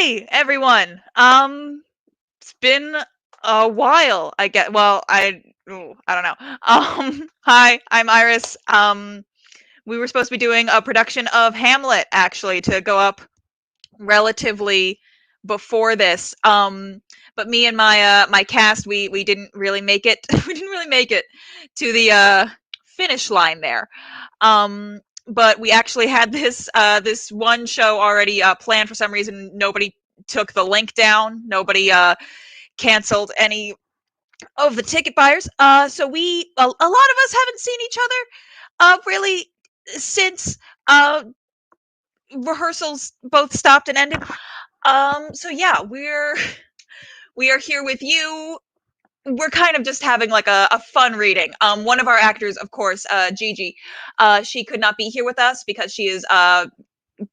Hey everyone. It's been a while. I get well, I don't know. Hi, I'm Iris. We were supposed to be doing a production of Hamlet actually to go up relatively before this. But me and my cast we didn't really make it. We didn't really make it to the finish line there. But we actually had this one show already planned. For some reason nobody took the link down. Nobody canceled any of the ticket buyers. So a lot of us haven't seen each other really since rehearsals both stopped and ended. So yeah, we are here with you. We're kind of just having like a fun reading. One of our actors, of course, Gigi, she could not be here with us because she is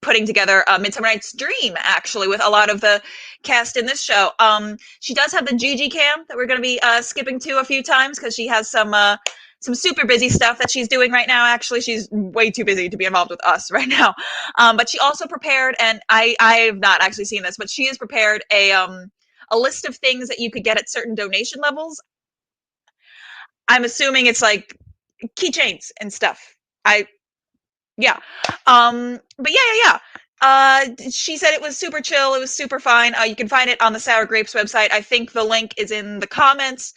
putting together a Midsummer Night's Dream, actually, with a lot of the cast in this show. She does have the Gigi cam that we're going to be skipping to a few times because she has some super busy stuff that she's doing right now. Actually, she's way too busy to be involved with us right now. But she also prepared, and I have not actually seen this, but she has prepared a list of things that you could get at certain donation levels. I'm assuming it's like keychains and stuff. Yeah. But yeah. She said it was super chill. It was super fine. You can find it on the Sour Grapes website. I think the link is in the comments.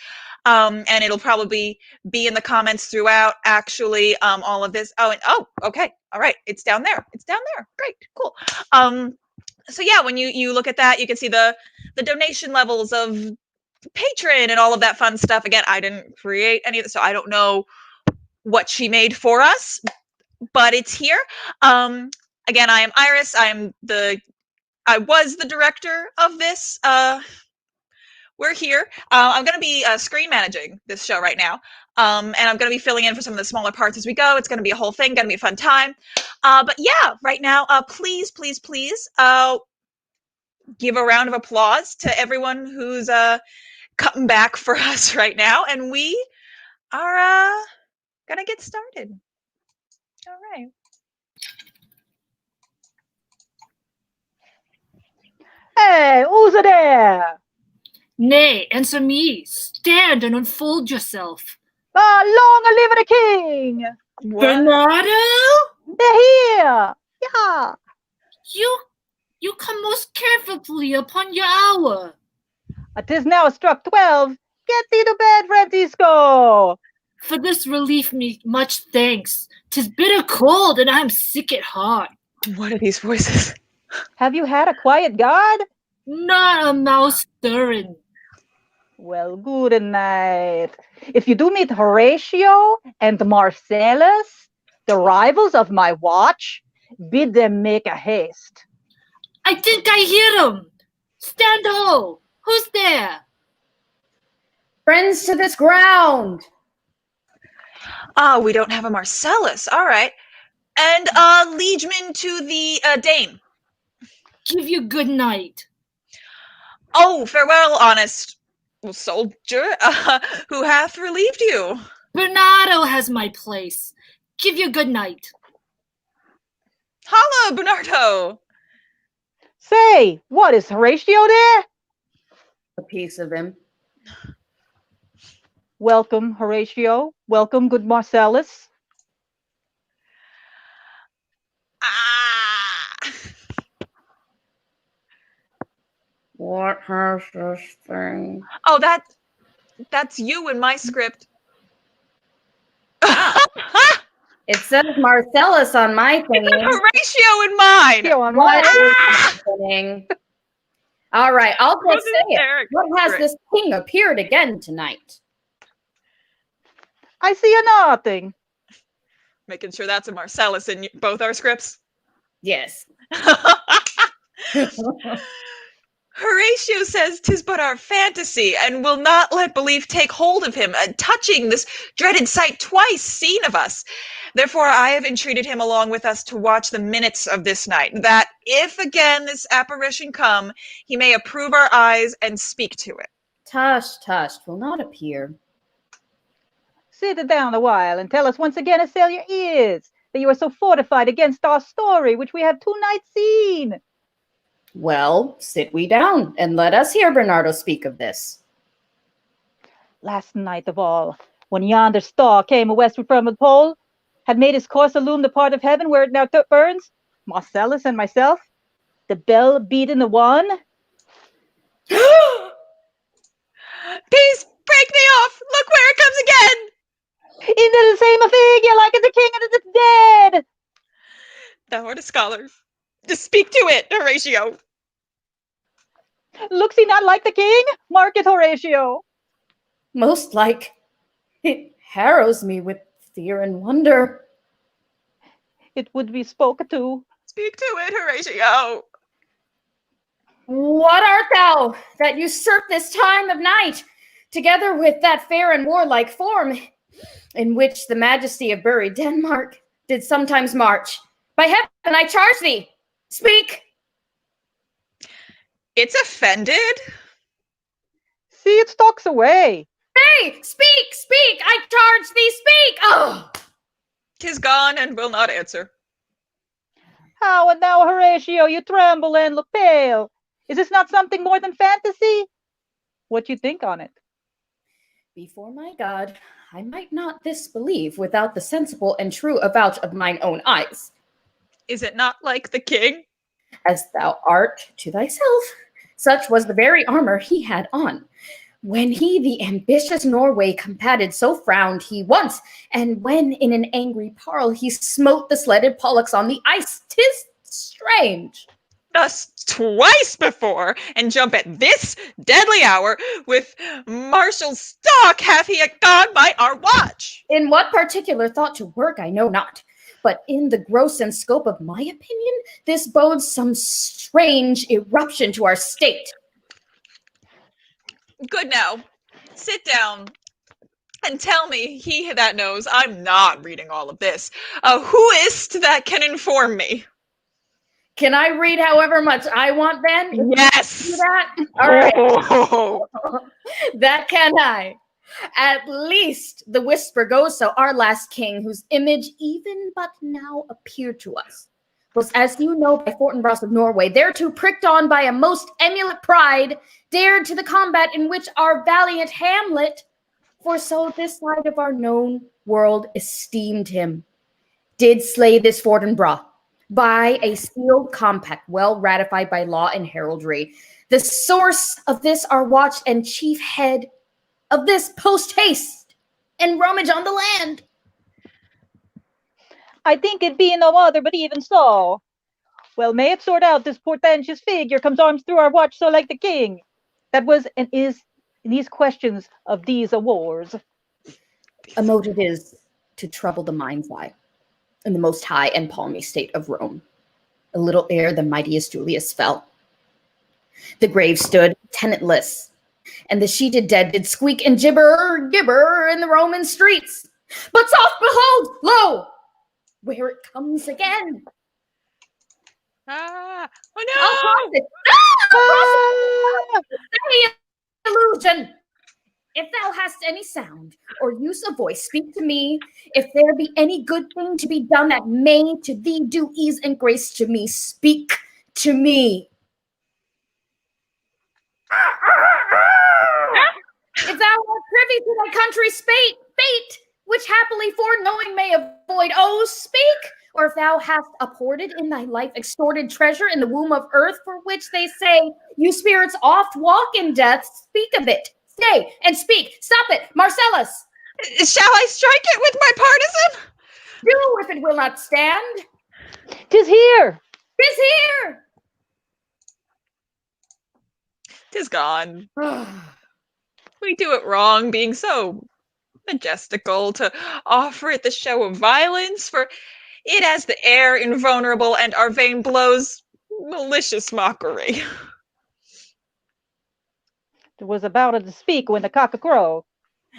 And it'll probably be in the comments throughout, actually, all of this. Okay. All right. It's down there. Great. Cool. So yeah, when you look at that, you can see the donation levels of Patreon and all of that fun stuff. Again, I didn't create any of this, so I don't know what she made for us, but it's here. Again, I am Iris. I was the director of this. We're here. I'm going to be screen managing this show right now. And I'm going to be filling in for some of the smaller parts as we go. It's going to be a whole thing, going to be a fun time. But yeah, right now, please, give a round of applause to everyone who's coming back for us right now. And we are going to get started. All right. Hey, who's there? Nay, answer me. Stand and unfold yourself. Long live the king! What? Bernardo? They're here! Yeah! You come most carefully upon your hour. 'Tis now struck 12. Get thee to bed, Francisco! For this relief me much thanks. 'Tis bitter cold, and I am sick at heart. What are these voices? Have you had a quiet guard? Not a mouse stirring. Well, good night. If you do meet Horatio and Marcellus, the rivals of my watch, bid them make a haste. I think I hear them. Stand ho! Who's there? Friends to this ground. We don't have a Marcellus. All right. And liegeman to the Dane. Give you good night. Oh, farewell, honest soldier. Who hath relieved you? Bernardo has my place. Give you good night. Holla, Bernardo. Say, what is Horatio there? A piece of him. Welcome, Horatio. Welcome, good Marcellus. What has this thing? Oh, that's you in my script. It says Marcellus on my thing. Horatio in mine. What is happening? All right, I'll just say it. What has this king appeared again tonight? I see nothing. Making sure that's a Marcellus in both our scripts. Yes. Horatio says 'tis but our fantasy, and will not let belief take hold of him, touching this dreaded sight twice seen of us. Therefore I have entreated him along with us to watch the minutes of this night, that if again this apparition come, he may approve our eyes and speak to it. Tush, will not appear. Sit down a while and tell us once again, assail your ears, that you are so fortified against our story, which we have 2 nights seen. Well, sit we down, and let us hear Bernardo speak of this. Last night of all, when yonder star came westward from the pole, had made his course illume the part of heaven where it now burns, Marcellus and myself, the bell beat in the one. Peace, break me off! Look where it comes again! Into the same figure, like as the king and as it's dead. Thou art a scholar. Just speak to it, Horatio. Looks he not like the king? Mark it, Horatio. Most like. It harrows me with fear and wonder. It would be spoke to. Speak to it, Horatio. What art thou that usurp this time of night, together with that fair and warlike form, in which the majesty of buried Denmark did sometimes march? By heaven, I charge thee, speak. It's offended. See, it stalks away. Hey, speak, I charge thee, speak. Oh! 'Tis gone and will not answer. How and thou, Horatio, you tremble and look pale. Is this not something more than fantasy? What you think on it? Before my God, I might not disbelieve without the sensible and true avouch of mine own eyes. Is it not like the king? As thou art to thyself, such was the very armor he had on. When he the ambitious Norway combated, so frowned he once, and when in an angry parle he smote the sledded Pollux on the ice, 'tis strange. Thus twice before, and jump at this deadly hour, with martial stock hath he gone by our watch. In what particular thought to work I know not, but in the gross and scope of my opinion, this bodes some strange eruption to our state. Good now, sit down and tell me, he that knows, I'm not reading all of this, who is't that can inform me? Can I read however much I want, then? Yes! Do that? All right. Oh. That can I. At least the whisper goes so, our last king, whose image even but now appeared to us, was, as you know, by Fortinbras of Norway, thereto pricked on by a most emulate pride, dared to the combat in which our valiant Hamlet, for so this side of our known world esteemed him, did slay this Fortinbras by a sealed compact, well ratified by law and heraldry. The source of this our watch and chief head of this post haste and rummage on the land. I think it be no other, but even so. Well, may it sort out this portentous figure comes arms through our watch so like the king. That was and is in these questions of these wars. A motive is to trouble the mind's eye in the most high and palmy state of Rome. A little ere the mightiest Julius fell, the grave stood tenantless, and the sheeted dead did squeak and gibber in the Roman streets. But soft, behold, lo, where it comes again. Oh no! I'll cross it. I'll cross it. Any illusion. If thou hast any sound or use of voice, speak to me. If there be any good thing to be done that may to thee do ease and grace to me, speak to me. If thou art privy to thy country's fate, which happily foreknowing may avoid, oh, speak. Or if thou hast uphoarded in thy life extorted treasure in the womb of earth, for which they say you spirits oft walk in death, speak of it. Stay and speak. Stop it, Marcellus. Shall I strike it with my partisan? Do if it will not stand. 'Tis here. 'Tis here. 'Tis gone. We do it wrong, being so majestical to offer it the show of violence, for it has the air invulnerable, and our vain blows malicious mockery. It was about to speak when the cock crow.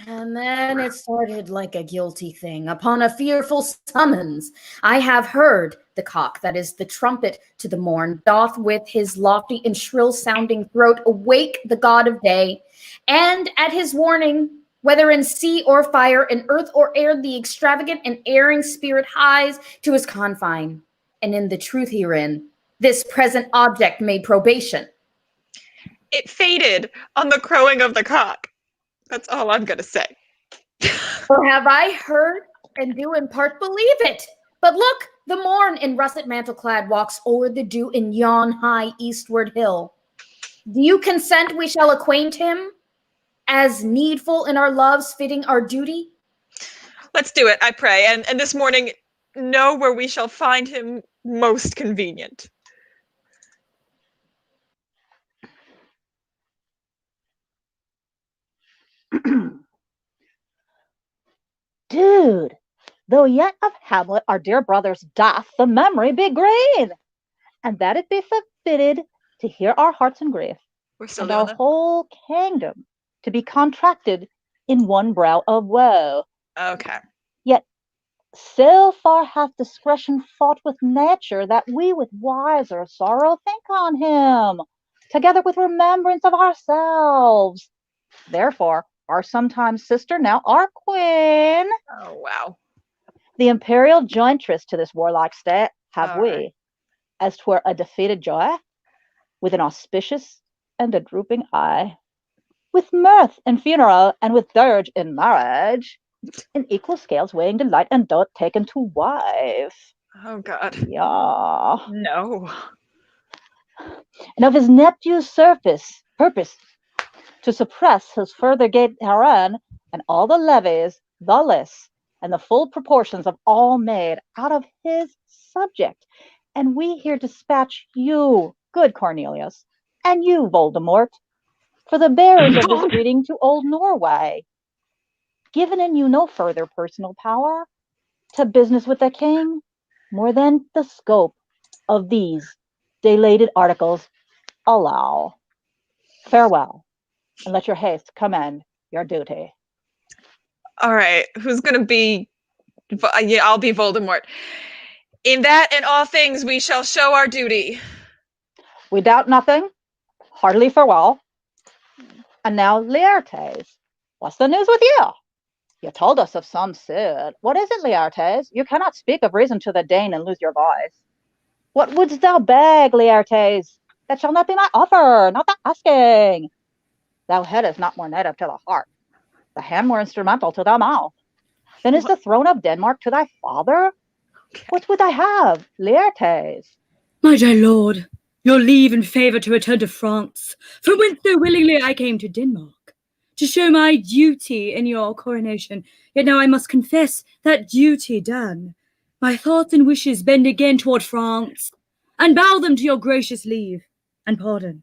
And then it started like a guilty thing. Upon a fearful summons, I have heard the cock, that is the trumpet to the morn, doth with his lofty and shrill sounding throat awake the god of day. And at his warning, whether in sea or fire, in earth or air, the extravagant and erring spirit hies to his confine. And in the truth herein, this present object made probation? It faded on the crowing of the cock. That's all I'm going to say. Or have I heard and do in part believe it? But look, the morn in russet mantle clad walks o'er the dew in yon high eastward hill. Do you consent we shall acquaint him as needful in our loves fitting our duty? Let's do it, I pray. And this morning, know where we shall find him most convenient. Dude, though yet of Hamlet our dear brothers doth the memory be green, and that it be fitted to hear our hearts in grief, We're still and doing our that? whole kingdom to be contracted in one brow of woe. Okay. Yet so far hath discretion fought with nature that we with wiser sorrow think on him, together with remembrance of ourselves. Therefore, our sometime sister, now our queen, Oh, wow. the imperial jointress to this warlike state, have All we, right. as 'twere a defeated joy, with an auspicious and a drooping eye, with mirth in funeral and with dirge in marriage, in equal scales weighing delight and dote taken to wife. Oh, God. Yeah. No. And of his nephew's purpose to suppress his further gate herein, and all the levies, the lists, and the full proportions of all made out of his subject. And we here dispatch you, good Cornelius, and you, Voldemort, for the bearers of this greeting to old Norway, given in you no further personal power to business with the king, more than the scope of these delated articles allow. Farewell, and let your haste commend your duty. All right. Who's going to be? Yeah, I'll be Voldemort. In that and all things we shall show our duty. We doubt nothing. Heartily farewell. And now, Laertes, what's the news with you? You told us of some Cid. What is it, Laertes? You cannot speak of reason to the Dane and lose your voice. What wouldst thou beg, Laertes? That shall not be my offer, not the asking. Thou head is not more native to the heart, the hand more instrumental to the mouth. Then is the throne of Denmark to thy father? Okay. What would I have, Laertes? My dear lord, your leave and favour to return to France, from whence so willingly I came to Denmark, to show my duty in your coronation. Yet now I must confess that duty done, my thoughts and wishes bend again toward France, and bow them to your gracious leave and pardon.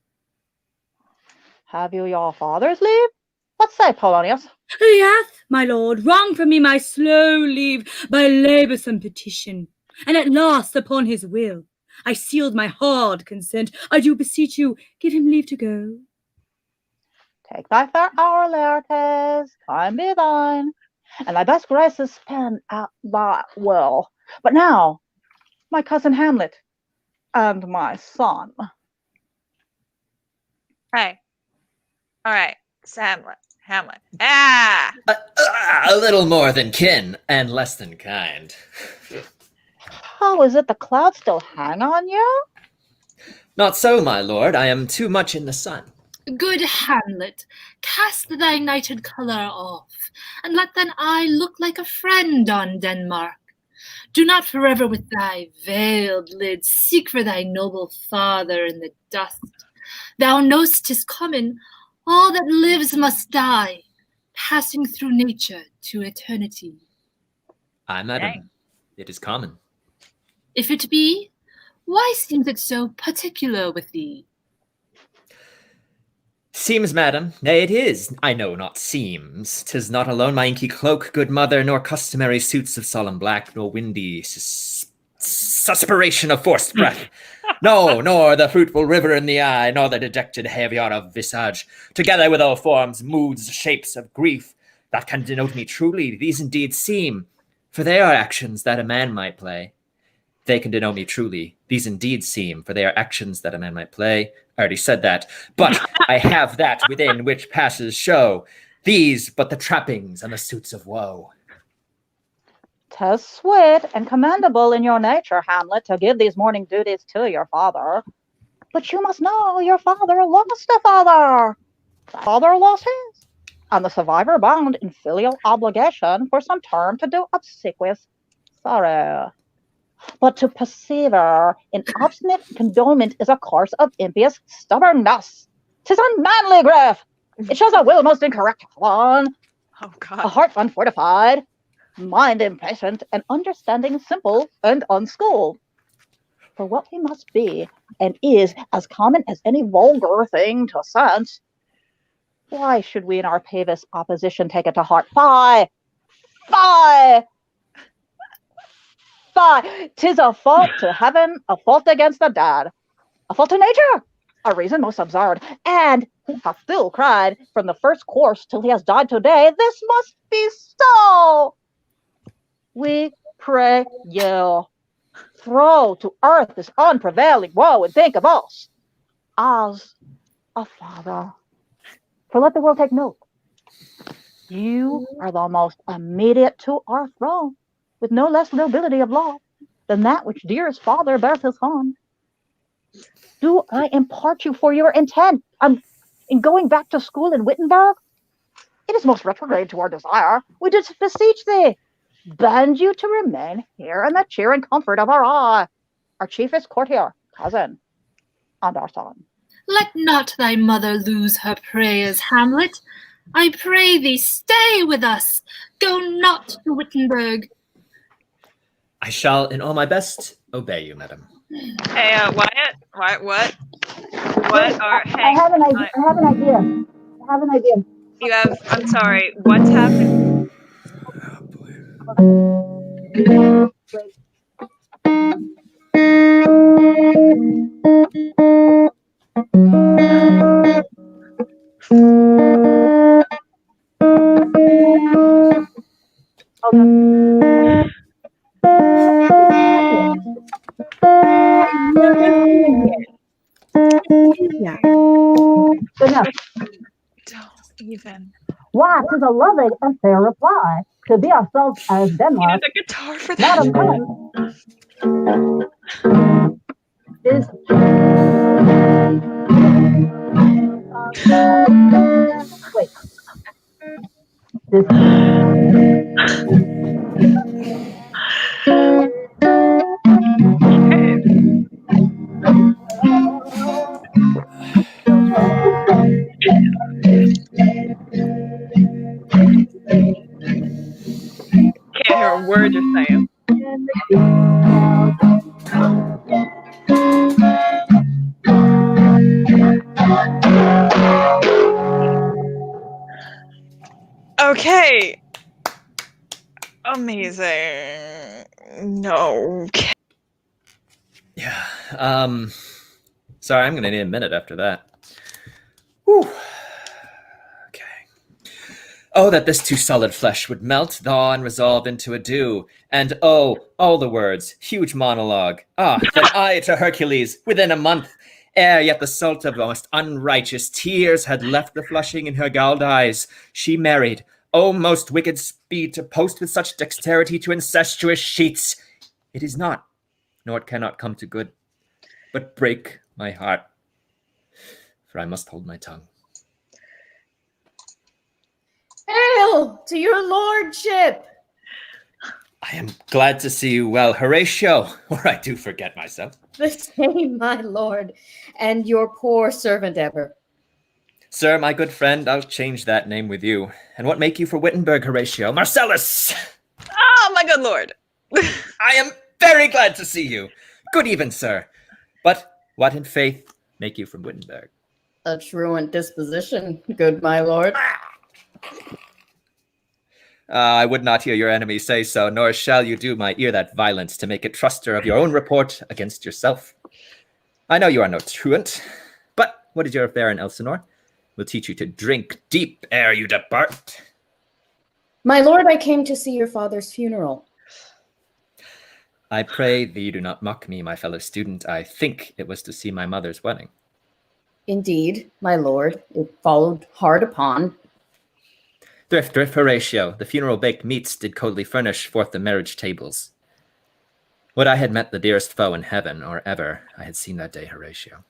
Have you your father's leave? What say, Polonius? He hath, my lord, wrung from me my slow leave by laboursome petition, and at last, upon his will, I sealed my hard consent. I do beseech you, give him leave to go. Take thy fair hour, Laertes, time be thine, and thy best graces spend at thy will. But now, my cousin Hamlet, and my son. Hey. All right. It's Hamlet. Hamlet. Ah! A little more than kin and less than kind. How is it the clouds still hang on you? Not so, my lord. I am too much in the sun. Good Hamlet, cast thy knighted colour off, and let thine eye look like a friend on Denmark. Do not forever with thy veiled lids seek for thy noble father in the dust. Thou know'st 'tis common, all that lives must die, passing through nature to eternity. Aye, madam. Dang. It is common. If it be, why seems it so particular with thee? Seems, madam, nay, it is. I know not seems. 'Tis not alone my inky cloak, good mother, nor customary suits of solemn black, nor windy suspiration of forced breath. No, nor the fruitful river in the eye, nor the dejected havior of visage, together with all forms, moods, shapes of grief, that can denote me truly. These indeed seem, for they are actions that a man might play. They can denote me truly. These indeed seem, for they are actions that a man might play. I already said that. But I have that within which passes show. These but the trappings and the suits of woe. 'Tis sweet and commendable in your nature, Hamlet, to give these morning duties to your father. But you must know your father lost a father. The father lost his, and the survivor bound in filial obligation for some term to do obsequious sorrow. But to persevere in obstinate condonement is a course of impious stubbornness. 'Tis unmanly grief. It shows a will most incorrect one, Oh a God. heart unfortified, mind impatient, and understanding simple and unschooled. For what we must be, and is as common as any vulgar thing to sense, why should we in our pavis opposition take it to heart? Fie! Fie! Fie! 'Tis a fault to heaven, a fault against the dead, a fault to nature, a reason most absurd, and who hath still cried from the first course till he has died today, this must be so. We pray you, throw to earth this unprevailing woe, and think of us as a father. For let the world take note, you are the most immediate to our throne, with no less nobility of love than that which dearest father bears his son. Do I impart you for your intent in going back to school in Wittenberg? It is most retrograde to our desire. We did beseech thee, bend you to remain here in the cheer and comfort of our eye, our chiefest courtier, cousin, and our son. Let not thy mother lose her prayers, Hamlet. I pray thee, stay with us. Go not to Wittenberg. I shall, in all my best, obey you, madam. Hey, Wyatt. What? What? Hey, I have an idea. you have. I'm sorry. What's happening? Good enough. Don't even. Why, 'tis a loving and fair reply to be ourselves as You Denmark. need a guitar for that. Madam Helen is wait. This Can't hear a word you're saying. Okay. Amazing. No. Yeah. Sorry, I'm gonna need a minute after that. Whew. Okay. Oh, that this too solid flesh would melt, thaw, and resolve into a dew. And oh, all the words, huge monologue. Ah, that I to Hercules, within a month, ere yet the salt of most unrighteous tears had left the flushing in her galled eyes, she married. Oh, most wicked speed to post with such dexterity to incestuous sheets. It is not, nor it cannot come to good, but break my heart, for I must hold my tongue. Hail to your lordship! I am glad to see you well, Horatio, or I do forget myself. The same, my lord, and your poor servant ever. Sir, my good friend, I'll change that name with you. And what make you for Wittenberg, Horatio? Marcellus! Oh, my good lord. I am very glad to see you. Good even, sir. But what in faith make you from Wittenberg? A truant disposition, good my lord. I would not hear your enemies say so, nor shall you do my ear that violence to make it truster of your own report against yourself. I know you are no truant, but what is your affair in Elsinore? We'll teach you to drink deep ere you depart. My lord, I came to see your father's funeral. I pray thee you do not mock me, my fellow student. I think it was to see my mother's wedding. Indeed, my lord, it followed hard upon. Thrift, Horatio, the funeral baked meats did coldly furnish forth the marriage tables. Would I had met the dearest foe in heaven, or ever I had seen that day, Horatio.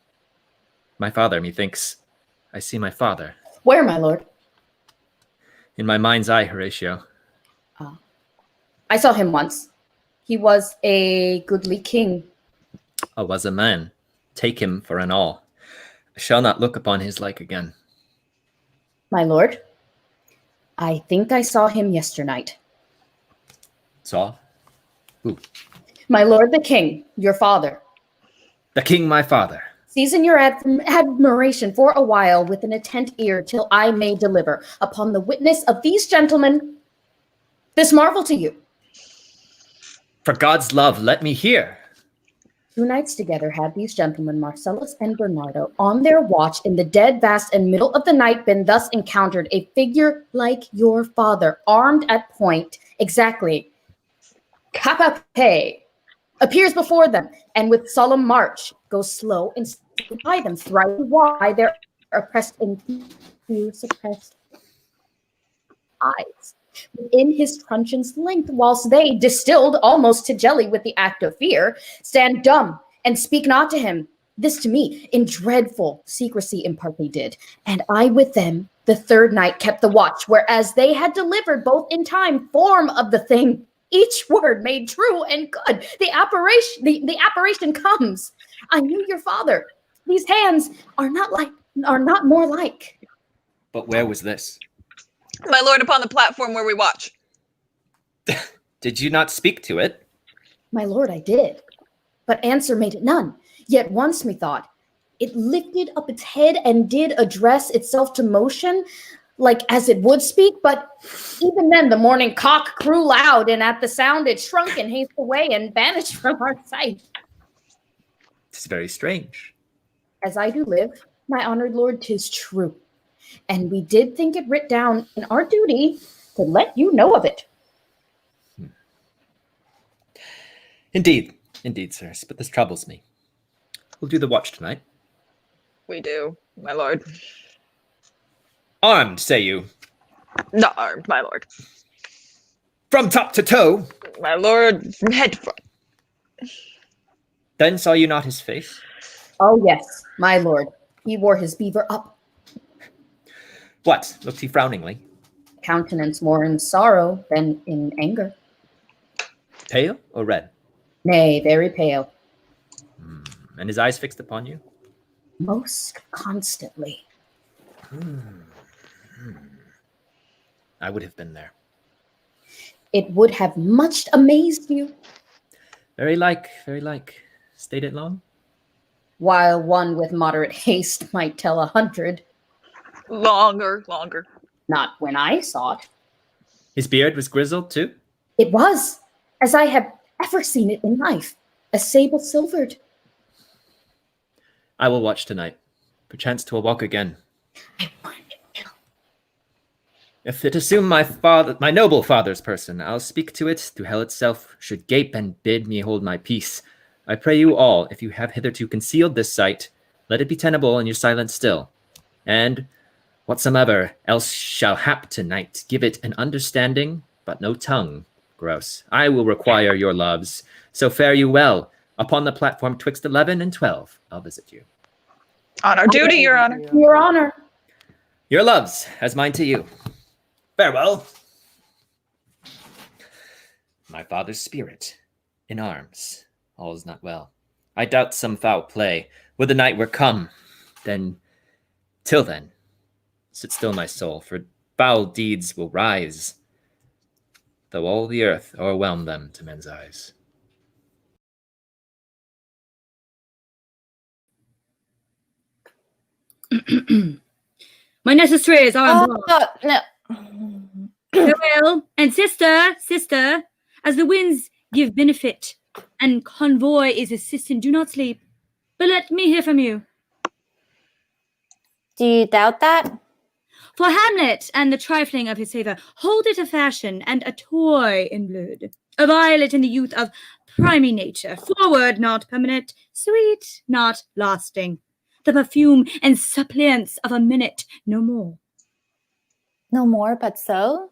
My father, methinks, I see my father. Where, my lord? In my mind's eye, Horatio. I saw him once. He was a goodly king. I was a man. Take him for an all. I shall not look upon his like again. My lord, I think I saw him yesternight. Saw? Who? My lord the king, your father. The king, my father. Season your admiration for a while with an attent ear till I may deliver upon the witness of these gentlemen this marvel to you. For God's love, let me hear. 2 nights together had these gentlemen, Marcellus and Bernardo, on their watch in the dead vast and middle of the night been thus encountered a figure like your father, armed at point, exactly, capape, appears before them, and with solemn march goes slow and by them, thrice why their oppressed and fear suppressed eyes. Within his truncheon's length, whilst they, distilled almost to jelly with the act of fear, stand dumb and speak not to him. This to me in dreadful secrecy impart they did, and I with them the 3rd night kept the watch, whereas they had delivered both in time form of the thing, each word made true and good. The apparition comes. I knew your father. These hands are not more like. But where was this? My lord, upon the platform where we watch. Did you not speak to it? My lord, I did, but answer made it none. Yet once methought, it lifted up its head and did address itself to motion, like as it would speak, but even then the morning cock crew loud, and at the sound it shrunk and hasted away and vanished from our sight. 'Tis very strange. As I do live, my honored lord, 'tis true. And we did think it writ down in our duty to let you know of it. Indeed, sirs, but this troubles me. We'll do the watch tonight. We do, my lord. Armed, say you? Not armed, my lord. From top to toe? My lord, from head to front. Then saw you not his face? Oh yes, my lord. He wore his beaver up. What? Looked he frowningly? Countenance more in sorrow than in anger. Pale or red? Nay, very pale. And his eyes fixed upon you? Most constantly. I would have been there. It would have much amazed you. Very like. Stayed it long? While one with moderate haste might tell 100. Longer. Not when I saw it. His beard was grizzled too? It was, as I have ever seen it in life, a sable silvered. I will watch tonight. Perchance 'twill walk again. I want it. If it assume my noble father's person, I'll speak to it, to hell itself, should gape and bid me hold my peace. I pray you all, if you have hitherto concealed this sight, let it be tenable in your silence still. And whatsoever else shall hap tonight, give it an understanding, but no tongue. Gross. I will require your loves. So fare you well. Upon the platform 'twixt 11 and 12, I'll visit you. On our duty, your honor. Your honor. Your loves, as mine to you. Farewell. My father's spirit, in arms, all is not well. I doubt some foul play. Would the night were come, then, till then, sit still my soul, for foul deeds will rise, though all the earth o'erwhelm them to men's eyes. My necessaries are on board. No. Farewell, and sister, as the winds give benefit, and convoy is assistant, do not sleep, but let me hear from you. Do you doubt that? For Hamlet and the trifling of his favour, hold it a fashion and a toy in blood, a violet in the youth of primy nature, forward, not permanent, sweet, not lasting, the perfume and suppliance of a minute, no more. No more but so?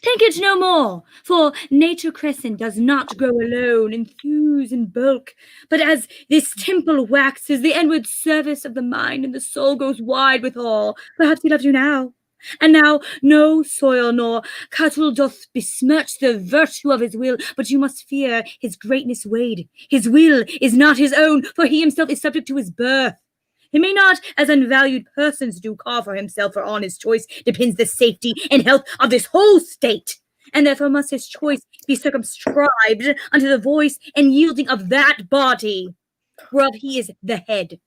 Think it no more, for nature crescent does not grow alone, infuse in bulk, but as this temple waxes, the inward service of the mind and the soul goes wide withal. Perhaps he loves you now. And now no soil nor cattle doth besmirch the virtue of his will, but you must fear his greatness weighed. His will is not his own, for he himself is subject to his birth. He may not, as unvalued persons do, call for himself, for on his choice depends the safety and health of this whole state, and therefore must his choice be circumscribed unto the voice and yielding of that body, whereof he is the head.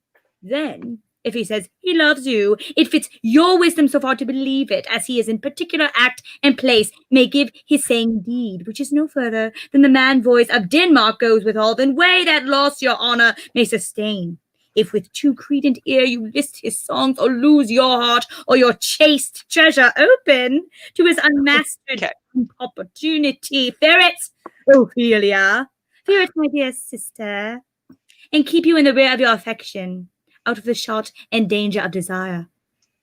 Then, if he says he loves you, it fits your wisdom so far to believe it, as he is in particular act and place may give his saying deed, which is no further than the man voice of Denmark goes withal, than way that loss your honor may sustain. If with too credent ear you list his songs, or lose your heart, or your chaste treasure open to his unmastered opportunity, fear it, Ophelia, fear it, my dear sister, and keep you in the rear of your affection, out of the shot and danger of desire.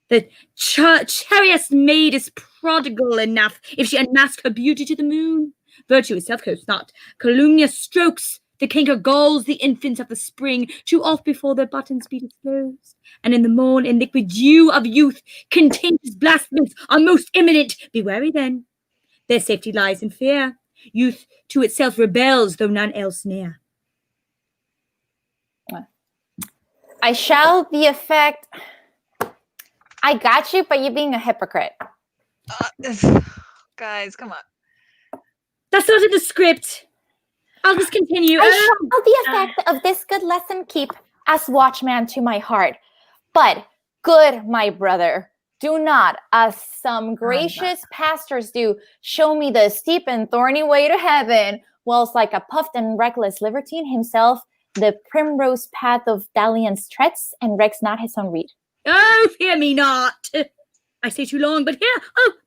The cherished maid is prodigal enough if she unmask her beauty to the moon. Virtue itself goes not. Calumnious strokes the canker galls the infants of the spring, too oft before their buttons be disclosed. And in the morn and liquid dew of youth, contagious blasphemies are most imminent. Be wary then. Their safety lies in fear. Youth to itself rebels, though none else near. I shall be effect. I got you, but you're being a hypocrite. Guys, come on. That's not in the script. I'll just continue. I shall the effect of this good lesson keep as watchman to my heart. But good, my brother, do not, as some gracious pastors do, show me the steep and thorny way to heaven, whilst like a puffed and reckless libertine himself, the primrose path of dalliance treads and recks not his own reed. Oh, fear me not. I stay too long, but here,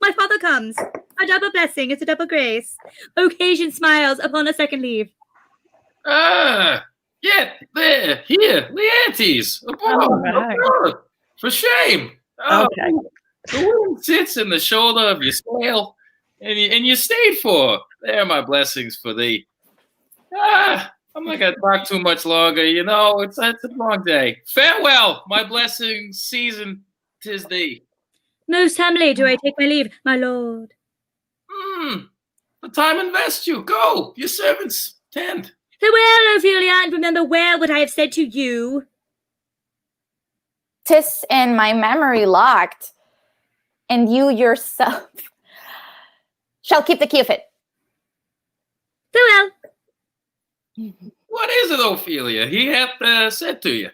my father comes. A double blessing, it's a double grace. Occasion smiles upon a second leave. Yeah, there, here, Leontes. Abroad. For shame. Okay. The wind sits in the shoulder of your sail, and you stayed for. There, my blessings for thee. I'm not gonna talk too much longer. You know, it's a long day. Farewell, my blessings, season, 'tis thee. Most humbly do I take my leave, my lord. The time invest you. Go, your servants tend. Farewell, Ophelia, and remember well what I have said to you. 'Tis in my memory locked, and you yourself shall keep the key of it. Farewell. What is it, Ophelia? He hath said to you.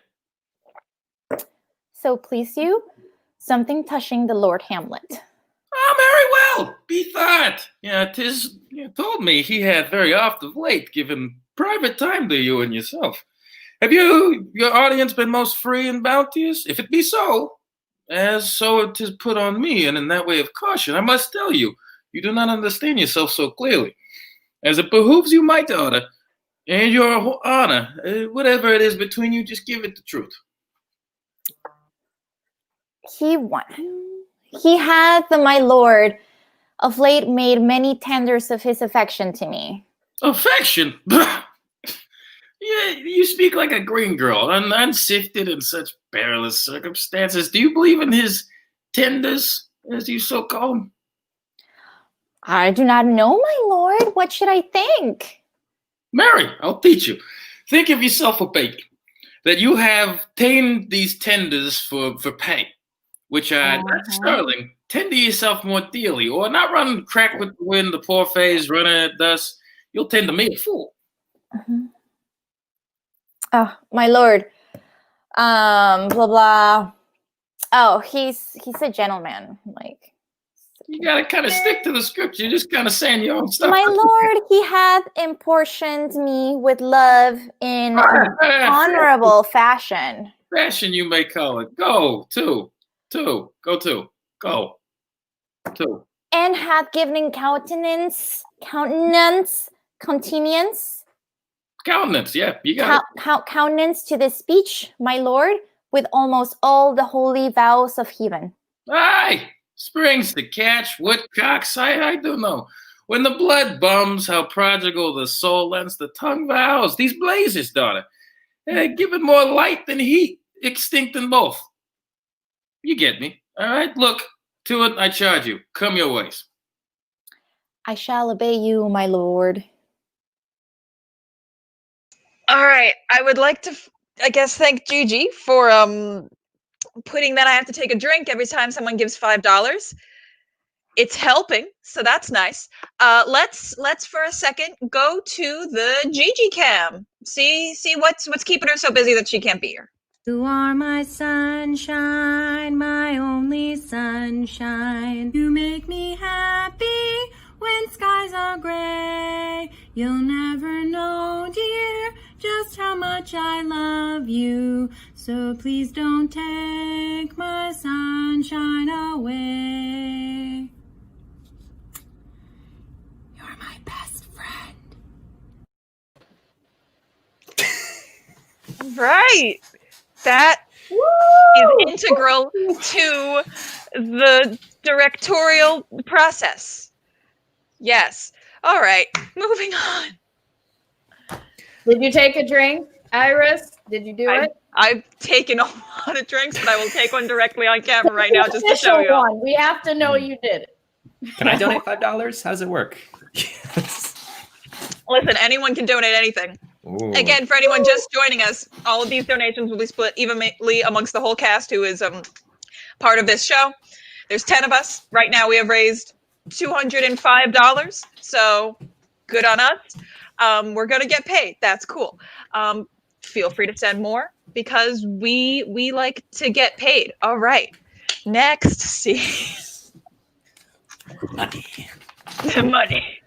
So please you, something touching the Lord Hamlet. Very well. Bethought. Yeah, 'tis told me he hath very oft of late given private time to you and yourself. Have you, your audience, been most free and bounteous? If it be so, as so it is put on me, and in that way of caution, I must tell you, you do not understand yourself so clearly. As it behooves you, my daughter, and your honor, whatever it is between you, just give it the truth. He hath, my lord, of late made many tenders of his affection to me. Affection? Yeah, you speak like a green girl, unsifted in such perilous circumstances. Do you believe in his tenders, as you so call them? I do not know, my lord. What should I think? Mary, I'll teach you. Think of yourself a baby, that you have tamed these tenders for pay, which are not sterling. Tend to yourself more dearly, or not run crack with the wind, the poor phase, running at dust. You'll tend to me a fool. Oh, my lord. Blah blah. Oh, he's a gentleman. Like, you gotta kind of stick to the script. You're just kind of saying your own stuff. my lord, he hath importuned me with love in honorable fashion. Fashion, you may call it. Go to. And hath given countenance, yeah, you got it. Countenance to this speech, my lord, with almost all the holy vows of heaven. Aye, Springs to catch, woodcocks, I don't know. When the blood bums, how prodigal the soul lends, the tongue vows. These blazes, daughter, give it more light than heat, extinct in both. You get me, all right? Look, to it I charge you. Come your ways. I shall obey you, my lord. All right, I would like to, I guess, thank Gigi for putting that I have to take a drink every time someone gives $5. It's helping, so that's nice. Let's for a second go to the Gigi cam. See what's keeping her so busy that she can't be here. You are my sunshine, my only sunshine. You make me happy when skies are gray. You'll never know, dear, just how much I love you. So please don't take my sunshine away. You're my best friend. Right. That is integral to the directorial process. Yes. All right. Moving on. Did you take a drink, Iris? Did you do it? I've taken a lot of drinks, but I will take one directly on camera right now just to show you. One. We have to know you did it. Can I donate $5? How does it work? Listen, anyone can donate anything. Ooh. Again, for anyone just joining us, all of these donations will be split evenly amongst the whole cast who is part of this show. There's 10 of us. Right now we have raised $205, so good on us. We're going to get paid. That's cool. Feel free to send more because we like to get paid. All right. Next, see. Money. The money.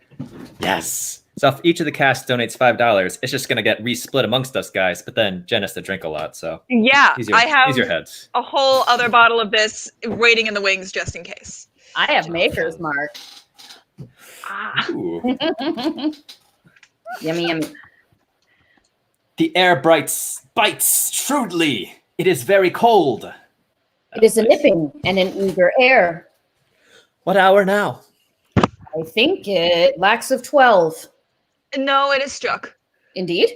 Yes. So if each of the cast donates $5, it's just going to get resplit amongst us guys, but then Jen has to drink a lot, so yeah, easier, I have easier heads. a whole other bottle of this waiting in the wings just in case. I have Maker's Mark. Ooh. Yummy, yummy. The air bites shrewdly. It is very cold. It is a nipping and an eager air. What hour now? I think it lacks of 12. No, it is struck. Indeed?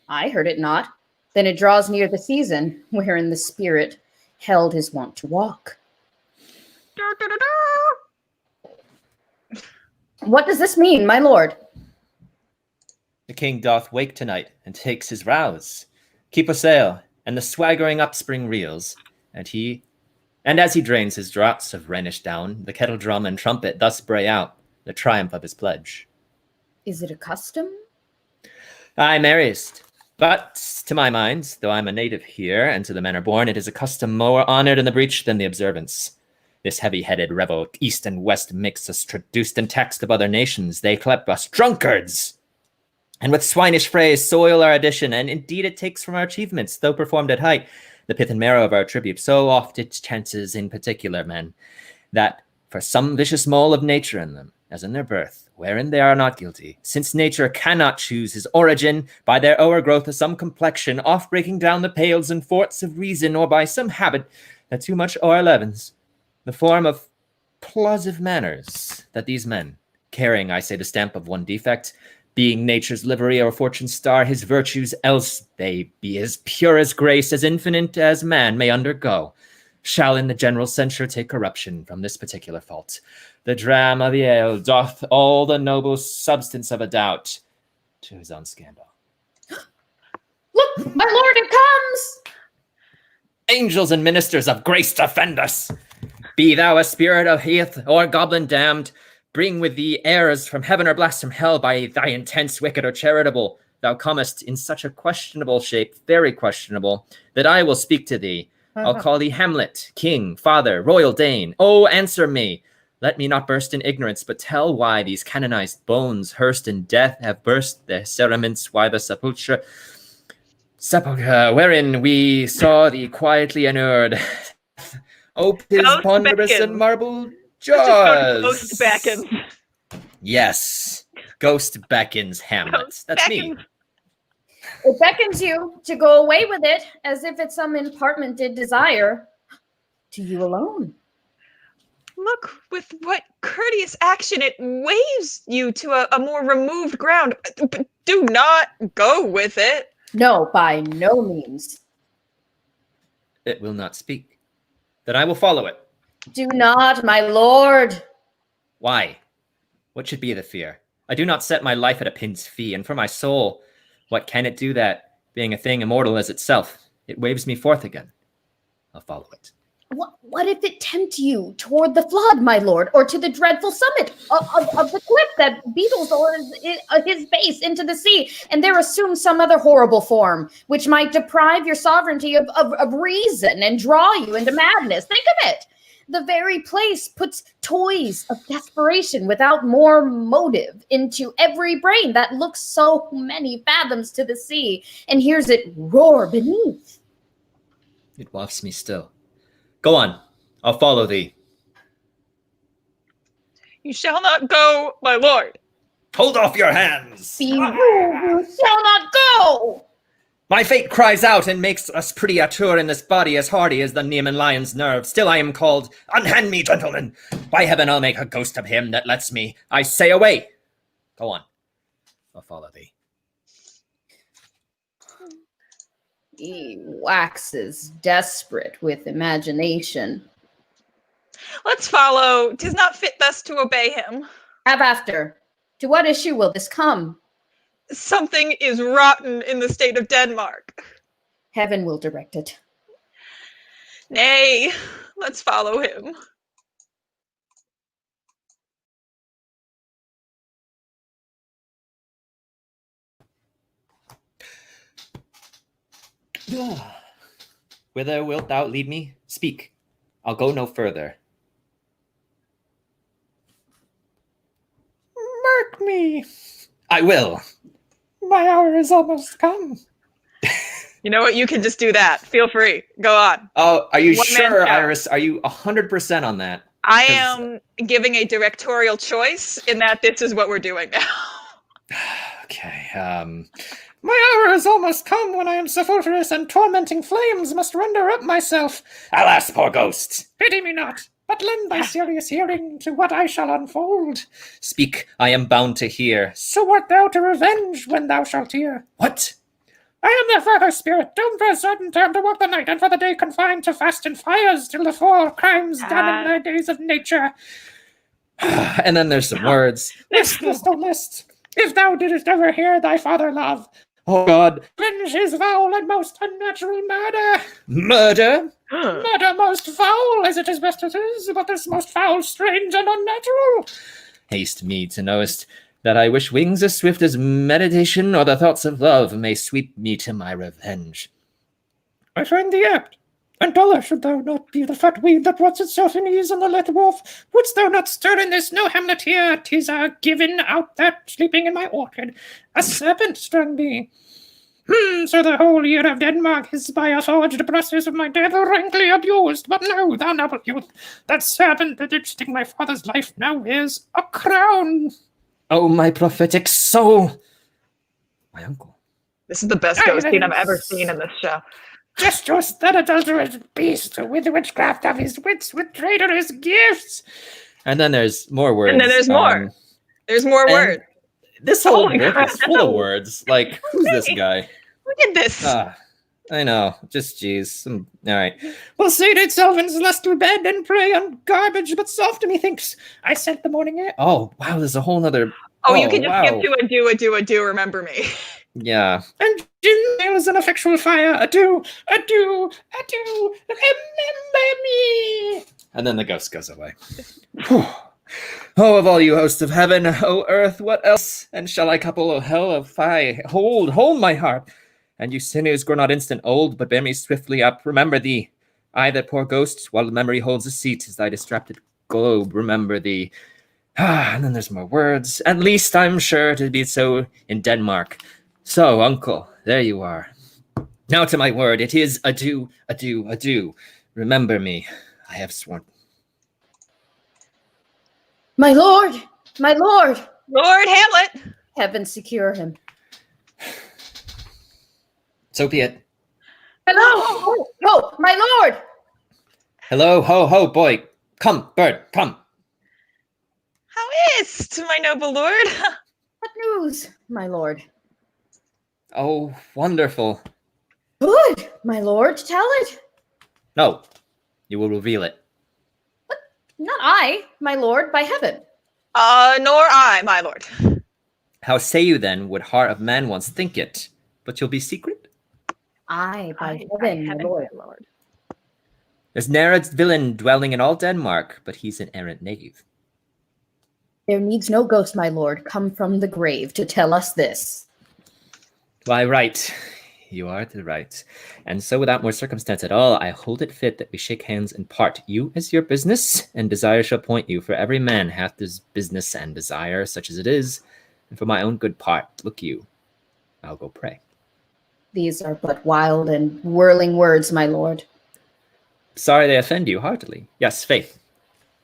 I heard it not. Then it draws near the season, wherein the spirit held his wont to walk. What does this mean, my lord? The king doth wake tonight and takes his rouse. Keep a sail, and the swaggering upspring reels, and as he drains his draughts of Rhenish down, the kettle drum and trumpet thus bray out the triumph of his pledge. Is it a custom? Aye, merriest. But to my mind, though I'm a native here, and to the manner born, it is a custom more honored in the breach than the observance. This heavy-headed revel, east and west mix us traduced and taxed of other nations. They clep us drunkards, and with swinish phrase soil our addition, and indeed it takes from our achievements, though performed at height, the pith and marrow of our tribute. So oft it chances in particular, men, that for some vicious mole of nature in them, as in their birth, wherein they are not guilty, since nature cannot choose his origin, by their overgrowth of some complexion, oft breaking down the pales and forts of reason, or by some habit that too much o'erleavens the form of plausive manners, that these men, carrying, I say, the stamp of one defect, being nature's livery or fortune's star, his virtues, else they be as pure as grace, as infinite as man may undergo, shall in the general censure take corruption from this particular fault. The dram of the ale doth all the noble substance of a doubt to his own scandal. Look, my lord, it comes! Angels and ministers of grace defend us! Be thou a spirit of heath or goblin damned, bring with thee errors from heaven or blast from hell by thy intents, wicked or charitable. Thou comest in such a questionable shape, very questionable, that I will speak to thee. I'll call thee Hamlet, king, father, royal Dane. Oh, answer me. Let me not burst in ignorance, but tell why these canonized bones, hearsed in death, have burst the cerements, why the sepulchre, wherein we saw thee quietly inured. Oh, 'tis ponderous beckons. and marble Ghost jaws. beckons. Yes, ghost beckons Hamlet. Ghost That's beckons. me. It beckons you to go away with it, as if it's some impartment did desire, to you alone. Look with what courteous action it waves you to a more removed ground. But do not go with it. No, by no means. It will not speak. Then I will follow it. Do not, my lord. Why? What should be the fear? I do not set my life at a pin's fee, and for my soul, what can it do that, being a thing immortal as itself, it waves me forth again? I'll follow it. What if it tempt you toward the flood, my lord, or to the dreadful summit of the cliff that beetles his base into the sea, and there assumes some other horrible form, which might deprive your sovereignty of reason and draw you into madness? Think of it. The very place puts toys of desperation without more motive into every brain that looks so many fathoms to the sea and hears it roar beneath. It wafts me still. Go on, I'll follow thee. You shall not go, my lord. Hold off your hands! Be rude, you shall not go! My fate cries out and makes us pretty atur in this body as hardy as the Neiman lion's nerve. Still I am called, unhand me, gentlemen. By heaven, I'll make a ghost of him that lets me. I say away. Go on, I'll follow thee. He waxes desperate with imagination. Let's follow. 'Tis not fit thus to obey him. Have after. To what issue will this come? Something is rotten in the state of Denmark. Heaven will direct it. Nay, let's follow him. Whither wilt thou lead me? Speak. I'll go no further. Mark me. I will. My hour is almost come. You know what? You can just do that. Feel free. Go on. Oh, are you One man sure, show. Iris? Are you 100% on that? I am giving a directorial choice in that this is what we're doing now. Okay, My hour is almost come when I am sulphurous and tormenting flames must render up myself. alas, poor ghost. Pity me not, but lend thy serious hearing to what I shall unfold. Speak, I am bound to hear. So art thou to revenge when thou shalt hear. What? I am the father spirit, doomed for a certain term to walk the night, and for the day confined to fast and fires, till the four crimes done in the days of nature. And then there's some words. List, O list, if thou didst ever hear thy father love, Oh God. avenge his foul and most unnatural murder. Murder? Murder most foul, as it is best it is, but this most foul, strange, and unnatural. Haste me to knowest that I wish wings as swift as meditation or the thoughts of love may sweep me to my revenge. I find thee apt, and duller should thou not be the fat weed that rots itself in ease on the let wolf. Wouldst thou not stir in this? No Hamlet here, 'tis a given out that, sleeping in my orchard, a serpent strung me. So the whole year of Denmark is by a forged process of my death rankly abused. But no, thou noble youth, that serpent that did sting my father's life now wears a crown. Oh, my prophetic soul! My uncle. This is the best ghost scene I've ever seen in this show. Gestus, that adulterous beast, with witchcraft of his wits, with traitorous gifts. And then there's more words. And then there's more. There's more and words. This whole Holy book crap, is full of words. Like, who's this guy? Look at this. I know. Just jeez. All right. Will sated Selvins lust to bed and prey on garbage, but soft methinks I scent the morning air. Oh, wow. There's a whole nother. Oh, you can just wow. skip to a do, remember me. Yeah. And gin nails an effectual fire. Adieu, adieu, adieu, remember me. And then the ghost goes away. Whew. Oh, of all you hosts of heaven, O earth, what else? And shall I couple o hell of fire? Hold my heart. And you sinners grow not instant old, but bear me swiftly up. Remember thee. I, that poor ghost, while memory holds a seat, as thy distracted globe, remember thee. And then there's more words. At least I'm sure to be so in Denmark. So, uncle, there you are. Now to my word, it is adieu, adieu, adieu. Remember me. I have sworn. My lord! My lord! Lord Hamlet! Heaven secure him. So be it. Hello! Oh, my lord! Hello, ho, boy. Come, bird, come. How is't, my noble lord? What news, my lord? Oh, wonderful. Good, my lord, tell it. No, you will reveal it. Not I, my lord, by heaven. Nor I, my lord. How say you then would heart of man once think it, but you'll be secret? I, by Aye, heaven, my lord. There's ne'er a villain dwelling in all Denmark, but he's an errant knave. There needs no ghost, my lord, come from the grave to tell us this. Why, right. You are the right. And so without more circumstance at all, I hold it fit that we shake hands and part. You as your business, and desire shall point you, for every man hath his business and desire, such as it is. And for my own good part, look you, I'll go pray. These are but wild and whirling words, my lord. Sorry they offend you, heartily. Yes, faith,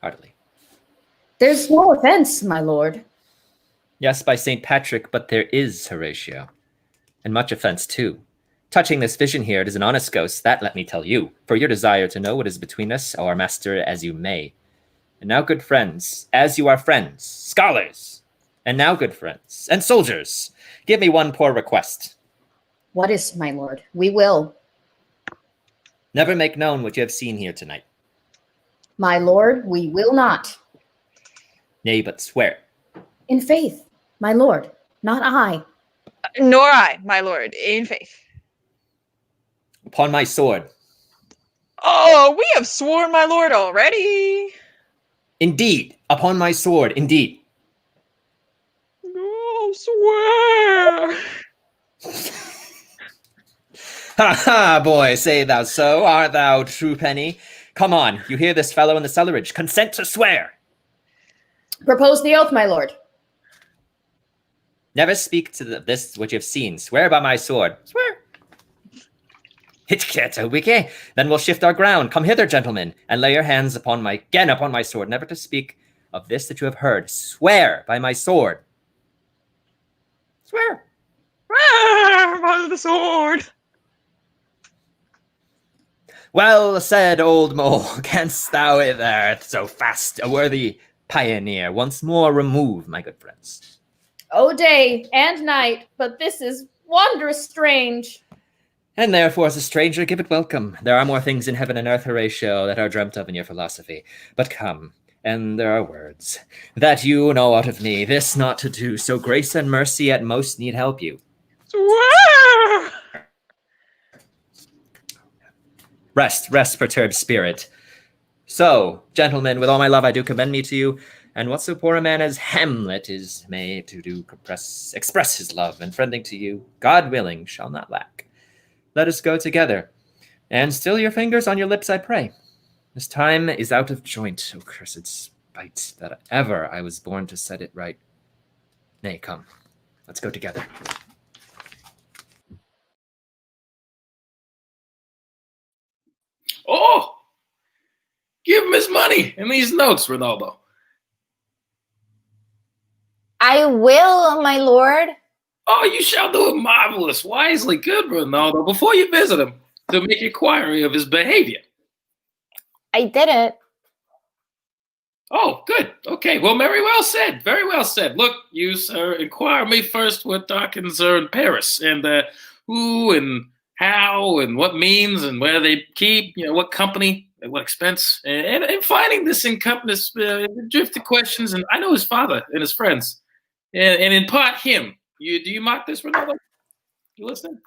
heartily. There's no offense, my lord. Yes, by St. Patrick, but there is, Horatio. And much offense, too. Touching this vision here, it is an honest ghost, that let me tell you, for your desire to know what is between us, our master, as you may. And now, good friends, as you are friends, scholars, and now, good friends, and soldiers, give me one poor request. What is, my lord? We will. Never make known what you have seen here tonight. My lord, we will not. Nay, but swear. In faith, my lord, not I. Nor I, my lord, in faith. Upon my sword. Oh, we have sworn, my lord, already. Indeed, upon my sword, indeed. Oh, swear. Ha ha, boy, say thou so. Art thou true penny? Come on, you hear this fellow in the cellarage. Consent to swear. Propose the oath, my lord. Never speak to this what you have seen. Swear by my sword. Swear. Wiki. Then we'll shift our ground. Come hither, gentlemen, and lay your hands upon my sword, never to speak of this that you have heard. Swear by my sword. Swear. Swear by the sword. Well said, old mole. Canst thou there so fast, a worthy pioneer, once more remove, my good friends? O day and night, but this is wondrous strange. And therefore, as a stranger, give it welcome. There are more things in heaven and earth, Horatio, that are dreamt of in your philosophy. But come, and there are words that you know out of me, this not to do, so grace and mercy at most need help you. Swear. Rest, perturbed spirit. So, gentlemen, with all my love I do commend me to you, and what so poor a man as Hamlet is made to do express his love, and friending to you, God willing, shall not lack. Let us go together, and still your fingers on your lips, I pray. This time is out of joint, O cursed spite, that ever I was born to set it right. Nay, come, let's go together. Oh! Give him his money and these notes, Ronaldo. I will, my lord. Oh, you shall do it marvelous, wisely good, Ronaldo, before you visit him, to make inquiry of his behavior. I did it. Oh, good. Okay, well, very well said. Very well said. Look, you, sir, inquire me first what darkens are in Paris, and who and how and what means and where they keep, what company, at what expense, and finding this encompass drifted questions. And I know his father and his friends, and impart him. Do you mark this, Ronaldo? You listening?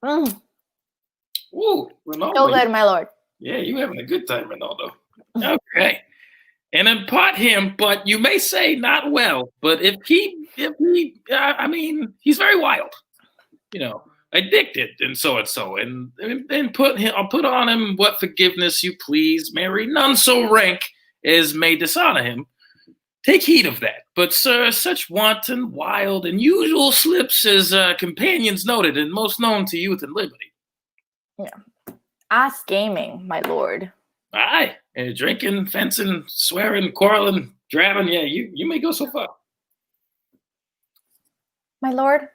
Ooh, Ronaldo. So good, my lord. Yeah, you having a good time, Ronaldo. Okay. And impart him, but you may say not well, but if he, I mean, he's very wild, addicted and so, and I'll put on him what forgiveness you please, Mary, none so rank as may dishonor him. Take heed of that. But, sir, such wanton, wild, and usual slips as companions noted and most known to youth and liberty. Yeah. Ask gaming, my lord. Aye, drinking, fencing, swearing, quarreling, drabbing, yeah, you may go so far. My lord,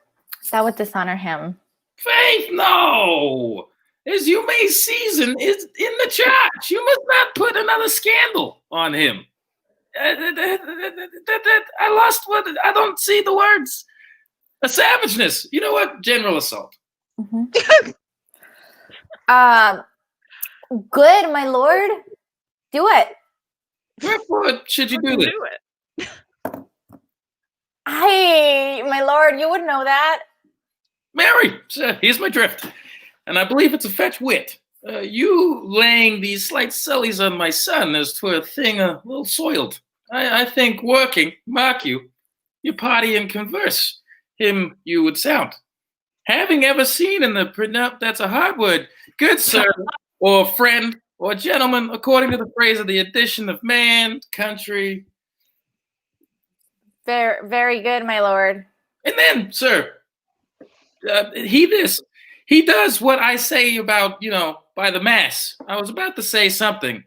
that would dishonor him. Faith, no! As you may season is in the church. You must not put another scandal on him. I lost what? I don't see the words. A savageness. You know what? General assault. Good, my lord. Do it. Wherefore should you do this? Do it. My lord, you would know that. Mary, sir, here's my drift. And I believe it's a fetch wit. You laying these slight sullies on my son as to a thing a little soiled. I think working, mark you party and converse, him you would sound. Having ever seen in the prenup, that's a hard word, good sir, or friend, or gentleman, according to the phrase of the addition of man, country. Very, very good, my lord. And then, sir, he does what I say about, by the mass. I was about to say something,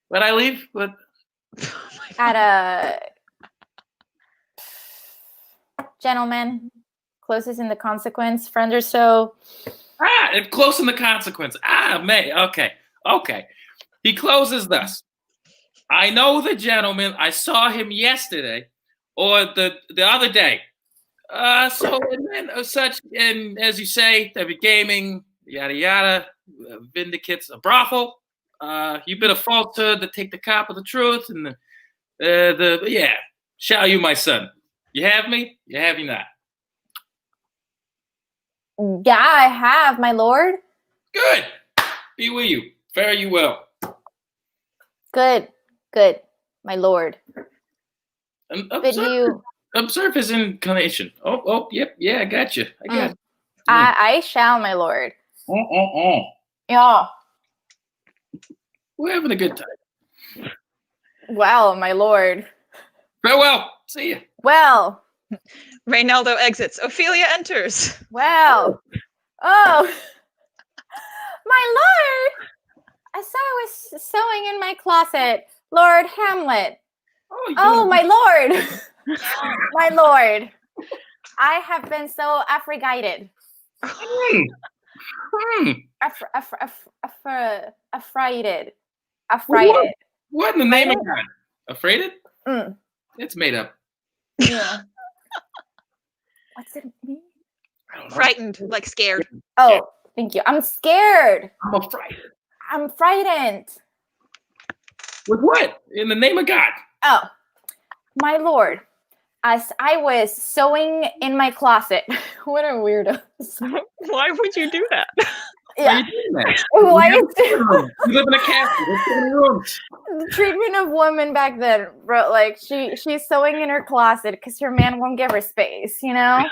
but I leave, but... At a gentleman, closest in the consequence, friend or so. Close in the consequence. May. Okay. He closes thus. I know the gentleman. I saw him yesterday, or the other day. So and then such, and as you say, there be gaming, yada yada, vindicates a brothel. You bid a falsehood to take the cop of the truth, and shall you, my son? You have me? You have you not? Yeah, I have, my lord. Good. Be with you. Fare you well. Good, my lord. Observe his inclination. Oh, yep, yeah, I got you. I shall, my lord. Yeah. We're having a good time. Well, my lord. Farewell. See you. Well. Reynaldo exits. Ophelia enters. Well. Oh. My lord. I saw I was sewing in my closet. Lord Hamlet. Oh, my lord. My lord. I have been so affrighted. Affrighted. What in the name of God? Afraid? It's made up. Yeah. What's it mean? I don't know. Frightened, like scared. Oh, yeah. Thank you. I'm scared. I'm afraid. I'm frightened. With what? In the name of God? Oh, my lord. As I was sewing in my closet. What a weirdo. Why would you do that? Yeah. Why are you doing that? Why you live in a castle. The treatment of women back then, bro, like she's sewing in her closet because her man won't give her space, you know?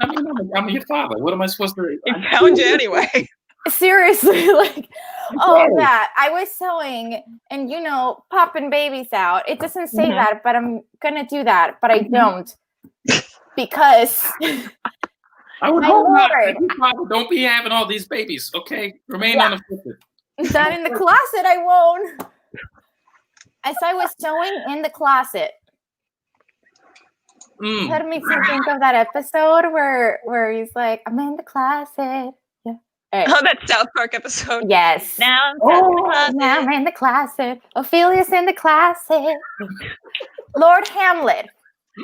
I mean, I'm your father. What am I supposed to do? He found you anyway. Seriously, like, that. I was sewing and, popping babies out. It doesn't say that, but I'm going to do that, but I don't. Because... I would hope not. Don't be having all these babies, okay? Remain unafflicted. Not in the closet, I won't. As I was sewing in the closet. That makes me think of that episode where he's like, I'm in the closet. Yeah. Right. Oh, that South Park episode. Yes. Now I'm in the closet. Ophelia's in the closet. Lord Hamlet.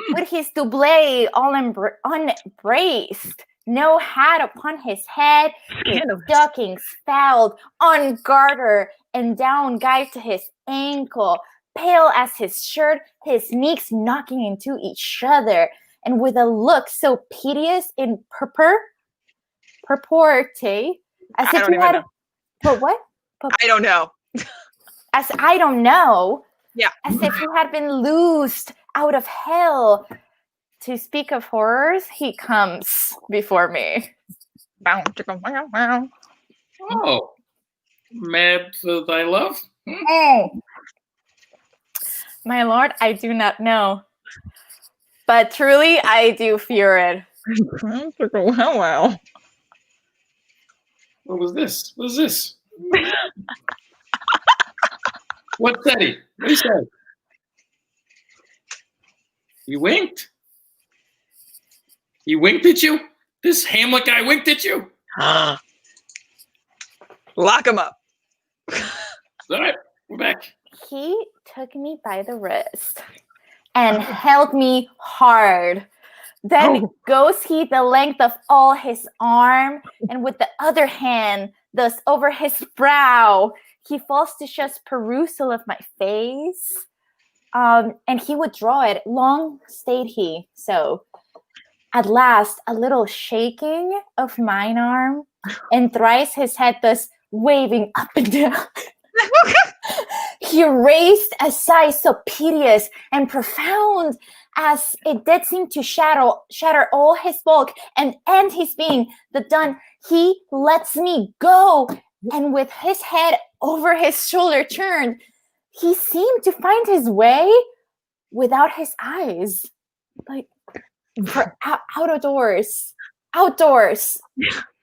With his doublet all unbraced, no hat upon his head, his stockings fouled, on garter and down guide to his ankle, pale as his shirt, his knees knocking into each other, and with a look so piteous in purporte, as if he had. But what? I don't know. As I don't know. Yeah. As if he had been loosed out of hell. To speak of horrors, he comes before me. Oh. Mad for thy love? My lord, I do not know. But truly, I do fear it. Wow. What was this? What is this? What said he? What he said? He winked? He winked at you? This Hamlet guy winked at you? Lock him up. All right, we're back. he took me by the wrist and held me hard. Then goes he the length of all his arm, and with the other hand, thus over his brow, he falls to just perusal of my face. And he would draw it. Long stayed he. So at last, a little shaking of mine arm, and thrice his head thus waving up and down. He raised a sigh so piteous and profound as it did seem to shatter all his bulk and end his being. The done, he lets me go, and with his head over his shoulder turned, he seemed to find his way without his eyes, like for outdoors.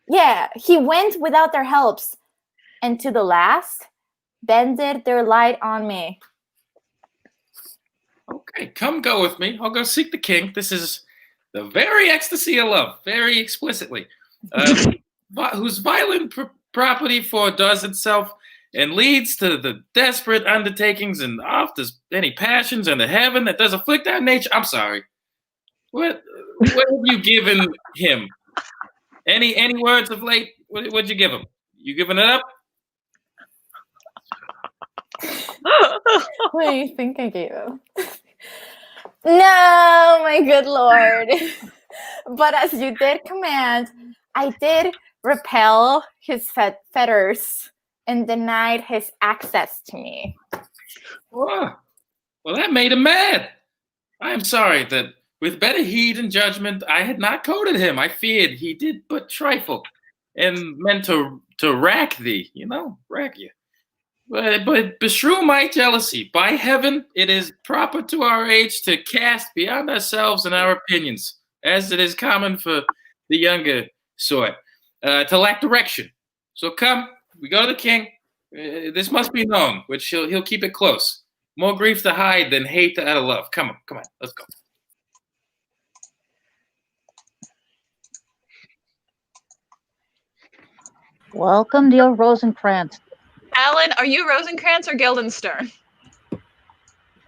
Yeah, he went without their helps, and to the last, bended their light on me. Okay, come go with me. I'll go seek the king. This is the very ecstasy of love, very explicitly, whose violent property foredoes itself and leads to the desperate undertakings and oft as any passions under heaven that does afflict our nature. I'm sorry. What have you given him? Any words of late? What'd you give him? You giving it up? What do you think I gave him? No, my good lord. But as you did command, I did repel his fetters and denied his access to me. Oh, well, that made him mad. I am sorry that with better heed and judgment I had not courted him. I feared he did but trifle and meant to rack thee, rack you. But beshrew my jealousy. By heaven, it is proper to our age to cast beyond ourselves and our opinions, as it is common for the younger sort, to lack direction. So come, we go to the king. This must be known, which he'll keep it close. More grief to hide than hate to utter love. Come on, let's go. Welcome, dear Rosencrantz. Alan, are you Rosencrantz or Guildenstern?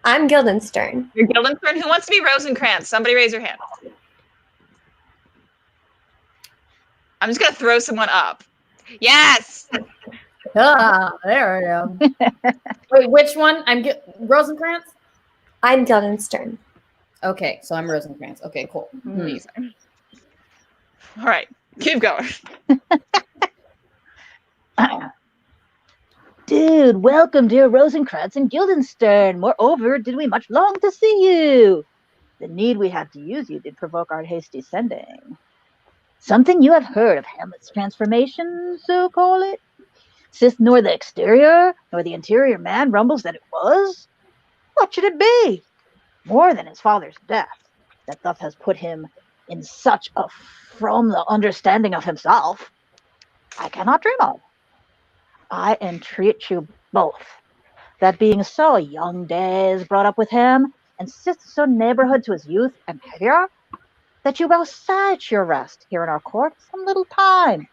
I'm Guildenstern. You're Guildenstern? Who wants to be Rosencrantz? Somebody raise your hand. I'm just going to throw someone up. Yes! There we go. Wait, which one? Rosencrantz? I'm Guildenstern. Okay, so I'm Rosencrantz. Okay, cool. Amazing. All right, keep going. Dude, welcome, dear Rosencrantz and Guildenstern. Moreover, did we much long to see you? The need we had to use you did provoke our hasty sending. Something you have heard of Hamlet's transformation, so call it? Sith nor the exterior, nor the interior man rumbles that it was? What should it be? More than his father's death, that thus has put him in such a from the understanding of himself, I cannot dream of. I entreat you both, that being so young days brought up with him, and sith so neighborhood to his youth and hair, that you will set your rest here in our court some little time,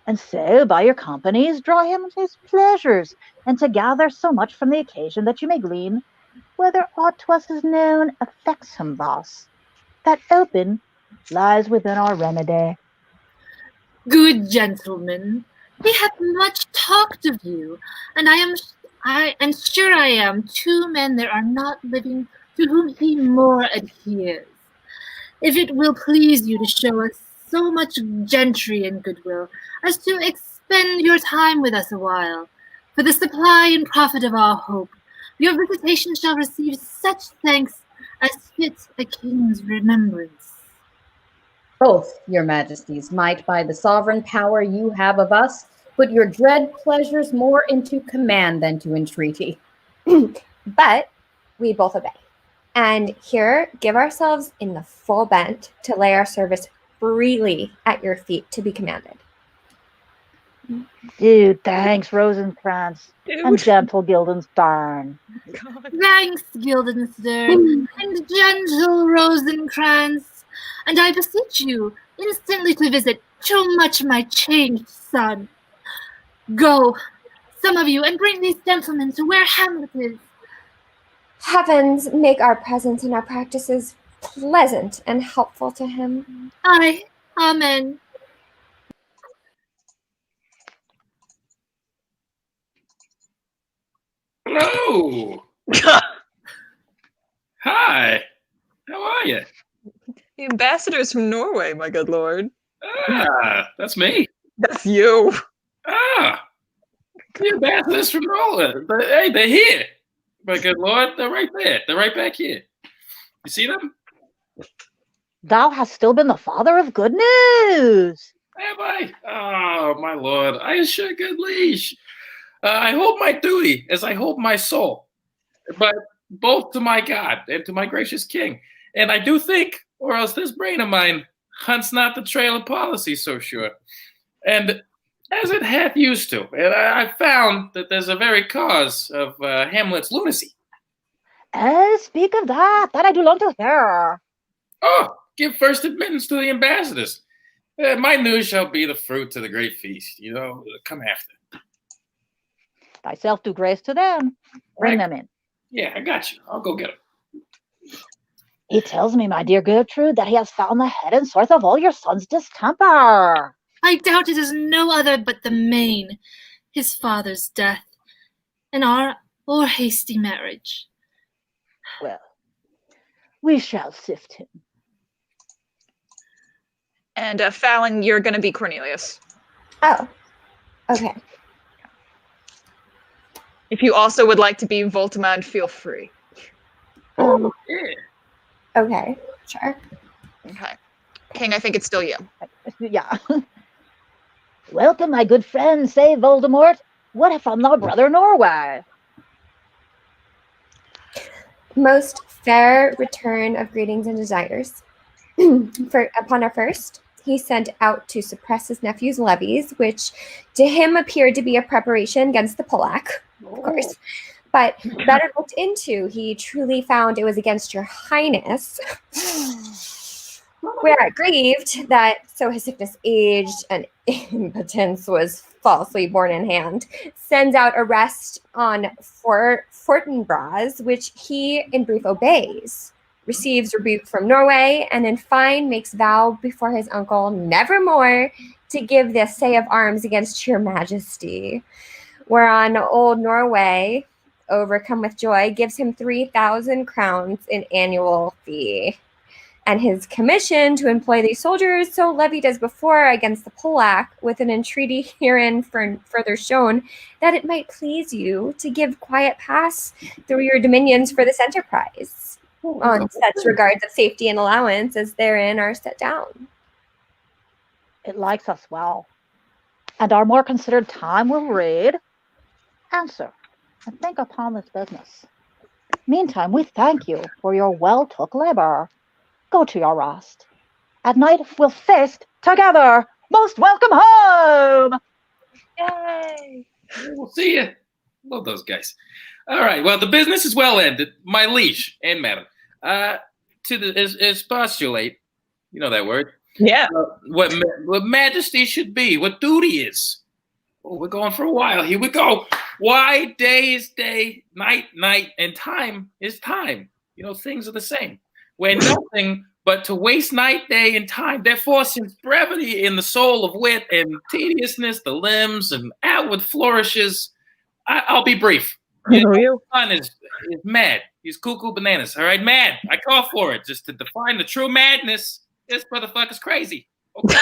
and so by your companies draw him his pleasures, and to gather so much from the occasion that you may glean whether aught to us is known affects him thus. That open lies within our remedy. Good gentlemen, we have much talked of you, and I am sure I am two men there are not living to whom he more adheres. If it will please you to show us so much gentry and goodwill as to expend your time with us a while, for the supply and profit of our hope, your visitation shall receive such thanks as fits a king's remembrance. Both, your majesties, might by the sovereign power you have of us put your dread pleasures more into command than to entreaty. But we both obey. And here, give ourselves in the full bent to lay our service freely at your feet to be commanded. Dude, thanks, Rosencrantz. And gentle Guildenstern. Thanks, Guildenstern, and gentle Rosencrantz, and I beseech you instantly to visit too much my changed son. Go, some of you, and bring these gentlemen to where Hamlet is. Heavens make our presence and our practices pleasant and helpful to him. Aye, amen. Hello. Hi. How are you? The ambassadors from Norway, my good lord. Ah, that's me. That's you. Ah, the ambassadors from Norway. But hey, they're here. My good lord, they're right there. They're right back here. You see them? Thou hast still been the father of good news. Have I? Oh, my lord, I assure good liege. I hold my duty as I hold my soul, but both to my God and to my gracious king. And I do think, or else this brain of mine hunts not the trail of policy so sure. And as it hath used to, and I found that there's a very cause of Hamlet's lunacy. Speak of that I do long to hear. Oh, give first admittance to the ambassadors. My news shall be the fruit to the great feast. Come after. Thyself do grace to them. Bring them in. Yeah, I got you. I'll go get them. He tells me, my dear Gertrude, that he has found the head and source of all your son's distemper. I doubt it is no other but the main, his father's death, and our hasty marriage. Well, we shall sift him. And Fallon, you're going to be Cornelius. Oh, okay. If you also would like to be Voltimand, feel free. Yeah. Okay, sure. Okay. King, I think it's still you. Yeah. Welcome, my good friend, say Voldemort. What from thy brother Norway? Most fair return of greetings and desires. Upon our first, he sent out to suppress his nephew's levies, which to him appeared to be a preparation against the Polack, of course. But better looked into, he truly found it was against your highness. Whereat grieved that so his sickness aged and impotence was falsely borne in hand, sends out arrest on Fortinbras, which he in brief obeys, receives rebuke from Norway, and in fine makes vow before his uncle nevermore to give the essay of arms against your majesty. Whereon old Norway, overcome with joy, gives him 3,000 crowns in annual fee. And his commission to employ these soldiers so levied as before against the Polack, with an entreaty herein further shown that it might please you to give quiet pass through your dominions for this enterprise, on such regards of safety and allowance as therein are set down. It likes us well, and our more considered time will read. Answer, and think upon this business. Meantime, we thank you for your well-took labor. Go to your rest. At night, we'll feast together. Most welcome home! Yay! We'll see you. Love those guys. All right. Well, the business is well ended, my liege and madam. Expostulate, you know that word. Yeah. What majesty should be, what duty is. Oh, we're going for a while. Here we go. Why day is day, night, night, and time is time. Things are the same. Where nothing but to waste night, day, and time, therefore, since brevity in the soul of wit and tediousness, the limbs and outward flourishes, I'll be brief. You? Son is mad. He's cuckoo bananas. All right, mad. I call for it just to define the true madness. This motherfucker's crazy. Okay.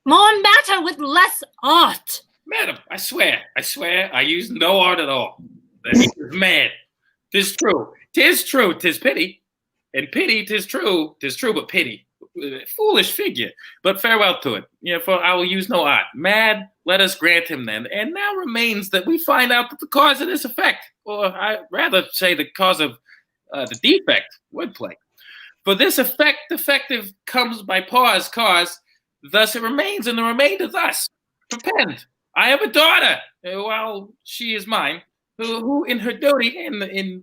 More matter with less art. Madam, I swear, I use no art at all. That he is mad. 'Tis true. 'Tis true. 'Tis pity. And pity, 'tis true, but pity. Foolish figure. But farewell to it. For I will use no art. Mad, let us grant him then. And now remains that we find out the cause of this effect. Or I rather say the cause of the defect, wordplay. For this effect defective comes by cause, thus it remains, and the remainder thus. Prepend. I have a daughter, while she is mine, who in her duty and in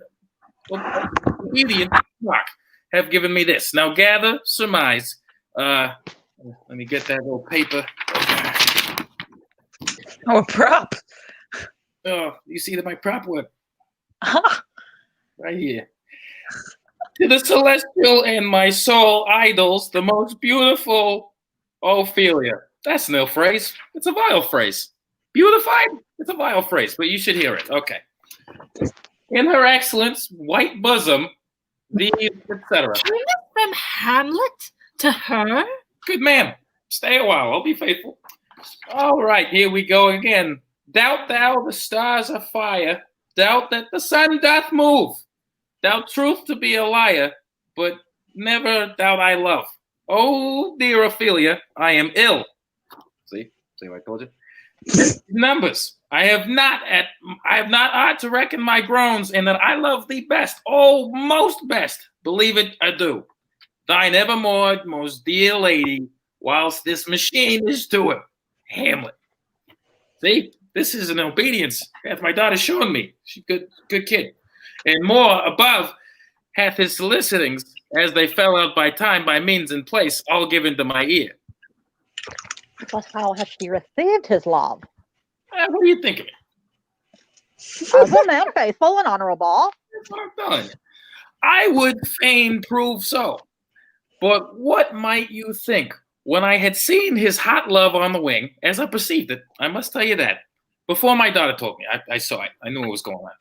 obedience have given me this. Now gather, surmise. Let me get that little paper. Oh, a prop. Oh, you see that my prop what? Ah, Right here. To the celestial and my soul idols, the most beautiful Ophelia. That's no phrase. It's a vile phrase. Beautified? It's a vile phrase, but you should hear it. Okay. In her excellence, white bosom, these, etc. From Hamlet to her? Good man. Stay a while. I'll be faithful. All right, here we go again. Doubt thou the stars are fire. Doubt that the sun doth move. Doubt truth to be a liar, but never doubt I love. Oh, dear Ophelia, I am ill. See what I told you? Numbers. I have not ought to reckon my groans, and that I love thee best, oh, most best. Believe it, I do. Thine evermore, most dear lady, whilst this machine is to it. Hamlet. See, this is an obedience hath my daughter shown me. She's good kid. And more above hath his solicitings, as they fell out by time, by means and place, all given to my ear. But how has she received his love? What do you think of it? As a man faithful and honorable. That's what I'm telling you. I would fain prove so. But what might you think when I had seen his hot love on the wing, as I perceived it? I must tell you that. Before my daughter told me, I saw it. I knew what was going on.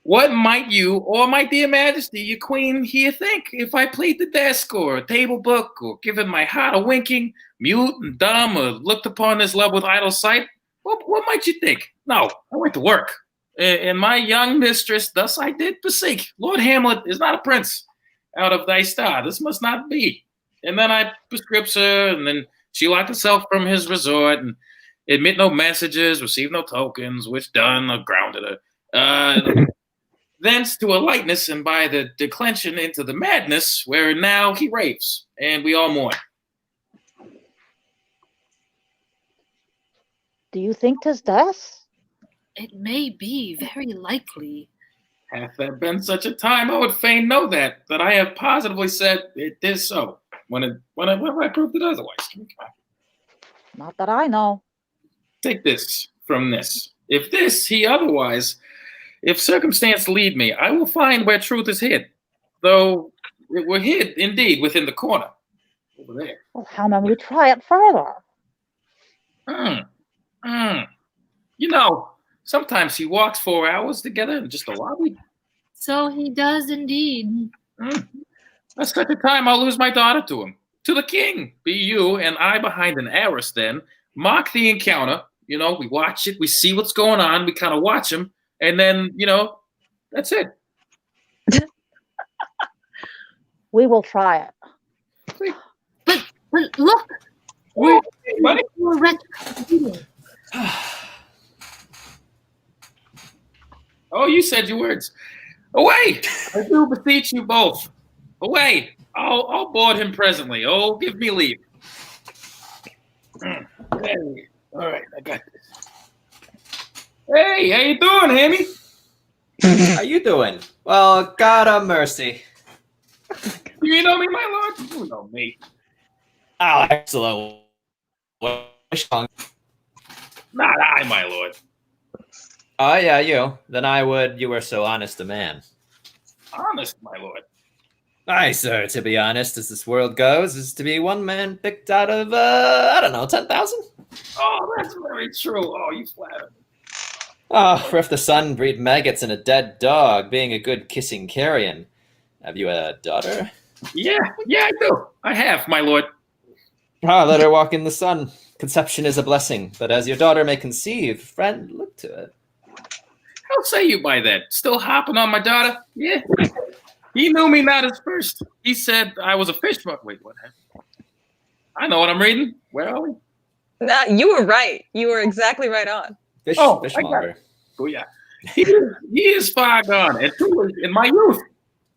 What might you, or my dear majesty, your queen, here think, if I played the desk or a table book, or given my heart a winking, mute and dumb, or looked upon this love with idle sight? What might you think? No, I went to work. And my young mistress, thus I did beseech. Lord Hamlet is not a prince out of thy star. This must not be. And then I prescripts her, and then she locked herself from his resort, and admit no messages, receive no tokens, which done, or grounded her. Thence to a lightness, and by the declension into the madness, where now he raves, and we all mourn. Do you think 'tis thus? It may be, very likely. Hath there been such a time, I would fain know that I have positively said it is so, whenever I proved it otherwise. Not that I know. Take this from this. If this he otherwise, if circumstance lead me, I will find where truth is hid, though it were hid indeed within the corner over there. Well, how may we try it further? You know, sometimes he walks 4 hours together in just a lobby. So he does indeed. At such a time, I'll lose my daughter to him. To the king, be you and I behind an arras then. Mark the encounter. You know, we watch it, we see what's going on, we kind of watch him, and then, you know, that's it. We will try it. But look, we're Oh, you said your words. Away! I do beseech you both. Away! I'll board him presently. Oh, give me leave. Hey, all right, I got this. Hey, how you doing, Hammy? How you doing? Well, God have mercy. You know me, my lord? You know me. Oh, excellent. Not I, my lord. Oh, yeah, you. Then I would, you were so honest a man. Honest, my lord. Aye, sir, to be honest, as this world goes, is to be one man picked out of, I don't know, 10,000? Oh, that's very true. Oh, you flatter me. Oh, for if the sun breed maggots in a dead dog, being a good kissing carrion. Have you a daughter? Yeah, I do. I have, my lord. Ah, let her walk in the sun. Conception is a blessing, but as your daughter may conceive, friend, look to it. How say you by that? Still hopping on my daughter? Yeah. He knew me not as first. He said I was a fishmonger. Wait, what happened? I know what I'm reading. Where are we? You were right. You were exactly right on. Fishmonger. Oh, yeah. He is far gone. And truly, in my youth,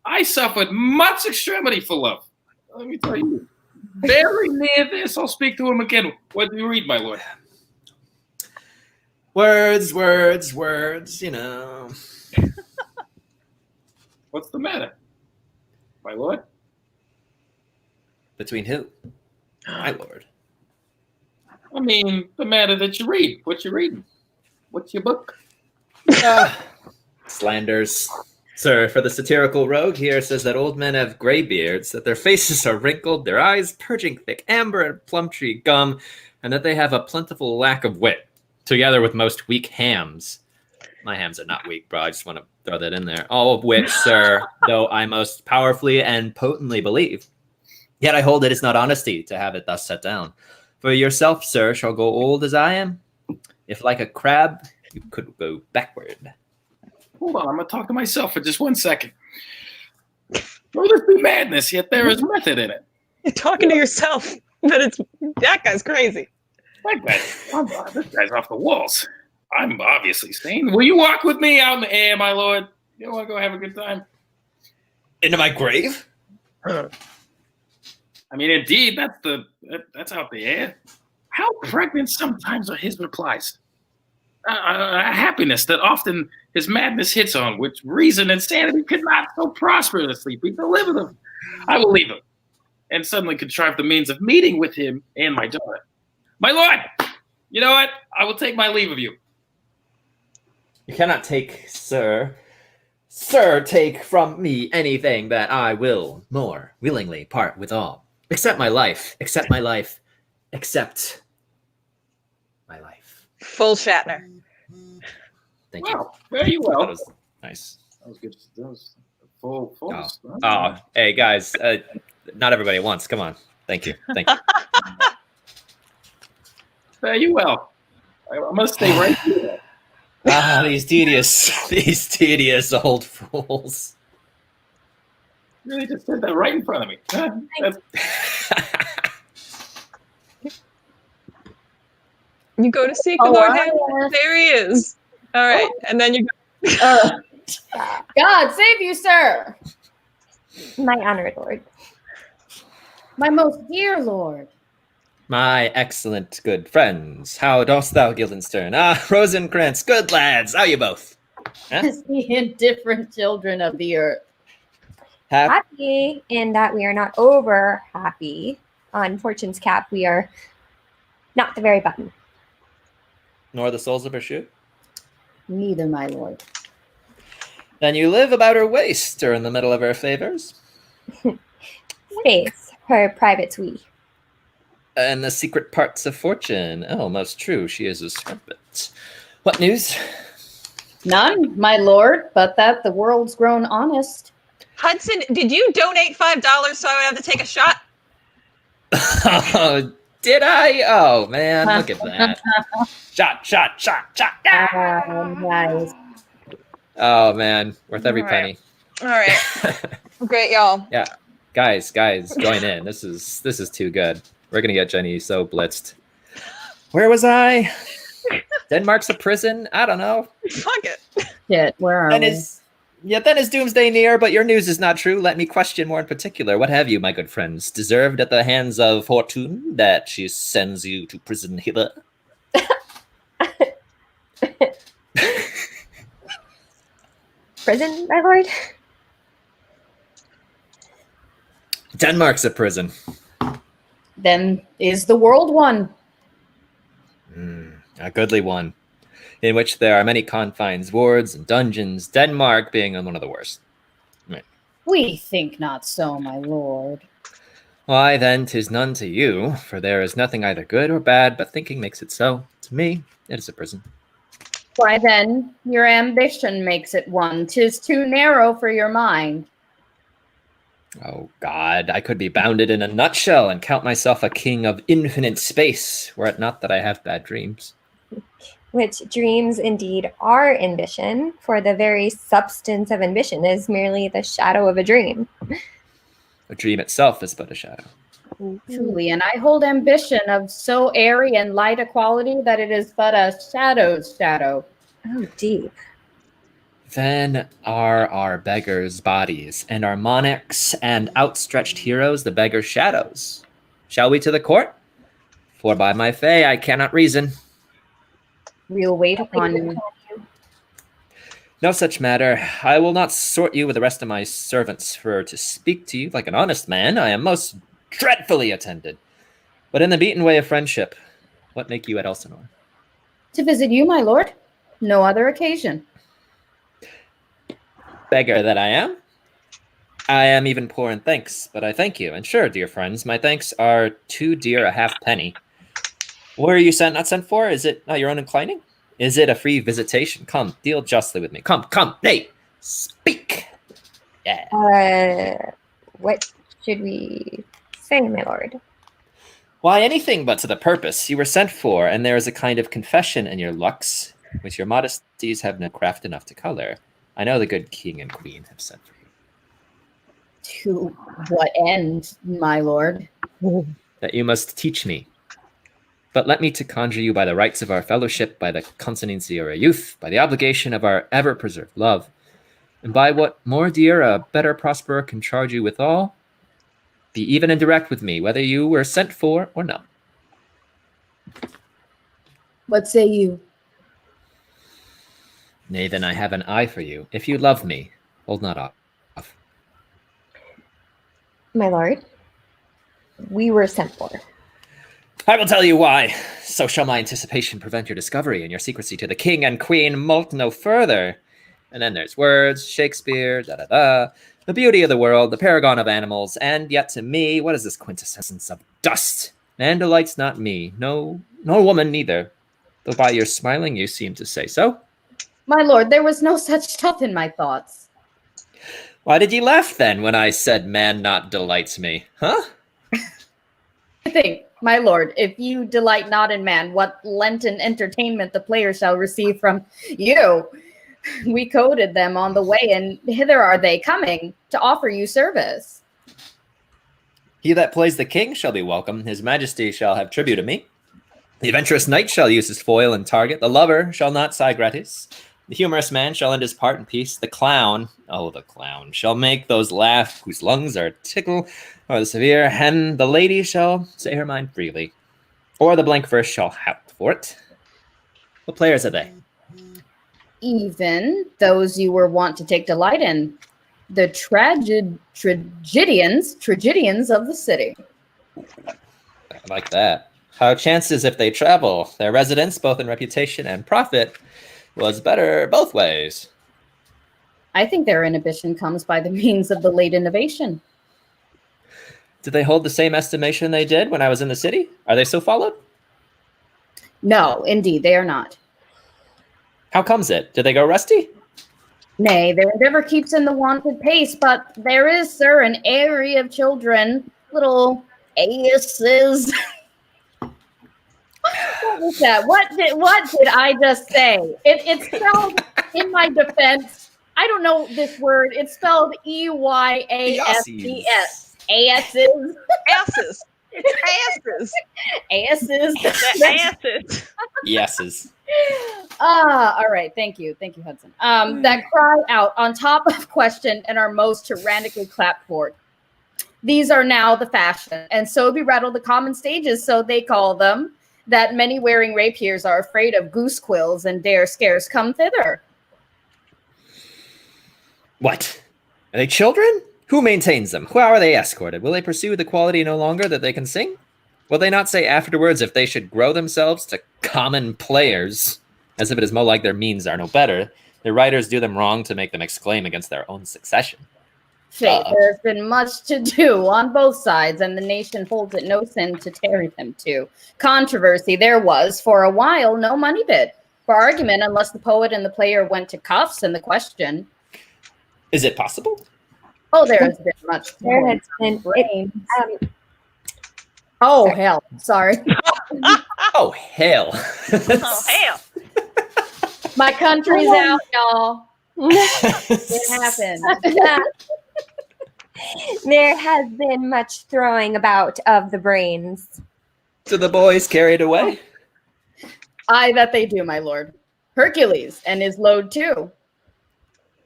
I suffered much extremity for love. Let me tell you. Very near this, I'll speak to him again. What do you read, my lord? Words, words, words, you know. What's the matter? My lord? Between who? My lord. I mean, the matter that you read. What you reading? What's your book? Slanders. Sir, for the satirical rogue here says that old men have gray beards, that their faces are wrinkled, their eyes purging thick amber and plum tree gum, and that they have a plentiful lack of wit, together with most weak hams. My hams are not weak, bro. I just want to throw that in there. All of which, sir, though I most powerfully and potently believe, yet I hold it is not honesty to have it thus set down. For yourself, sir, shall go old as I am, if like a crab, you could go backward. Hold on, I'm going to talk to myself for just 1 second. Though this be madness, yet there is method in it. You're talking to yourself, but that guy's crazy. Like that. This guy's off the walls. I'm obviously sane. Will you walk with me out in the air, my lord? You want to go have a good time? Into my grave? I mean, indeed, that's out the air. How pregnant sometimes are his replies. A happiness that often his madness hits on, which reason and sanity could not so prosperously be delivered of. I will leave him, and suddenly contrive the means of meeting with him and my daughter. My lord, you know what? I will take my leave of you. You cannot take, sir, take from me anything that I will more willingly part with all. Except my life, except my life, except my life. Full Shatner. Thank you. Wow, very well. That was nice. That was good. That was full. Oh, hey guys, not everybody at once. Come on. Thank you. Thank you. Fare you well. I must stay right here. These tedious old fools. You really just said that right in front of me. You go to seek the Lord Hamlet. There he is. All right, and then you go. God save you, sir. My honored lord. My most dear lord. My excellent good friends, how dost thou, Guildenstern? Rosencrantz, good lads, how you both? Huh? The indifferent children of the earth. Happy in that we are not over happy. On Fortune's cap, we are not the very button. Nor the soles of her shoe? Neither, my lord. Then you live about her waist, or in the middle of her favors? Space, her private suite. And the secret parts of Fortune. Oh, most true, she is a serpent. What news? None, my lord, but that the world's grown honest. Hudson, did you donate $5 so I would have to take a shot? Oh, did I? Oh, man, look at that. Shot. Nice. Oh, man, worth every penny. All right. Great, y'all. Yeah, guys, join in. This is too good. We're gonna get Jenny so blitzed. Where was I? Denmark's a prison? I don't know. Fuck it. Shit, where are we? Then is doomsday near, but your news is not true. Let me question more in particular. What have you, my good friends, deserved at the hands of Fortune that she sends you to prison hither? Prison, my lord? Denmark's a prison. Then is the world one? A goodly one, in which there are many confines, wards, and dungeons, Denmark being one of the worst. Right. We think not so, my lord. Why, then, 'tis none to you, for there is nothing either good or bad, but thinking makes it so. To me, it is a prison. Why then, your ambition makes it one. 'Tis too narrow for your mind. Oh, God, I could be bounded in a nutshell and count myself a king of infinite space, were it not that I have bad dreams. Which dreams indeed are ambition, for the very substance of ambition is merely the shadow of a dream. A dream itself is but a shadow. Truly, and I hold ambition of so airy and light a quality that it is but a shadow's shadow. Oh, deep. Then are our beggars' bodies, and our monarchs and outstretched heroes the beggars' shadows. Shall we to the court? For by my fay I cannot reason. We'll wait upon you. No such matter. I will not sort you with the rest of my servants, for to speak to you like an honest man, I am most dreadfully attended. But in the beaten way of friendship, What make you at Elsinore? To visit you, my lord. No other occasion. Beggar that I am. I am even poor in thanks, but I thank you. And sure, dear friends, my thanks are too dear a halfpenny. What are you not sent for? Is it not your own inclining? Is it a free visitation? Come, deal justly with me. Come, nay, speak. Yeah. What should we say, my lord? Why, anything but to the purpose. You were sent for, and there is a kind of confession in your looks, which your modesties have no craft enough to color. I know the good king and queen have sent for you. To what end, my lord? That you must teach me. But let me to conjure you by the rights of our fellowship, by the consonancy of our youth, by the obligation of our ever-preserved love, and by what more dear a better prosperer can charge you withal, be even and direct with me, whether you were sent for or no. What say you? Nay, then I have an eye for you. If you love me, hold not off. My lord, we were sent for. I will tell you why. So shall my anticipation prevent your discovery and your secrecy to the king and queen moult no further. And then there's words, Shakespeare, the beauty of the world, the paragon of animals, and yet to me, what is this quintessence of dust? Man delights not me, no woman neither, though by your smiling you seem to say so. My lord, there was no such stuff in my thoughts. Why did ye laugh then when I said man not delights me, huh? I think, my lord, if you delight not in man, what Lenten entertainment the player shall receive from you? We coded them on the way, and hither are they coming to offer you service. He that plays the king shall be welcome. His majesty shall have tribute of me. The adventurous knight shall use his foil and target. The lover shall not sigh gratis. The humorous man shall end his part in peace. The clown, shall make those laugh whose lungs are tickle, or the severe hen. The lady shall say her mind freely, or the blank verse shall hout for it. What players are they? Even those you were wont to take delight in, the tragedians of the city. I like that. How chances if they travel? Their residence, both in reputation and profit, was better both ways. I think their inhibition comes by the means of the late innovation. Did they hold the same estimation they did when I was in the city? Are they so followed? No, indeed, they are not. How comes it? Did they go rusty? Nay, their endeavor keeps in the wonted pace, but there is, sir, an area of children, little asses. What was that? What did I just say? It's spelled, in my defense, I don't know this word. It's spelled E-Y-A-S-E-S. Asses. Asses. Asses. Asses. Asses. Yeses. All right. Thank you, Hudson. That cry out on top of question and are most tyrannically clapped for. These are now the fashion, and so be rattled the common stages, so they call them, that many wearing rapiers are afraid of goose quills and dare scarce come thither. What? Are they children? Who maintains them? How are they escorted? Will they pursue the quality no longer that they can sing? Will they not say afterwards if they should grow themselves to common players, as if it is more like their means are no better, their writers do them wrong to make them exclaim against their own succession? Faith, there has been much to do on both sides, and the nation holds it no sin to tarry them to. Controversy there was, for a while, no money bid for argument, unless the poet and the player went to cuffs in the question. Is it possible? Oh, there has been much. There has been oh, hell. Sorry. Oh, hell. Oh, hell. My country's out, y'all. It happened. There has been much throwing about of the brains. Do the boys carried away? Aye, that they do, my lord. Hercules and his load too.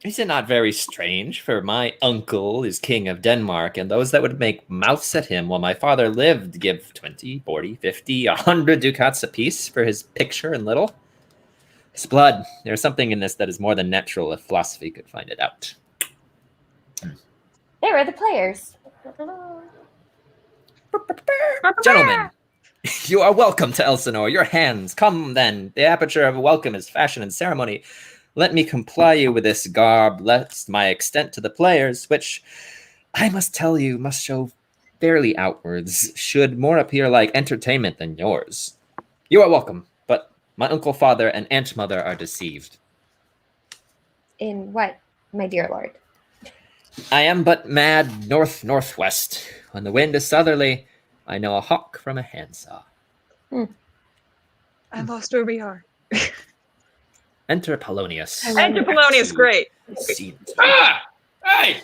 Is it not very strange? For my uncle is king of Denmark, and those that would make mouths at him while my father lived give 20, 40, 50, 100 ducats apiece for his picture and little. It's blood. There's something in this that is more than natural if philosophy could find it out. There are the players. Gentlemen, You are welcome to Elsinore. Your hands. Come then. The aperture of welcome is fashion and ceremony. Let me comply you with this garb, lest my extent to the players, which I must tell you must show fairly outwards, should more appear like entertainment than yours. You are welcome, but my uncle father and aunt mother are deceived. In what, my dear lord? I am but mad north-northwest. When the wind is southerly, I know a hawk from a handsaw. I lost where we are. Enter Polonius. Enter Polonius, great. Ah! Hey!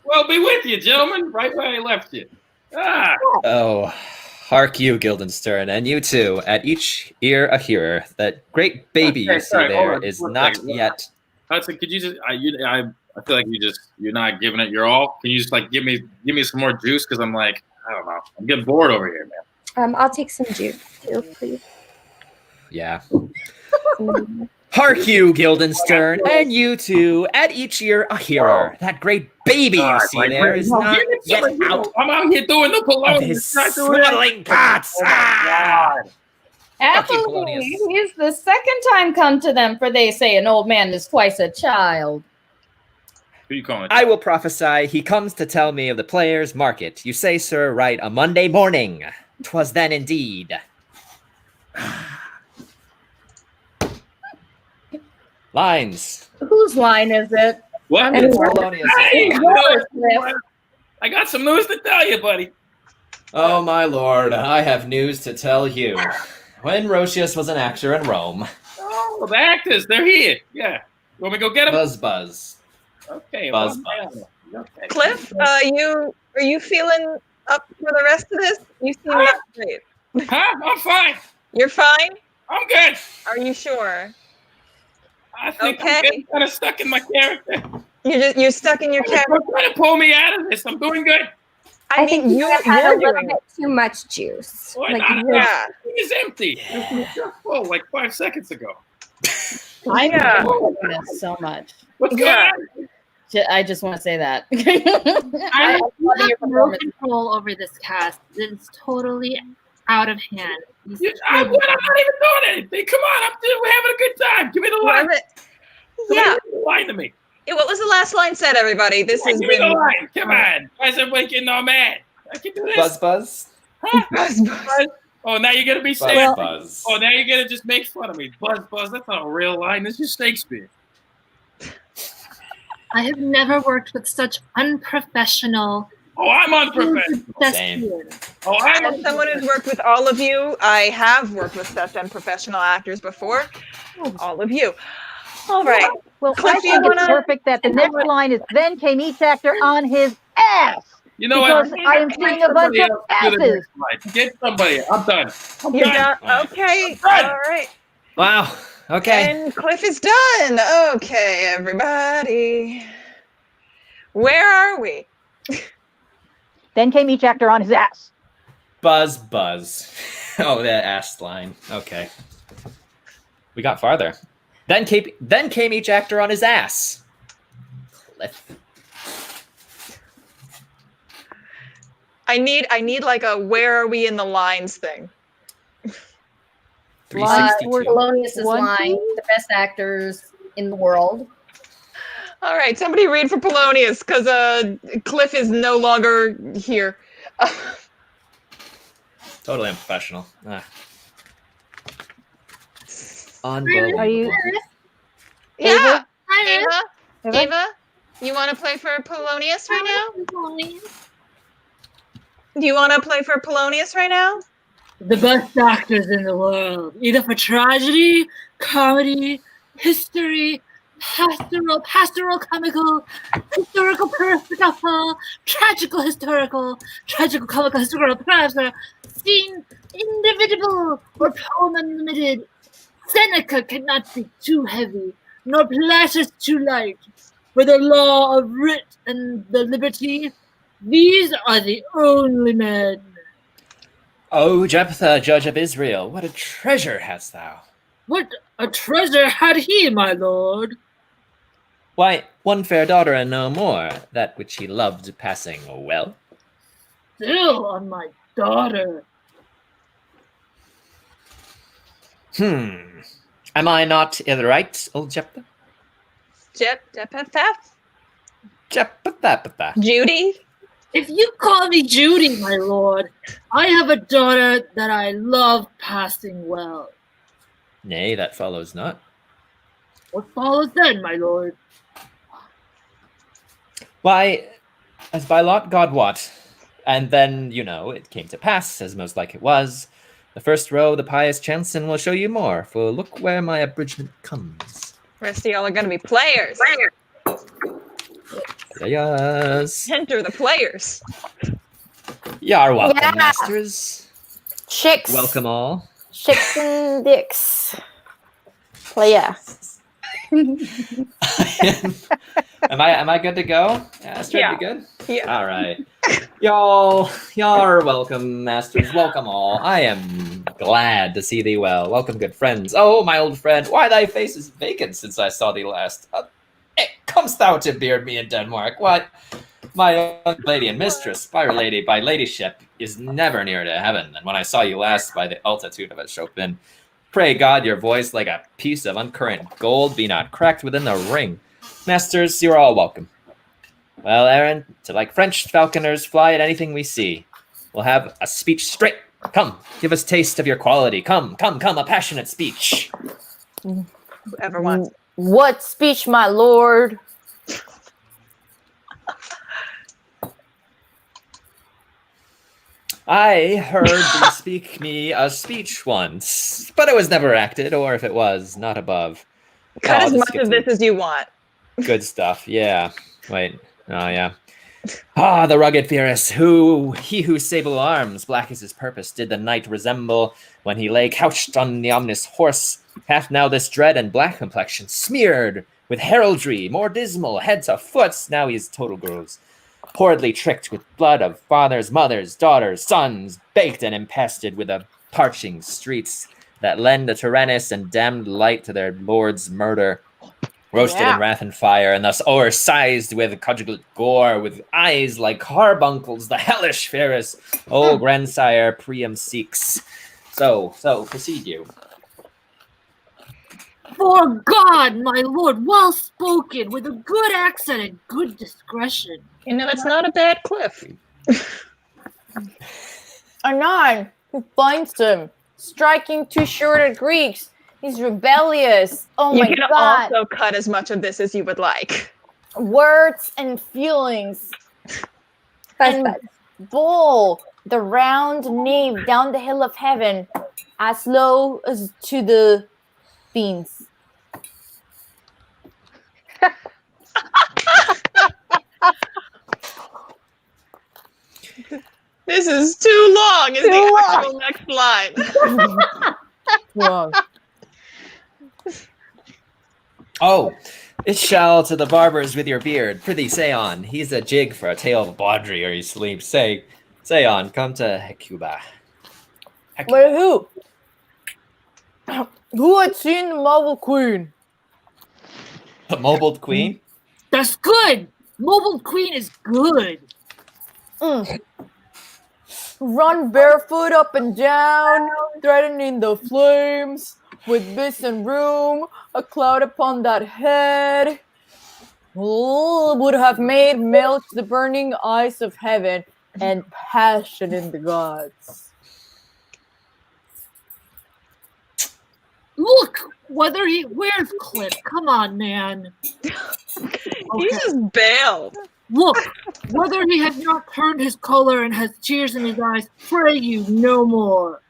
Well, be with you, gentlemen. Right where I left you. Ah! Oh, hark you, Guildenstern, and you too, at each ear a hearer. That great baby you see there is not yet. Hudson, could you just? I feel like you're not giving it your all. Can you just like give me some more juice? Because I'm like, I don't know, I'm getting bored over here, man. I'll take some juice too, please. Yeah. Hark you, Guildenstern, and you too, at each ear a hearer. That great baby you see there is not yet out. I'm out here doing the of his swaddling guts. Happily, he's the second time come to them, for they say an old man is twice a child. Who you calling? I will prophesy he comes to tell me of the players' market. You say, sir, right, a Monday morning. 'Twas then indeed. Lines. Whose line is it? What? It's Polonius. Hey, I got some news to tell you, buddy. Oh, my lord, I have news to tell you. When Roscius was an actor in Rome. Oh, the actors, they're here. Yeah. You want me to go get them? Buzz, buzz. Okay. Buzz, well, buzz. Okay. Cliff, are you feeling up for the rest of this? You seem not great. Huh? I'm fine. You're fine? I'm good. Are you sure? I think Okay. I'm getting kind of stuck in my character. You're stuck in your character. You're trying to pull me out of this. I'm doing good. I think you you're had a little doing bit too much juice. Boy, Like, Yeah. It's empty. It's just full like 5 seconds ago. I Yeah. know this so much. What's going Yeah. on? I just want to say that. I love have your no performance. control over this cast. It's totally out of hand. I'm not even doing anything. Come on, we're having a good time. Give me the line. Yeah. Give the line to me. Hey, what was the last line said, everybody? This has Give me the been line. Come on. Why is everybody getting all mad? I can do this. Buzz, buzz. Huh? Buzz, buzz. Oh, now you're gonna be Buzz, saying. buzz. Oh, now you're gonna just make fun of me. Buzz, buzz. That's not a real line. This is Shakespeare. I have never worked with such unprofessional. Oh, I'm unprofessional. Same. Oh, I'm As someone who's worked with all of you, I have worked with such unprofessional actors before. All of you. All right. Well, Cliff, I do you think it's wanna- perfect that the next line is then came each actor on his ass. You know what? Because I am seeing a bunch of asses. Get somebody. I'm done. I'm You're done. done? Okay. Done. All right. Wow. Okay. And Cliff is done. Okay, everybody. Where are we? Then came each actor on his ass. Buzz, buzz. Oh, that ass line. Okay. We got farther. Then came each actor on his ass. Cliff. I need like a where are we in the lines thing. 362. Polonius' One, line, two. the best actors in the world. All right, somebody read for Polonius because Cliff is no longer here. Totally unprofessional. Ah. Are Unbelievable. you? Yeah, Hi, Ava, you want to play for Polonius right now? Do you want to play for Polonius right now? The best actors in the world, either for tragedy, comedy, history, pastoral comical, historical historical, tragical comical, historical, prose, scene, indivisible, or poem unlimited. Seneca cannot be too heavy, nor Platus too light. For the law of writ and the liberty, these are the only men. Oh, Jephthah, judge of Israel, what a treasure hast thou! What a treasure had he, my lord! Why, one fair daughter and no more, that which he loved passing well. Still on my daughter. Am I not in the right, old Jephthah? Jephthah? Jephthah. Judy? If you call me Judy, my lord, I have a daughter that I love passing well. Nay, that follows not. What follows then, my lord? Why, as by lot God wot, and then, it came to pass, as most like it was. The first row, the pious Chanson will show you more, for look where my abridgment comes. Rest of y'all are gonna be players. Yes. Enter the players. Y'are welcome, Yeah. masters. Chicks. Welcome all. Chicks and dicks. Playa. Am I good to go? Astrid, Yeah. you good? Yeah. All right. Y'all are welcome, masters. Welcome all. I am glad to see thee well. Welcome, good friends. Oh, my old friend, why thy face is vacant since I saw thee last? Comest thou to beard me in Denmark? What? My young lady and mistress, by her lady, by ladyship, is never nearer to heaven than when I saw you last by the altitude of a Chopin. Pray God your voice, like a piece of uncurrent gold, be not cracked within the ring. Masters, you are all welcome. Well, Aaron, to like French falconers fly at anything we see. We'll have a speech straight. Come, give us taste of your quality. Come, a passionate speech. Whoever wants. What speech, my lord? I heard thee speak me a speech once, but it was never acted, or if it was, not above. Cut as just much skip of to this as you want. Good stuff, yeah. Wait, oh yeah. The rugged Pyrrhus, he whose sable arms, black as his purpose, did the knight resemble when he lay couched on the ominous horse, hath now this dread and black complexion, smeared with heraldry, more dismal, head to foot, now he is total groves. Horridly tricked with blood of fathers, mothers, daughters, sons, baked and impested with the parching streets that lend a tyrannous and damned light to their lord's murder. Roasted in wrath and fire, and thus o'ersized with conjugal gore, with eyes like carbuncles, the hellish Pyrrhus, O grandsire Priam seeks. So, proceed you. For God, my lord, well spoken, with a good accent and good discretion. That's not a bad cliff. Anon, who finds him? Striking too short at Greeks. He's rebellious. Oh You my can God. also cut as much of this as you would like. Words and feelings. And bull, the round knave down the hill of heaven, as low as to the fiends. This is too long, is the actual next line. Long. Oh, it shall to the barbers with your beard. Prithee, say on. He's a jig for a tale of Baudry, or he sleeps. Say on. Come to Hecuba. Wait, who? Who had seen the mobile queen? The mobile queen? That's good. Mobile Queen is good. Run barefoot up and down, threatening the flames, with bis and rheum, a cloud upon that head. Would have made melt the burning eyes of heaven and passion in the gods. Look, where's Cliff? Come on, man. He just bailed. Look, whether he had not turned his color and has tears in his eyes, pray you no more.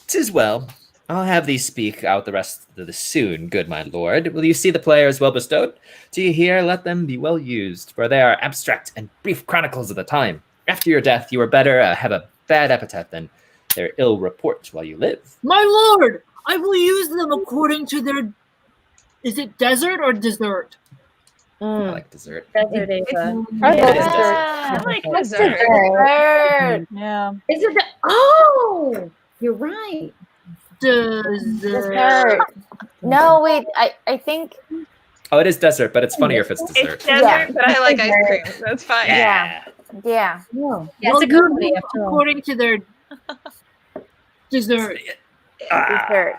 'Tis well. I'll have thee speak out the rest of this soon, good my lord. Will you see the players well bestowed? Do you hear? Let them be well used, for they are abstract and brief chronicles of the time. After your death, you were better have a bad epitaph than their ill report while you live. My lord, I will use them according to their... Is it desert or dessert? I like dessert. Desert Ava. I like dessert. Yeah. Is it the? Oh, you're right. Dessert. No, wait. I think. Oh, it is dessert, but it's funnier if it's dessert. It's desert, but I like ice cream. That's fine. Yeah. Yeah. Yeah, Well, it's a comedy after all. according to their dessert. Dessert.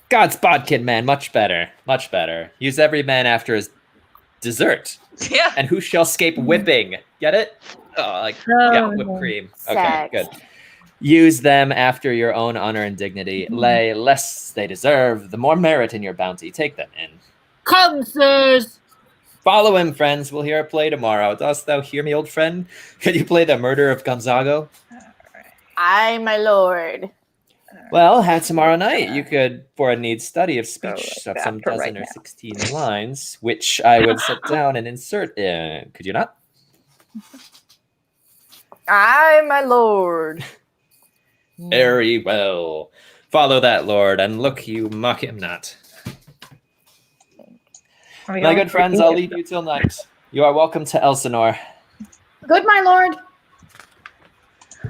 God's bodkin, man. Much better. Much better. Use every man after his dessert. Yeah. And who shall escape whipping? Get it? Yeah, whipped cream. Okay, Sex. good. Use them after your own honor and dignity. Lay less they deserve, the more merit in your bounty. Take them in. Come, sirs. Follow him, friends. We'll hear a play tomorrow. Dost thou hear me, old friend? Could you play the murder of Gonzago? Aye, my lord. Well, have tomorrow night. You could, for a need study of speech, like of some that for dozen right or now. 16 lines, which I would set down and insert in. Could you not? Aye, my lord. Very well. Follow that, lord, and look you mock him not. My good friends, I'll leave you till night. You are welcome to Elsinore. Good, my lord.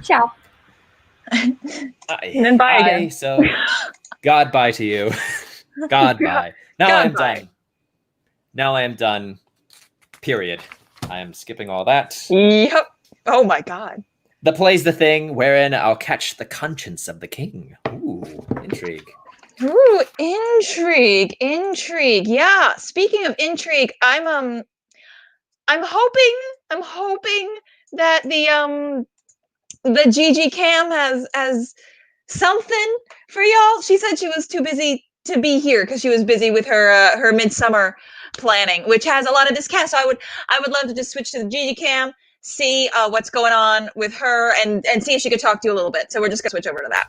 Ciao. And then bye again. So, God bye to you. God bye. Now I am done. Now I am done. Period. I am skipping all that. Yep. Oh my god. The play's the thing wherein I'll catch the conscience of the king. Ooh, intrigue. Ooh, intrigue. Yeah. Speaking of intrigue, I'm hoping that the Gigi Cam has something for y'all. She said she was too busy to be here because she was busy with her midsummer planning, which has a lot of this cast. So I would love to just switch to the Gigi Cam, see what's going on with her, and see if she could talk to you a little bit. So we're just gonna switch over to that.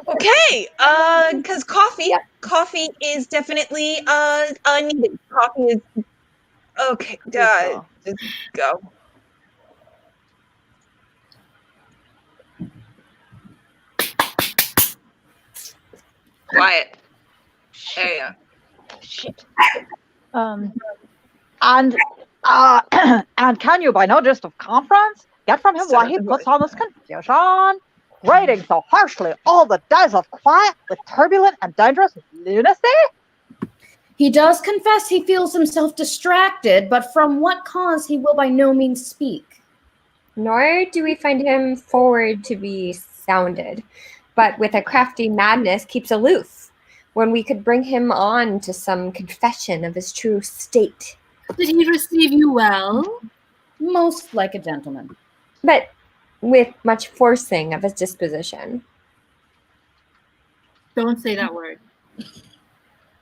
Okay, because coffee is definitely needed. Coffee is okay. Just go. Quiet. There you go. And can you, by no gist of conference, get from him why he puts on this confusion, rating so harshly all the days of quiet with turbulent and dangerous lunacy? He does confess he feels himself distracted, but from what cause he will by no means speak. Nor do we find him forward to be sounded, but with a crafty madness keeps aloof, when we could bring him on to some confession of his true state. Did he receive you well? Most like a gentleman. But with much forcing of his disposition. Don't say that word.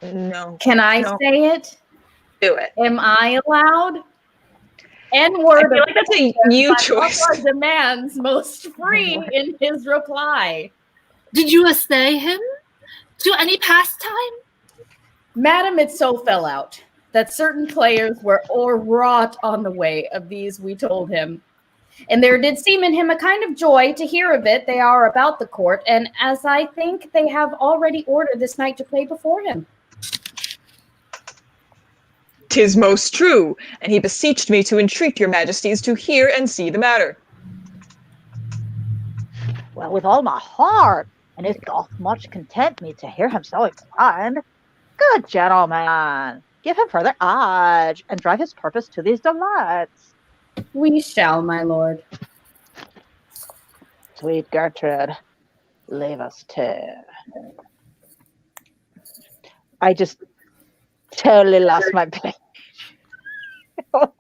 No. Can I say it? Do it. Am I allowed? N-word. I feel like that's a you choice. Demands most free in his reply. Did you assay him to any pastime? Madam, it so fell out that certain players were o'erwrought on the way of these we told him. And there did seem in him a kind of joy to hear of it. They are about the court, and as I think they have already ordered this night to play before him. 'Tis most true, and he beseeched me to entreat your majesties to hear and see the matter. Well, with all my heart, and it doth much content me to hear him so inclined. Good gentleman, give him further age, and drive his purpose to these delights. We shall, my lord. Sweet Gertrude, leave us too. I just totally lost my page. Wait.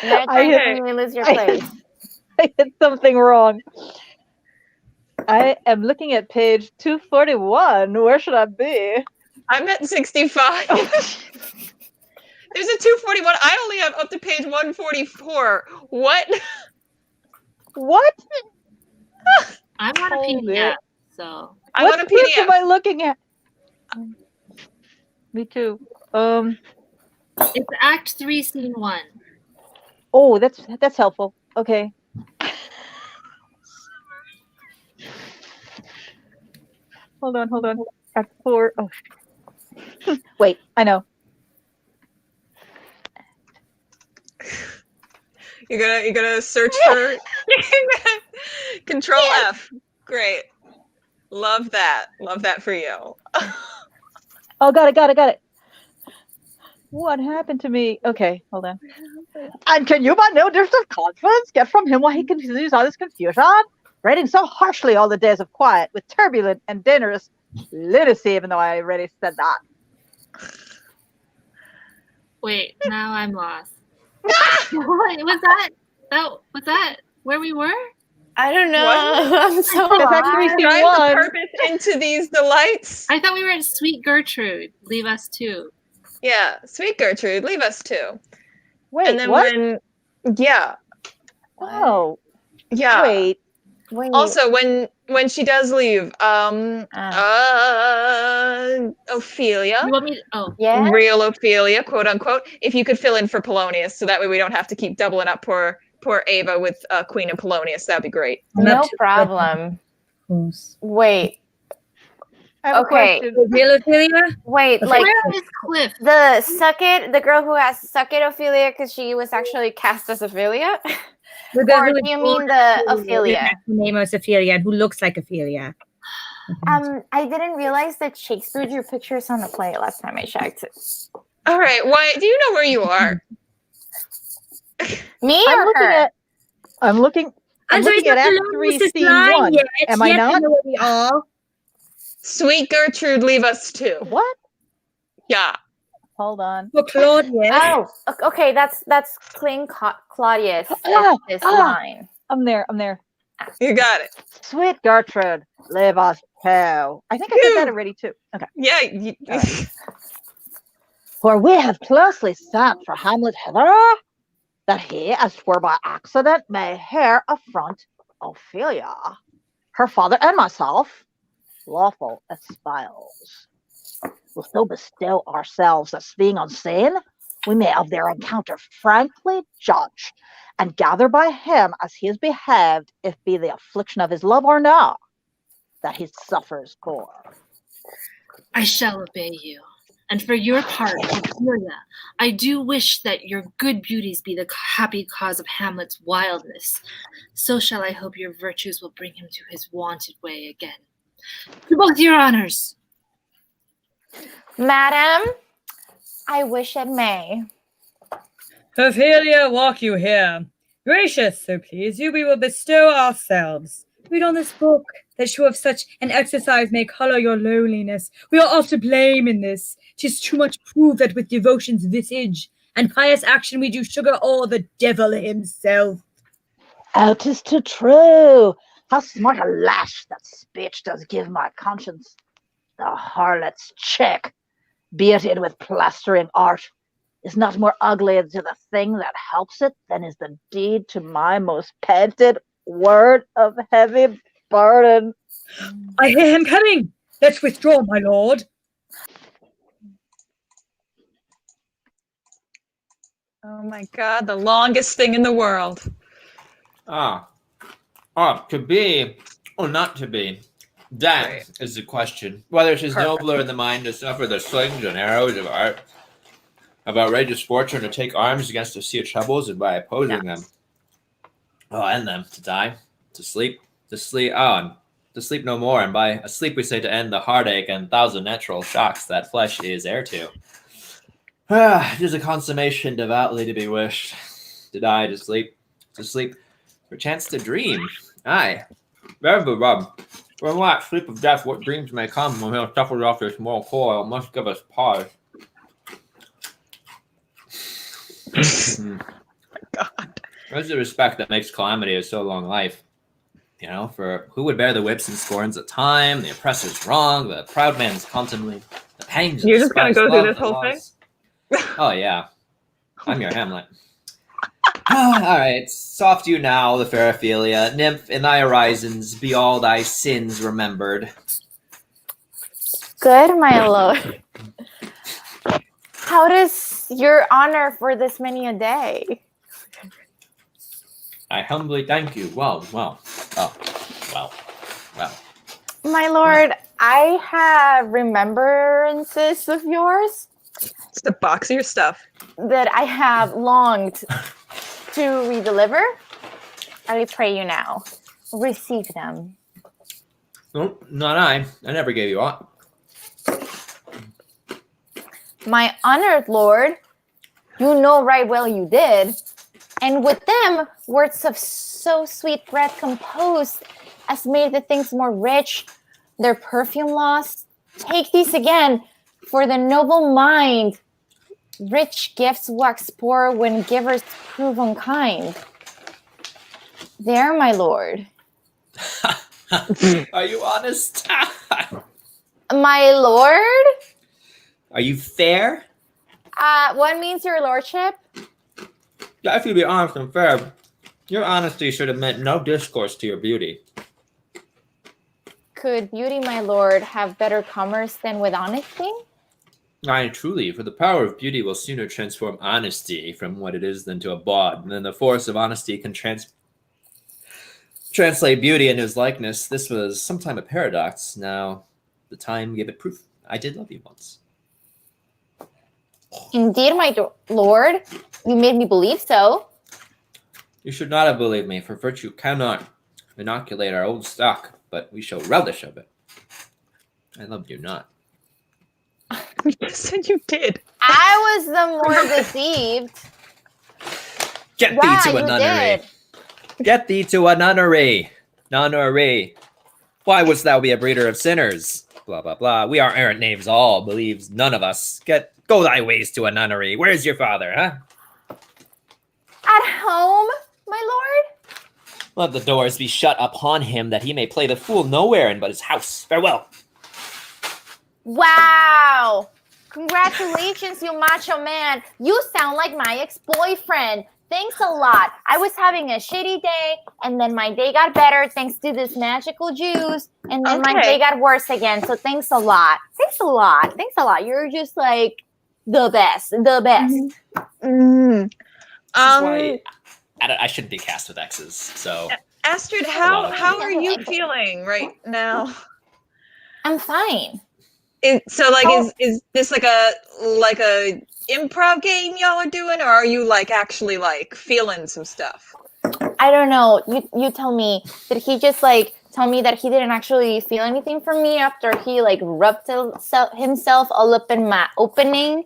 I didn't really lose your place. I hit something wrong. I am looking at page 241. Where should I be? I'm at 65. There's a 241. I only have up to page 144. What? What? I'm on a PDF, so. I'm what on a page PDF. am I looking at? Me too. It's Act 3, Scene 1. Oh, that's helpful. Okay. Hold on. Act 4. Oh. Wait, I know. You're gonna search for Control F. Great. Love that. Love that for you. Oh, got it. What happened to me? Okay, hold on. And can you by no difference of confidence get from him why he continues all this confusion? Rating so harshly all the days of quiet with turbulent and dangerous lunacy, even though I already said that. Wait, now I'm lost. What was that where we were? I don't know. What? I'm so That's actually lost. scene Drive one. the purpose into these delights. I thought we were at Sweet Gertrude. Leave us too. Yeah, sweet Gertrude, leave us too. Wait, And then what? yeah. Oh, Yeah. wait. Also, when she does leave, Ophelia, You want me to, Yeah. real Ophelia, quote unquote, if you could fill in for Polonius, so that way we don't have to keep doubling up poor Ava with Queen and Polonius, that'd be great. No problem. Wait. I have a Okay. question. Real Ophelia? Wait, like where is Cliff? the girl who has Suck It Ophelia because she was actually cast as Ophelia? The girl Or who do is you born mean the Ophelia? Her name is Ophelia, and who looks like Ophelia. I didn't realize that Shakespeare drew pictures on the play last time I checked. All right, why do you know where you are? Me I'm or looking her? at. I'm looking at Act 3, Scene 1. Am I not? Where we are. Sweet Gertrude, leave us too. What? Yeah. Hold on. For Claudius. Oh, okay. That's King Claudius. This ah. line. I'm there. You got it. Sweet Gertrude, leave us too. I think I said that already too. Okay. Yeah. Right. For we have closely sent for Hamlet hither, that he, as twere by accident, may here affront Ophelia, her father and myself, lawful espials. Will so bestow ourselves as being unseen, we may of their encounter frankly judge, and gather by him as he has behaved, if be the affliction of his love or no, that he suffers gore. I shall obey you. And for your part, Ophelia, I do wish that your good beauties be the happy cause of Hamlet's wildness. So shall I hope your virtues will bring him to his wonted way again. To both your honors. Madam, I wish it may. Ophelia, walk you here. Gracious, so please you, we will bestow ourselves. Read on this book, that show of such an exercise may colour your lowliness. We are all to blame in this. 'Tis too much proof that with devotion's visage and pious action we do sugar all the devil himself. Oh, 'tis too true. How smart a lash that speech does give my conscience. The harlot's check, beated with plastering art, is not more ugly to the thing that helps it than is the deed to my most panted word of heavy burden. I hear him coming. Let's withdraw, my lord. Oh my God, the longest thing in the world. To be or not to be. That is the question. Whether 'tis nobler in the mind to suffer the slings and arrows of art, of outrageous fortune to take arms against the sea of troubles, and by opposing them, end them, to die, to sleep, and to sleep no more, and by asleep we say to end the heartache and thousand natural shocks that flesh is heir to. It is a consummation devoutly to be wished. To die, to sleep, perchance to dream. Aye, very beloved. From that sleep of death, what dreams may come when we have suffered off this mortal coil must give us pause. God. Where's the respect that makes calamity of so long life? For who would bear the whips and scorns of time, the oppressor's wrong, the proud man's contumely, the pangs of You're just gonna go through this whole thing? Oh, yeah. I'm your Hamlet. All right, soft you now, the fair Ophelia. Nymph, in thy horizons be all thy sins remembered. Good, my lord. How does your honor for this many a day? I humbly thank you. Well. My lord, I have remembrances of yours. It's the box of your stuff. That I have longed to redeliver. I pray you now. Receive them. Nope, not I. I never gave you aught. My honored lord, you know right well you did. And with them, words of so sweet breath composed as made the things more rich, their perfume lost. Take these again for the noble mind. Rich gifts wax poor when givers prove unkind. There, my lord. Are you honest? My lord? Are you fair? What means your lordship? Yeah, if you be honest and fair, your honesty should have meant no discourse to your beauty. Could beauty, my lord, have better commerce than with honesty? Aye, truly, for the power of beauty will sooner transform honesty from what it is than to a bawd, and then the force of honesty can translate beauty into his likeness. This was sometime a paradox. Now, the time gave it proof. I did love you once. Indeed, my lord, you made me believe so. You should not have believed me, for virtue cannot inoculate our old stock, but we shall relish of it. I loved you not. You said you did. I was the more deceived. Get thee to a nunnery. Did. Get thee to a nunnery. Nunnery. Why wouldst thou be a breeder of sinners? Blah, blah, blah. We are errant knaves all, believes none of us. Go thy ways to a nunnery. Where's your father, huh? At home, my lord? Let the doors be shut upon him, that he may play the fool nowhere in but his house. Farewell. Wow! Congratulations, you macho man. You sound like my ex-boyfriend. Thanks a lot. I was having a shitty day, and then my day got better thanks to this magical juice, and then my day got worse again. So thanks a lot. Thanks a lot. Thanks a lot. You're just like the best. The best. Mm-hmm. Why I shouldn't be cast with X's. So Astrid, how are you feeling right now? I'm fine. Is this like a improv game y'all are doing, or are you like actually like feeling some stuff? I don't know. You tell me. Did he just like tell me that he didn't actually feel anything from me after he like rubbed himself all up in my opening?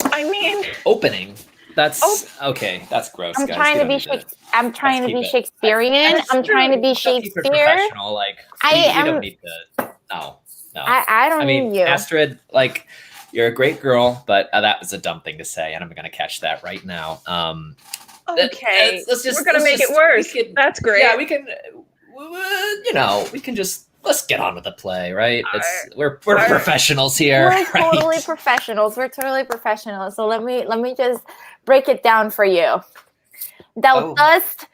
I mean, opening. That's okay. That's gross. I'm guys. trying to be I'm trying to be Shakespearean. I'm trying to be Shakespeare. Professional, like you don't need to. No. I don't need you. Astrid, like you're a great girl, but that was a dumb thing to say, and I'm gonna catch that right now. Okay, we're gonna make it worse. That's great. Yeah, we can. We can just let's get on with the play, right? We're professionals here. We're totally professionals. We're totally professionals. So let me just break it down for you. Thou dost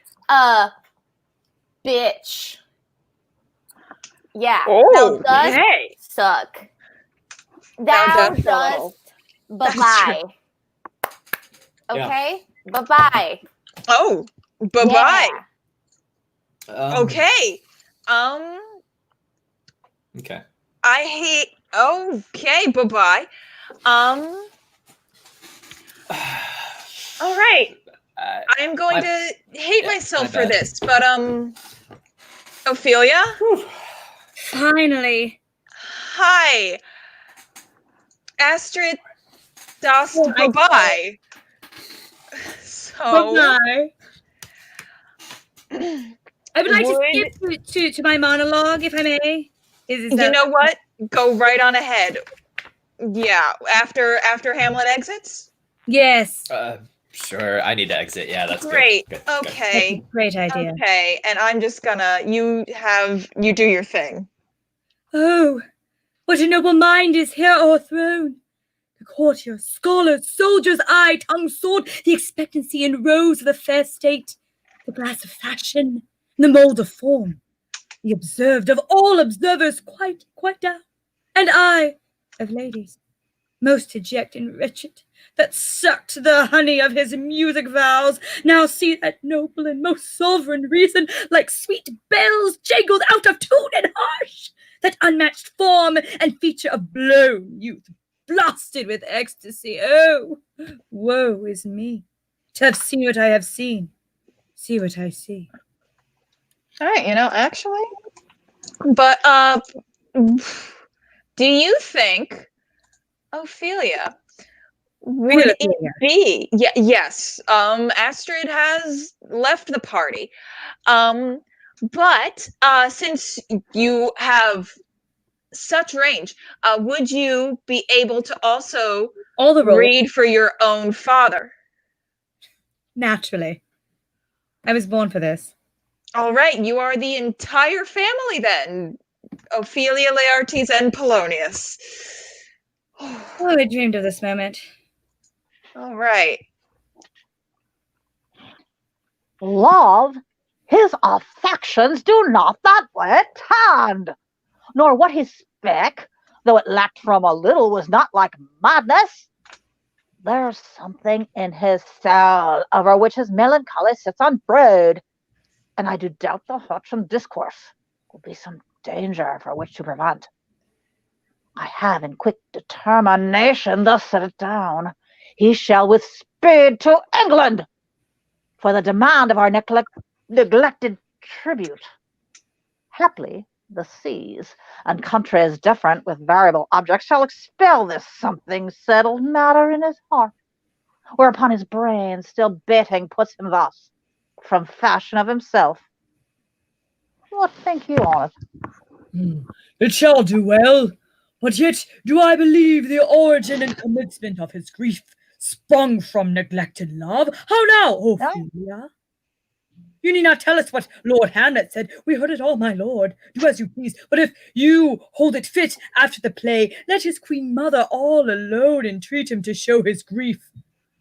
bitch. Yeah. Oh, thou dost suck. Thou dost bye-bye. Okay? Yeah. Bye-bye. Oh, bye-bye. Yeah. Okay. Okay. I hate. Okay, bye-bye. All right. I'm going to hate myself for bad. this, but Ophelia? Finally. Hi. Astrid Dost bye-bye. So Bye-bye. I would like to skip to my monologue, if I may. Is that... You know what? Go right on ahead. Yeah, after Hamlet exits? Yes. Sure, I need to exit. Yeah, that's great. Good. Okay. That's a great idea. Okay, and I'm just gonna you do your thing. Oh, what a noble mind is here o'erthrown. The courtiers, scholars, soldiers, eye, tongue, sword, the expectancy and rose of the fair state, the glass of fashion, and the mould of form, the observed of all observers quite down, and I, of ladies, most deject and wretched, that sucked the honey of his music vows, now see that noble and most sovereign reason, like sweet bells jangled out of tune and harsh, that unmatched form and feature of blown youth, blasted with ecstasy. Oh, woe is me, to have seen what I have seen, see what I see. All right, actually, but do you think, Ophelia, would it be? Yes. Astrid has left the party, but since you have such range, would you be able to also read for your own father? Naturally. I was born for this. All right, you are the entire family then. Ophelia, Laertes, and Polonius. Oh, I dreamed of this moment. All right. Love, his affections do not that way tend, nor what he spake, though it lacked from a little, was not like madness. There's something in his soul over which his melancholy sits on brood, and I do doubt the Hutchin discourse will be some danger for which to prevent. I have in quick determination thus set it down. He shall with speed to England for the demand of our neglected tribute. Haply the seas and countries different with variable objects shall expel this something settled matter in his heart, whereupon his brain still beating puts him thus from fashion of himself. What think you on it? It shall do well, but yet do I believe the origin and commencement of his grief sprung from neglected love. How now, Ophelia? You need not tell us what Lord Hamlet said. We heard it all, my lord. Do as you please. But if you hold it fit after the play, let his queen mother all alone entreat him to show his grief.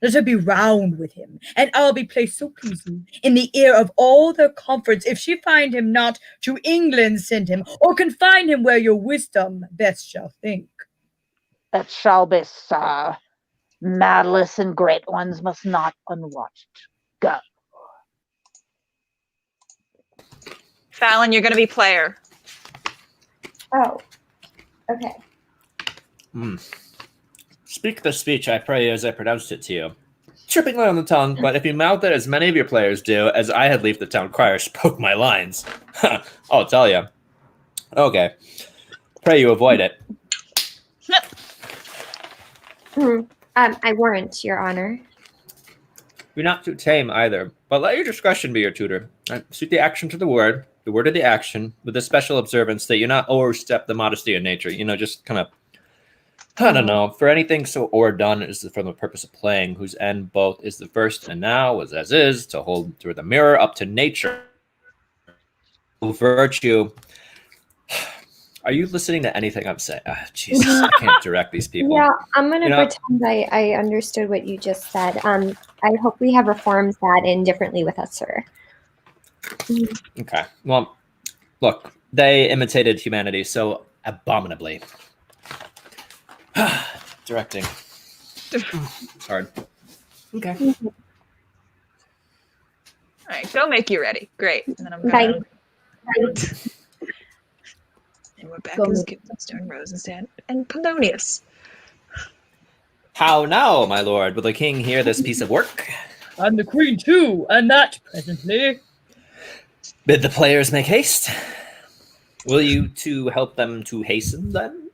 Let her be round with him, and I'll be placed so pleasing in the ear of all their comforts, if she find him not, to England send him, or confine him where your wisdom best shall think. It shall be so. Madless and great ones must not unwatched go. Fallon, you're going to be player. Oh, okay. Speak the speech, I pray, as I pronounced it to you. Trippingly on the tongue, but if you mouth it as many of your players do, as I had leave the town crier spoke my lines, I'll tell you. Okay. Pray you avoid it. I warrant, Your Honor. Be not too tame either, but let your discretion be your tutor. Suit the action to the word of the action, with the special observance that you not overstep the modesty of nature. Just kind of, I don't know, for anything so o'erdone is from the purpose of playing, whose end both is the first and now, as is, to hold through the mirror up to nature. Virtue. Are you listening to anything I'm saying? Jesus, I can't direct these people. Yeah, I'm going to pretend I understood what you just said. I hope we have reforms that in differently with us, sir. Okay. Well, look, they imitated humanity so abominably. Directing. It's hard. Okay. All right, go make you ready. Great. And then I'm gonna... And we're back as Guildenstern, Rosenstand, and Polonius. How now, my lord? Will the king hear this piece of work? And the queen too, and that presently. Bid the players make haste. Will you two help them to hasten, then?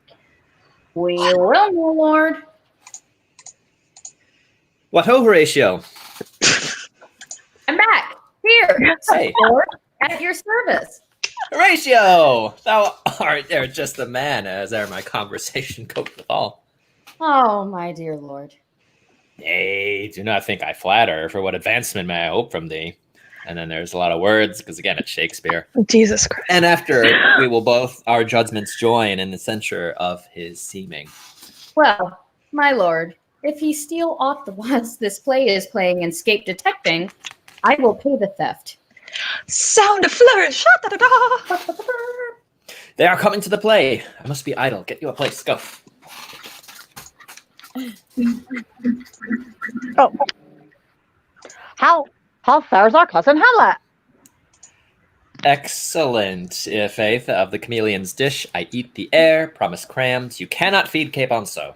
We will, my lord. What ho, Horatio? I'm back here, Hey. Lord, at your service. Horatio! Thou art there just the man, as ere my conversation cope withal. Oh, my dear lord. Nay, do not think I flatter, for what advancement may I hope from thee? And then there's a lot of words, because again, it's Shakespeare. Jesus Christ. And after, we will both our judgments join in the censure of his seeming. Well, my lord, if he steal aught whilst this play is playing and scape detecting, I will pay the theft. Sound a flourish! Da-da-da-da. They are coming to the play. I must be idle. Get you a place. Go. Oh. How fares our cousin Hamlet? Excellent. Faith of the chameleon's dish, I eat the air, promise crams. You cannot feed Caponso.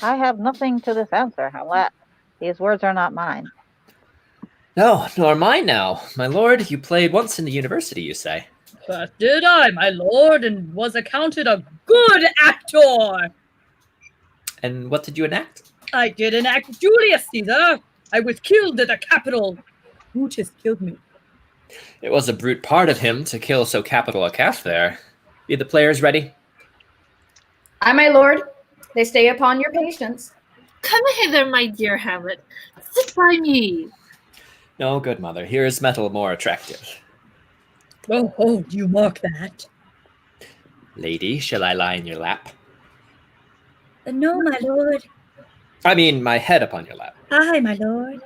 I have nothing to this answer, Hamlet. These words are not mine. No, nor mine now. My lord, you played once in the university, you say? That did I, my lord, and was accounted a good actor. And what did you enact? I did enact Julius Caesar. I was killed at the Capitol. Brutus killed me. It was a brute part of him to kill so capital a calf there. Be the players ready? Aye, my lord. They stay upon your patience. Come hither, my dear Hamlet. Sit by me. No, good mother. Here is metal more attractive. Oh, do you mark that? Lady, shall I lie in your lap? No, my lord. I mean, my head upon your lap. Aye, my lord.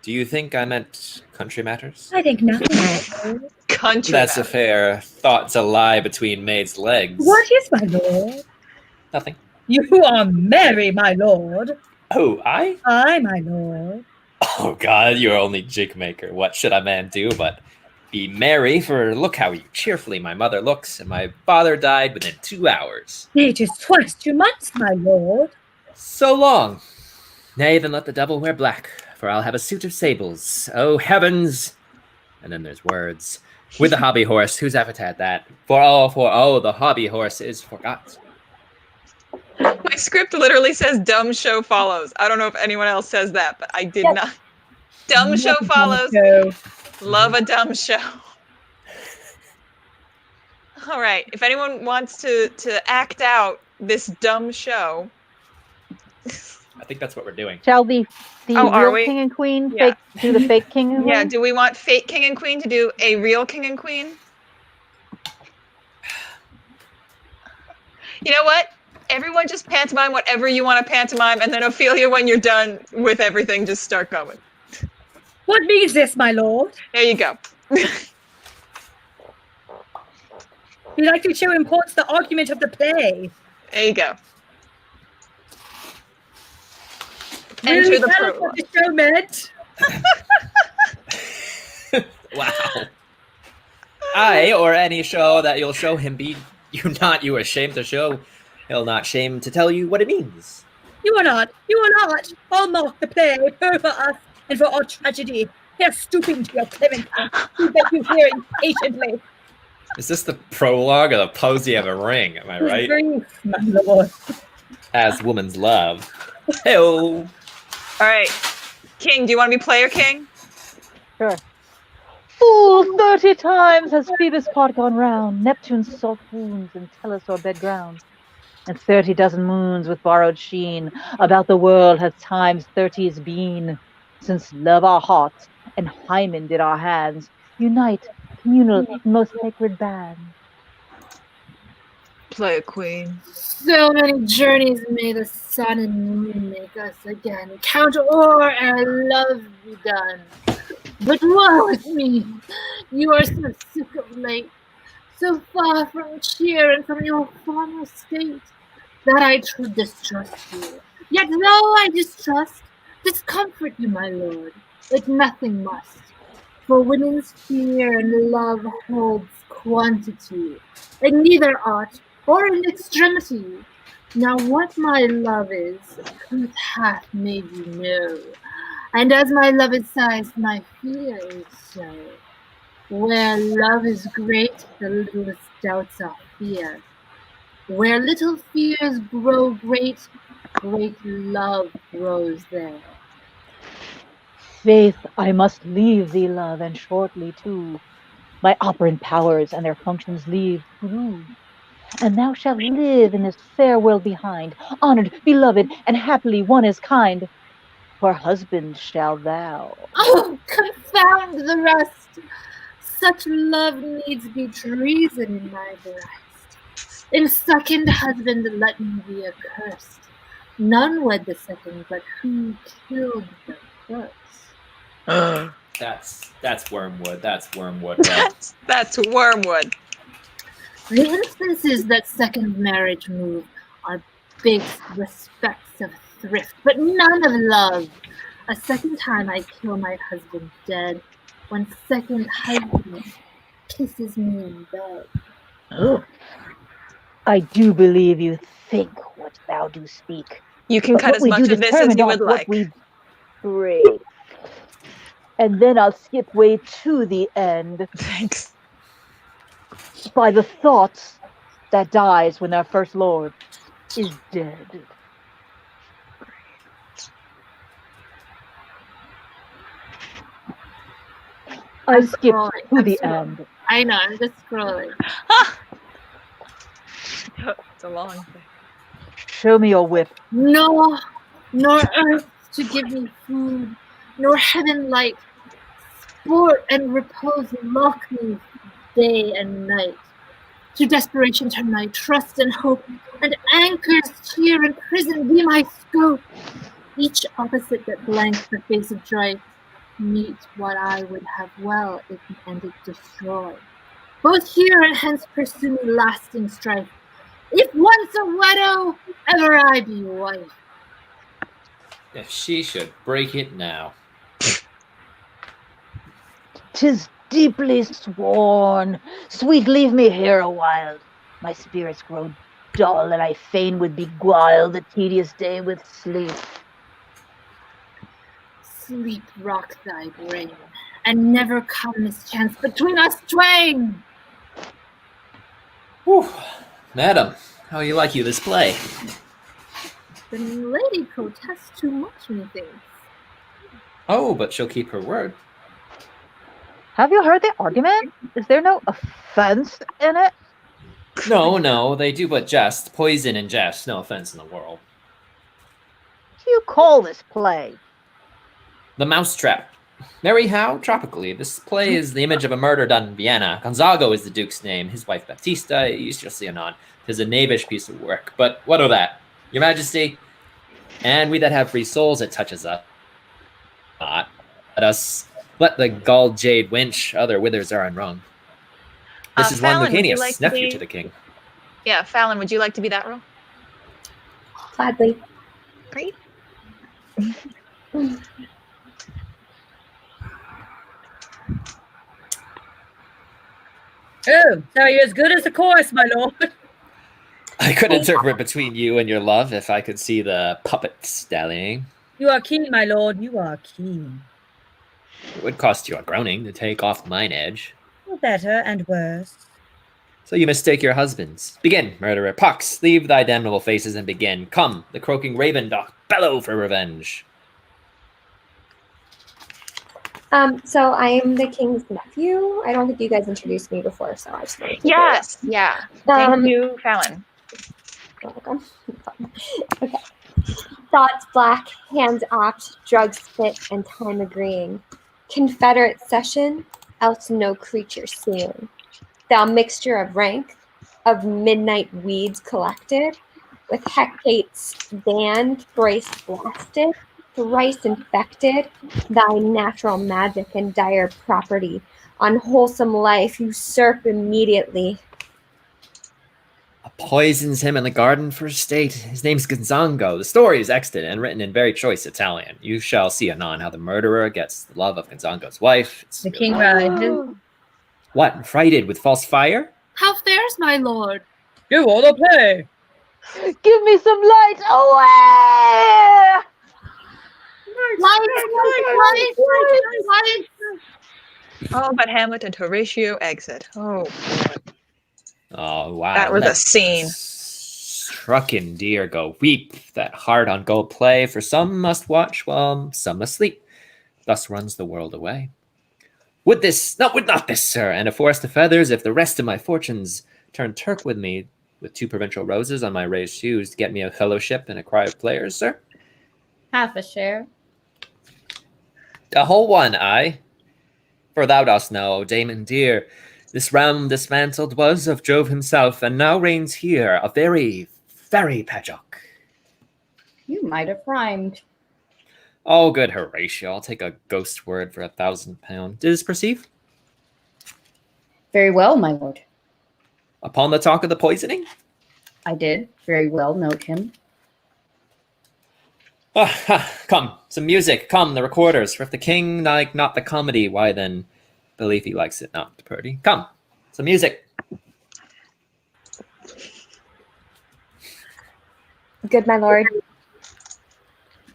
Do you think I meant country matters? I think nothing, my lord. Country. That's a fair thought to lie between maid's legs. What is, my lord? Nothing. You are merry, my lord. Oh, I? Aye, my lord. Oh, God, you're only jig maker. What should a man do but be merry? For look how cheerfully my mother looks, and my father died within 2 hours. It is twice 2 months, my lord. So long. Nay, then let the devil wear black, for I'll have a suit of sables. Oh, heavens! And then there's words. With the hobby horse, whose epithet that? For oh, the hobby horse is forgot. My script literally says dumb show follows. I don't know if anyone else says that, but I did not. Dumb show follows. Love a dumb show. All right. If anyone wants to act out this dumb show. I think that's what we're doing. Shall the are real we? king and queen Yeah. do the fake king and queen? Yeah, do we want fake king and queen to do a real king and queen? You know what? Everyone just pantomime whatever you want to pantomime, and then Ophelia, when you're done with everything, just start going. What means this, my lord? There you go. We like to show importance the argument of the play. There you go. Really Enter the tell us prologue. what the show meant. Wow. I, or any show that you'll show him, be you ashamed to show, he'll not shame to tell you what it means. You are not. I'll mock the play for us and for our tragedy. Here stooping to your clemency, we beg you hear impatiently. Is this the prologue of the posy of a ring? Am I right? Grief, my lord. As woman's love. Hey-oh. All right. King, do you want to be player king? Sure. Full 30 times has Phoebus' pot gone round, Neptune's salt wounds and Tellus o'er bed ground. And 30 dozen moons with borrowed sheen about the world has times 30's been, since love our hearts and Hymen did our hands unite communal most sacred band. Player queen. So many journeys may the sun and moon make us again. Count o'er our love be done. But woe is me! You are so sick of late, so far from cheer and from your former state, that I distrust you. Yet though I distrust, discomfort you, my lord, like nothing must. For women's fear and love holds quantity, in neither art or in extremity. Now what my love is, truth hath made you know, and as my love is sized, my fear is so. Where love is great, the littlest doubts are fear. Where little fears grow great, great love grows there. Faith, I must leave thee, love, and shortly too. My operant powers and their functions leave through. And thou shalt live in this fair world behind, honored, beloved, and happily one is kind. For husband shall thou. Oh, confound the rest! Such love needs be treason in my breast. In second husband let me be accursed. None wed the second, but who killed the first? That's wormwood. That's wormwood. Bro. That's wormwood. The instances that second marriage move are base respects of thrift, but none of love. A second time I kill my husband dead, when second husband kisses me in bed. Oh, I do believe you think what thou do speak. You can But cut what as we much do of this as determined you on would what like. we break. And then I'll skip way to the end. Thanks. By the thoughts that dies when our first lord is dead. I skipped to the end. I know, I'm just scrolling. It's a long thing. Show me your whip. No, nor earth to give me food, nor heaven light. Sport and repose lock me day and night. To desperation turn my trust and hope, and anchors here in prison be my scope. Each opposite that blanks the face of strife meet what I would have well if and it destroy. Both here and hence pursue me lasting strife. If once a widow, ever I be wife. If she should break it now. 'Tis deeply sworn. Sweet, leave me here a while. My spirits grow dull, and I fain would beguile the tedious day with sleep. Sleep rock thy brain, and never come mischance between us twain. Whew. Madam, how you like you this play? The lady protests too much, methinks. Oh, but she'll keep her word. Have you heard the argument? Is there no offense in it? No, they do but jest. Poison and jest, no offense in the world. What do you call this play? The Mousetrap. Marry how? Tropically. This play is the image of a murder done in Vienna. Gonzago is the Duke's name. His wife Baptista, you shall see anon. 'Tis a knavish piece of work. But what o' that? Your Majesty, and we that have free souls, it touches us not. Let the galled jade wench, other withers are unwrung. This is Fallon, one would you Lucanius, like to nephew be- to the king. Yeah, Fallon, would you like to be that role? Gladly. Great. Oh, so you're as good as the chorus, my lord. I could interpret between you and your love if I could see the puppets dallying. You are keen, my lord, you are keen. It would cost you a groaning to take off mine edge. Better and worse. So you mistake your husbands. Begin, murderer. Pox, leave thy damnable faces and begin. Come, the croaking raven doth bellow for revenge. So I am the king's nephew. I don't think you guys introduced me before, so I just wanted to Yes, yeah. Thank you, Fallon. Welcome. Okay. Thoughts black, hands opt, drugs fit, and time agreeing. Confederate session, else no creature seeing. Thou mixture of rank, of midnight weeds collected, with hecates banned, thrice blasted, thrice infected, thy natural magic and dire property, unwholesome life usurp immediately. poisons him in the garden for estate. His name's Gonzango. The story is extant and written in very choice Italian. You shall see anon how the murderer gets the love of Gonzango's wife. It's The king rises. what, frighted with false fire? How fares my lord? You want to play? Give me some light away! Lights! Oh, but Hamlet and Horatio exit. Oh, Oh, wow. that was a Let scene. Strucken deer go weep, that hard on gold play, for some must watch while some must sleep. Thus runs the world away. Would not this, sir, and a forest of feathers, if the rest of my fortunes turn Turk with me, with 2 provincial roses on my raised shoes, to get me a fellowship and a cry of players, sir? Half a share. A whole one, aye. For thou dost know, Damon dear, this realm dismantled was of Jove himself, and now reigns here a very, very Pajock. You might have rhymed. Oh, good Horatio, I'll take a ghost word for £1,000. Didst perceive? Very well, my lord. Upon the talk of the poisoning? I did very well note him. Come, some music, come, the recorders. For if the king like not the comedy, why then believe he likes it not, Purdy. Come, some music. Good, my lord.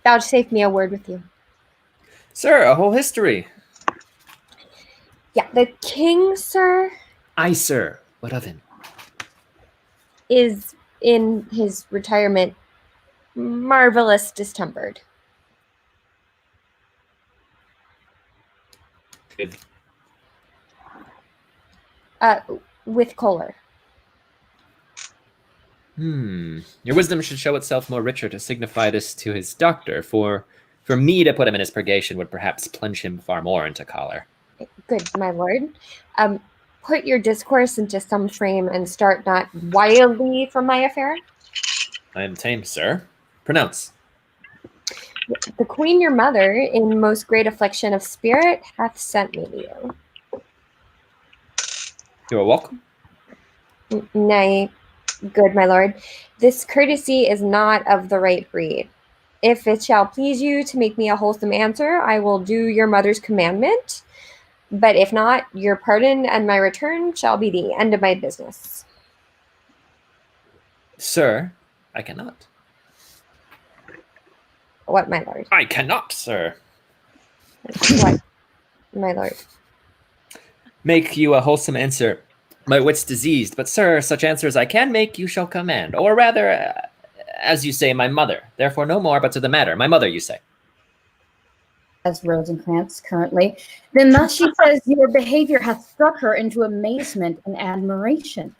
Vouchsafe me a word with you. Sir, a whole history. Yeah, the king, sir, Aye, sir, what of him? is in his retirement marvelous distempered. Good. With choler. Your wisdom should show itself more richer to signify this to his doctor, for me to put him in his purgation would perhaps plunge him far more into choler. Good, my lord. Put your discourse into some frame and start not wildly from my affair. I am tame, sir. Pronounce. The queen your mother, in most great affliction of spirit, hath sent me to you. You are welcome. Nay, good my lord, this courtesy is not of the right breed. If it shall please you to make me a wholesome answer, I will do your mother's commandment. But if not, your pardon and my return shall be the end of my business. Sir, I cannot. What, my lord? I cannot, sir. What, my lord? Make you a wholesome answer. My wit's diseased, but sir, such answers I can make, you shall command. Or rather, as you say, my mother. Therefore no more, but to the matter. My mother, you say. As Rosencrantz currently. Then thus she says, your behavior hath struck her into amazement and admiration.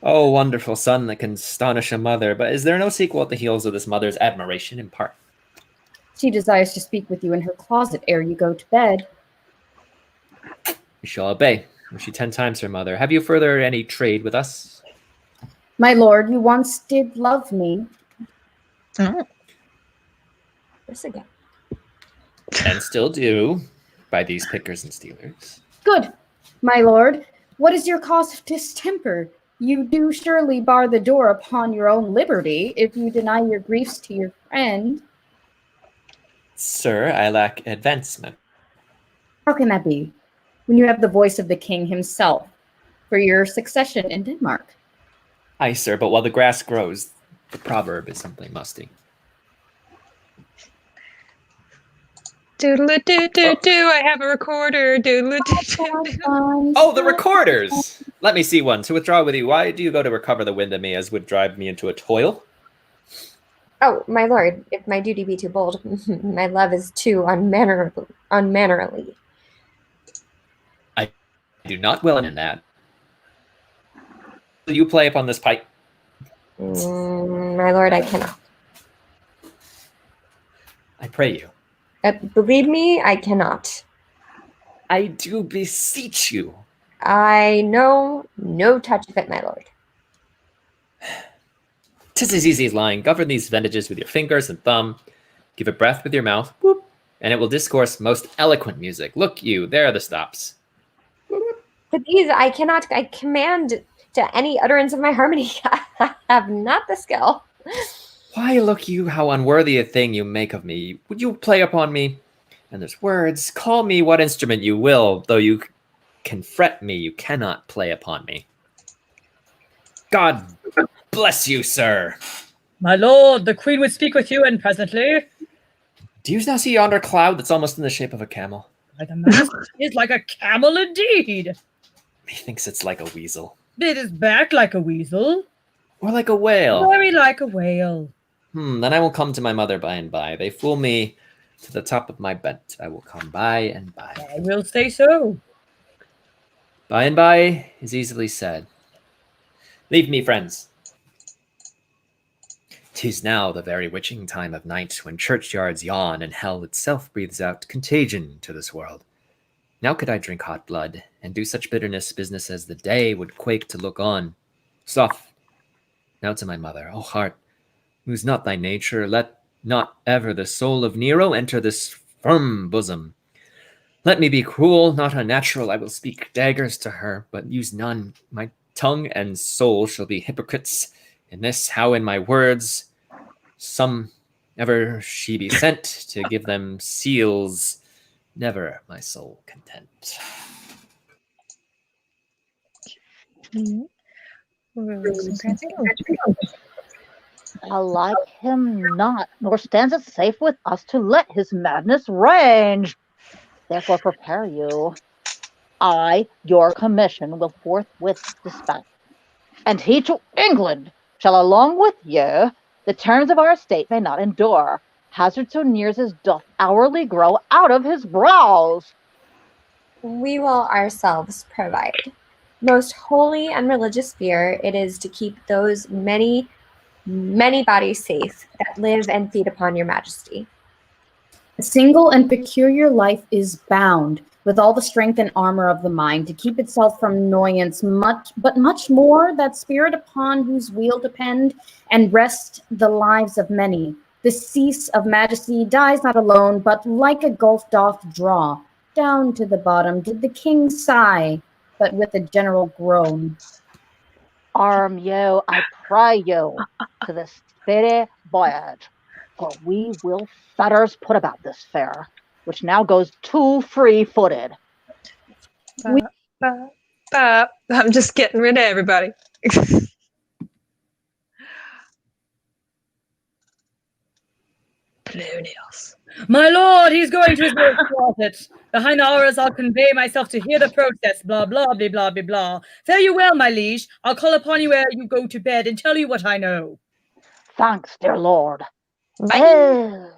Oh, wonderful son that can astonish a mother, but is there no sequel at the heels of this mother's admiration in part? She desires to speak with you in her closet ere you go to bed. We shall obey. Was she 10 times her mother? Have you further any trade with us? My lord, you once did love me. Oh. This again. And still do, by these pickers and stealers. Good, my lord. What is your cause of distemper? You do surely bar the door upon your own liberty if you deny your griefs to your friend. Sir, I lack advancement. How can that be, when you have the voice of the king himself for your succession in Denmark? Aye, sir, but while the grass grows, the proverb is simply musty. Doodle-doo-doo-doo, I have a recorder. Doodle-doo-doo-doo. Oh, the recorders! Let me see one. To withdraw with you, why do you go to recover the wind of me as would drive me into a toil? Oh, my lord, if my duty be too bold, my love is too unmannerly. I do not will in that. Will you play upon this pipe? My lord, I cannot. I pray you. Believe me, I cannot. I do beseech you. I know no touch of it, my lord. 'Tis as easy as lying. Govern these vendages with your fingers and thumb. Give a breath with your mouth, whoop, and it will discourse most eloquent music. Look you, there are the stops. But these I cannot. I command to any utterance of my harmony. I have not the skill. Why, look you, how unworthy a thing you make of me. Would you play upon me? And there's words, call me what instrument you will, though you can fret me, you cannot play upon me. God bless you, sir. My lord, the queen would speak with you, and presently. Do you now see yonder cloud that's almost in the shape of a camel? Like a mouse, it is like a camel indeed. Methinks it's like a weasel. It is back like a weasel. Or like a whale. Very like a whale. Then I will come to my mother by and by. They fool me to the top of my bent. I will come by and by. I will say so. By and by is easily said. Leave me, friends. 'Tis now the very witching time of night, when churchyards yawn and hell itself breathes out contagion to this world. Now could I drink hot blood, and do such bitterness business as the day would quake to look on. Soft. Now to my mother, O heart, lose not thy nature, let not ever the soul of Nero enter this firm bosom. Let me be cruel, not unnatural, I will speak daggers to her, but use none. My tongue and soul shall be hypocrites in this, how in my words some ever she be sent to give them seals, never my soul content. I like him not, nor stands it safe with us to let his madness range. Therefore prepare you. I, your commission, will forthwith dispatch, and he to England shall along with you. The terms of our estate may not endure. Hazard so near as doth hourly grow out of his brows. We will ourselves provide. Most holy and religious fear it is to keep those many bodies safe that live and feed upon your majesty. A single and peculiar life is bound with all the strength and armor of the mind to keep itself from annoyance, much more that spirit upon whose weal depend and rest the lives of many. The cease of majesty dies not alone, but like a gulf doth draw. Down to the bottom did the king sigh, but with a general groan. Arm you, I pray you, to the speedy voyage, for we will fetters put about this fair, which now goes too free-footed. I'm just getting rid of everybody. Polonius. My lord, he's going to his lord's closet. Behind hours I'll convey myself to hear the process, blah, blah, blah, blah, blah, blah. Fare you well, my liege. I'll call upon you ere you go to bed and tell you what I know. Thanks, dear lord. Oh,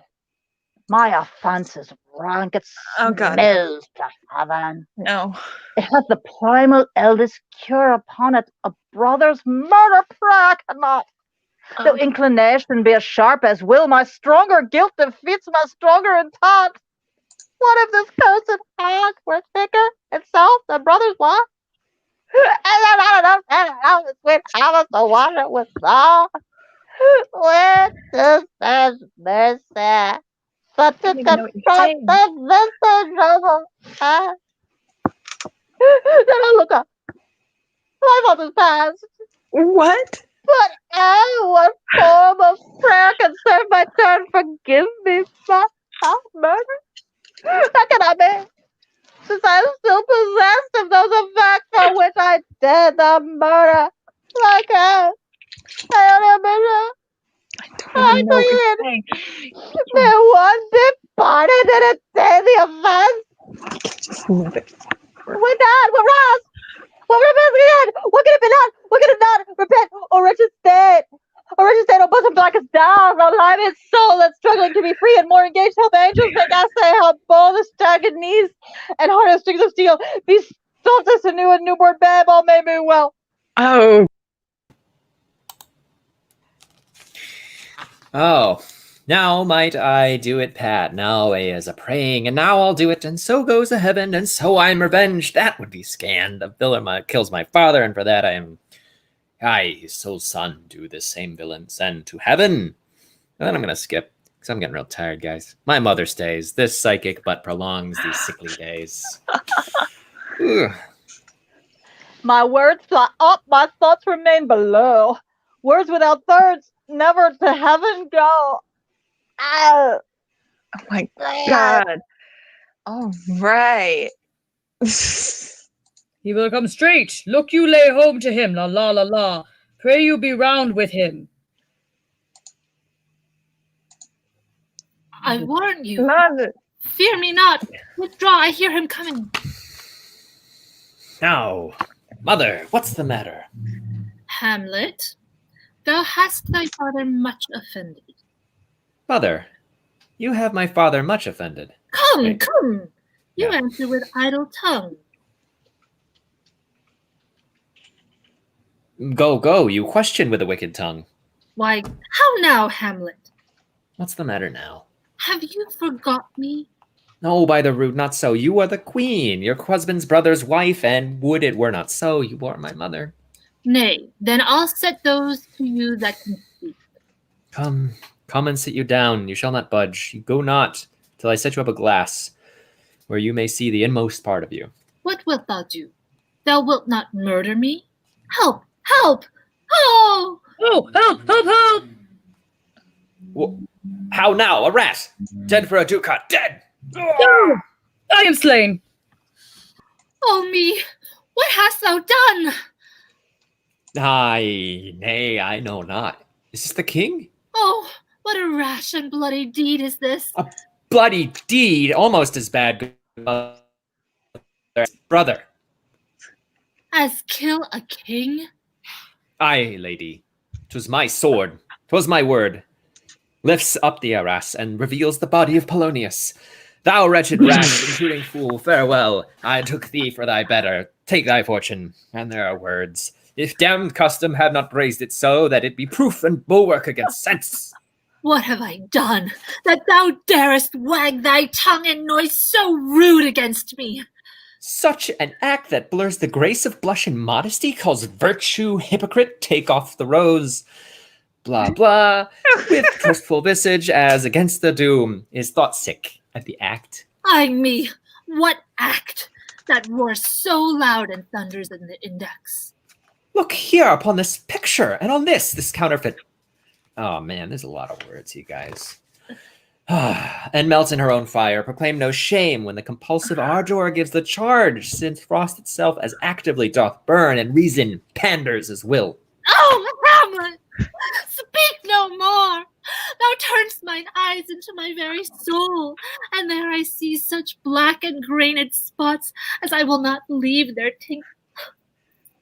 my offense is rank. It smells to heaven. No. It has the primal eldest cure upon it. A brother's murder prayer cannot. Though inclination be as sharp as will, my stronger guilt defeats my stronger intent. What if this cursed hag were thicker itself than brother's wife? And then I don't know, sweet heavens, the water was all. With this mercy, such a constructive noble. Then I look up. My mother's passed. What? But what form of prayer can serve my turn? Forgive me for murder. How can I be? Since I am still possessed of those effects for which I did the murder. Like her. I there one bit parted in a daily offense. We're done. We're lost. What would have been done? What could have been done? What could have done? Repent, O wretched state. O wretched state, O bosom blackest down. O live soul that's struggling to be free and more engaged. Help angels make essay. Help bold the staggered knees and heart of strings of steel. Be stoltest anew and newborn babe. All made me well. Oh, now might I do it, Pat. Now as a praying, and now I'll do it, and so goes a heaven, and so I'm revenged. That would be scanned. The villain kills my father, and for that I, his sole son, do this same villain send to heaven. And then I'm gonna skip, because I'm getting real tired, guys. My mother stays. This psychic but prolongs these sickly days. My words fly up, my thoughts remain below. Words without thirds never to heaven go. Ah. Oh my God. All right. He will come straight. Look you lay home to him, la la la la. Pray you be round with him. I warn you. Mother. Fear me not. Withdraw, I hear him coming. Now, mother, what's the matter? Hamlet, thou hast thy father much offended. Mother, you have my father much offended. Come, come. You Yeah. answer with idle tongue. Go, go, you question with a wicked tongue. Why, how now, Hamlet? What's the matter now? Have you forgot me? No, by the rood, not so. You are the queen, your husband's brother's wife, and would it were not so, you are my mother. Nay, then I'll set those to you that can speak. Come, come and sit you down. You shall not budge. You go not till I set you up a glass, where you may see the inmost part of you. What wilt thou do? Thou wilt not murder me? Help! Help! Oh! Oh, help, help, help! How now? A rat! Dead for a ducat, dead! No! I am slain. Oh me! What hast thou done? Ay, nay, I know not. Is this the king? Oh, what a rash and bloody deed is this! A bloody deed, almost as bad, brother. As kill a king? Aye, lady. 'Twas my sword, 'twas my word. Lifts up the arras and reveals the body of Polonius. Thou wretched rat, intruding fool, farewell. I took thee for thy better. Take thy fortune. And there are words. If damned custom had not raised it so, that it be proof and bulwark against sense. What have I done, that thou darest wag thy tongue in noise so rude against me? Such an act that blurs the grace of blush and modesty, calls virtue hypocrite, take off the rose. Blah, blah, with trustful visage as against the doom, is thought sick at the act. Ay me, what act that roars so loud and thunders in the index? Look here upon this picture, and on this counterfeit. Oh man, there's a lot of words, you guys. And melts in her own fire, proclaim no shame when the compulsive ardor gives the charge, since frost itself as actively doth burn, and reason panders as will. Oh, Hamlet, speak no more. Thou turn'st mine eyes into my very soul, and there I see such black and grained spots as I will not leave their tinct.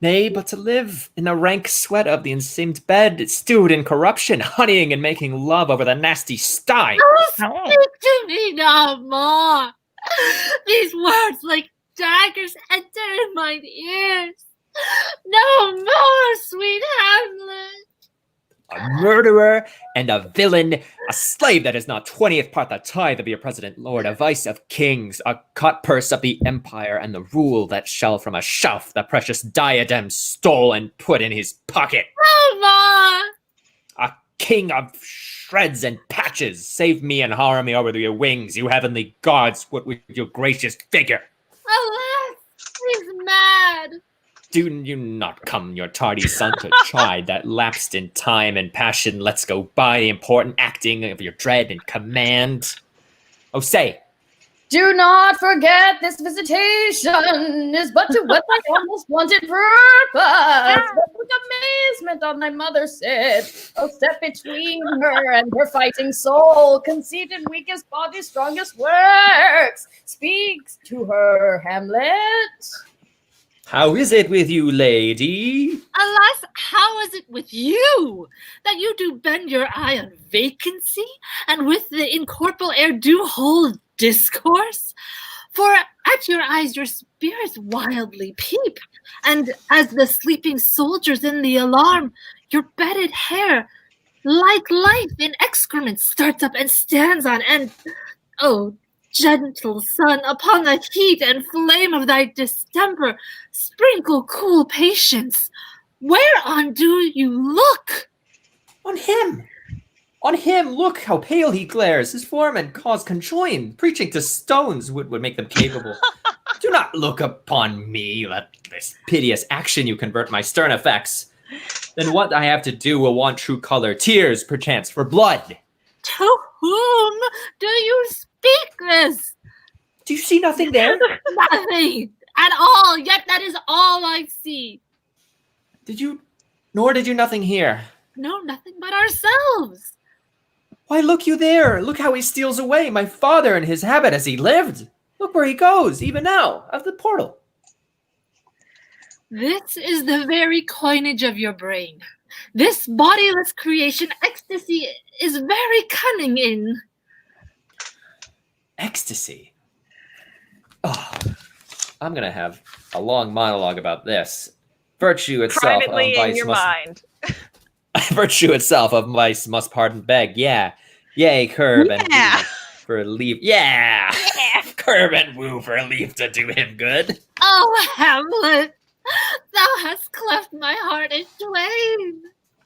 Nay, but to live in the rank sweat of the enseamed bed, stewed in corruption, honeying and making love over the nasty sty. Oh, speak to me no more. These words like daggers enter in mine ears. No more, sweet Hamlet. A murderer and a villain, a slave that is not 20th part the tithe of your president lord, a vice of kings, a cut purse of the empire, and the rule that shall from a shelf the precious diadem stole and put in his pocket. No more. A king of shreds and patches, save me and harm me over your wings, you heavenly gods, what with your gracious figure. Alas, he's mad. Do you not come, your tardy son, to chide that lapsed in time and passion lets go by the important acting of your dread and command? Oh, say. Do not forget this visitation is but to what thy almost wanted purpose. But with amazement on thy mother said, oh, step between her and her fighting soul, conceived in weakest body, strongest works. Speaks to her, Hamlet. How is it with you, lady? Alas, how is it with you, that you do bend your eye on vacancy, and with the incorporeal air do hold discourse? For at your eyes your spirits wildly peep, and as the sleeping soldiers in the alarm, your bedded hair, like life in excrement, starts up and stands on, and, oh, gentle sun, upon the heat and flame of thy distemper, sprinkle cool patience. Whereon do you look? On him! On him! Look how pale he glares! His form and cause conjoin, preaching to stones would make them capable. Do not look upon me, let this piteous action you convert my stern effects. Then what I have to do will want true color, tears, perchance, for blood. To whom do you speak this? Do you see nothing there? Nothing at all, yet that is all I see. Nor did you nothing hear? No, nothing but ourselves. Why, look you there. Look how he steals away, my father in his habit as he lived. Look where he goes, even now, out of the portal. This is the very coinage of your brain. This bodiless creation ecstasy is very cunning in. Ecstasy? Oh, I'm going to have a long monologue about this. Virtue itself Privately of vice in your must... mind. Virtue itself of vice must pardon beg. Yeah. Yea, curb and woo for leave. Yeah. Curb and woo for leave to do him good. Oh, Hamlet, thou hast cleft my heart in twain.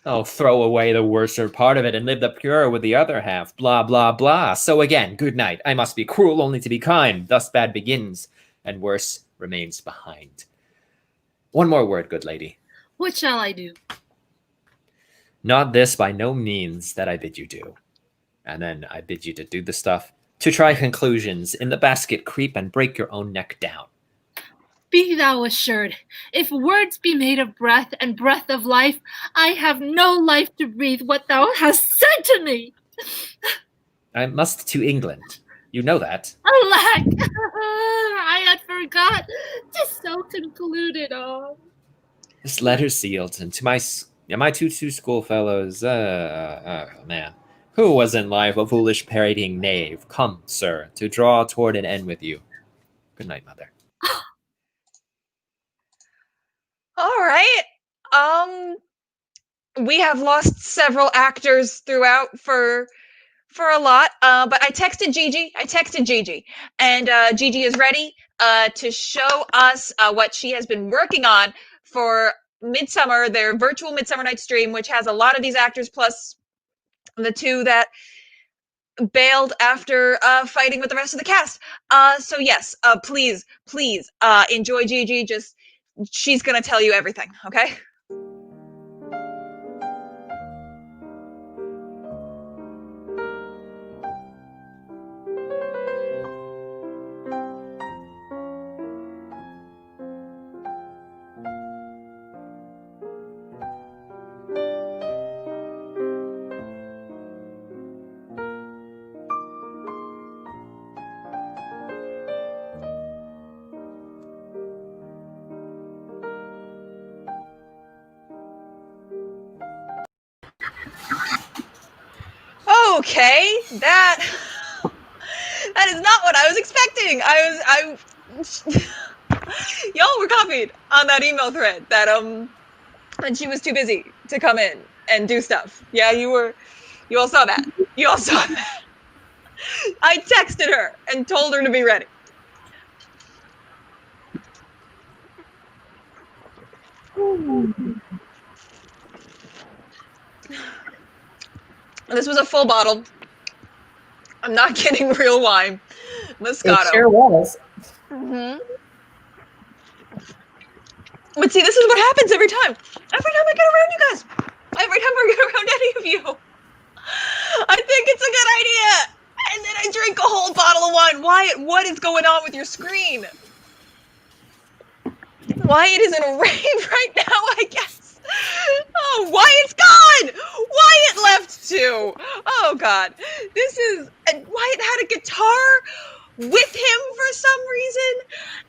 Oh, throw away the worser part of it and live the purer with the other half. Blah, blah, blah. So again, good night. I must be cruel only to be kind. Thus bad begins, and worse remains behind. One more word, good lady. What shall I do? Not this by no means that I bid you do. And then I bid you to do the stuff, to try conclusions, in the basket creep and break your own neck down. Be thou assured, if words be made of breath and breath of life, I have no life to breathe what thou hast said to me. I must to England. You know that. Alack, I had forgot. 'Tis so concluded on. This letter sealed, and to my two schoolfellows, man, who was in life a foolish parodying knave, come, sir, to draw toward an end with you. Good night, mother. All right. We have lost several actors throughout for a lot. But I texted Gigi, and Gigi is ready to show us what she has been working on for Midsummer, their virtual Midsummer Night's Dream, which has a lot of these actors plus the two that bailed after fighting with the rest of the cast. So yes, please enjoy Gigi. She's gonna tell you everything, okay? Okay, that is not what I was expecting. Y'all were copied on that email thread that and she was too busy to come in and do stuff. Yeah, you all saw that. You all saw that. I texted her and told her to be ready. This was a full bottle. I'm not kidding, real wine. Moscato. It sure was. Mm-hmm. But see, this is what happens every time. Every time I get around you guys. Every time I get around any of you. I think it's a good idea. And then I drink a whole bottle of wine. Wyatt, what is going on with your screen? Wyatt is in a rave right now, I guess. Oh, Wyatt's gone! Wyatt left too! Oh, God. And Wyatt had a guitar with him for some reason,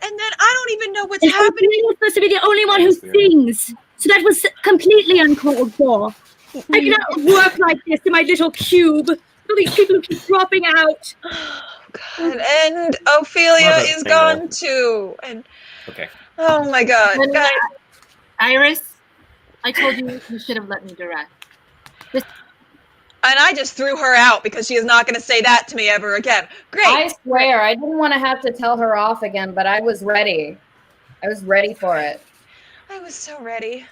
and then I don't even know what's happening. I'm supposed to be the only one who sings, so that was completely uncalled for. I cannot work like this in my little cube. All these people who keep dropping out. Oh, God. And Ophelia is gone too. And okay. Oh, my God. Guys. Iris, I told you should have let me direct. And I just threw her out because she is not going to say that to me ever again. Great. I swear, I didn't want to have to tell her off again, but I was ready. I was ready for it. I was so ready.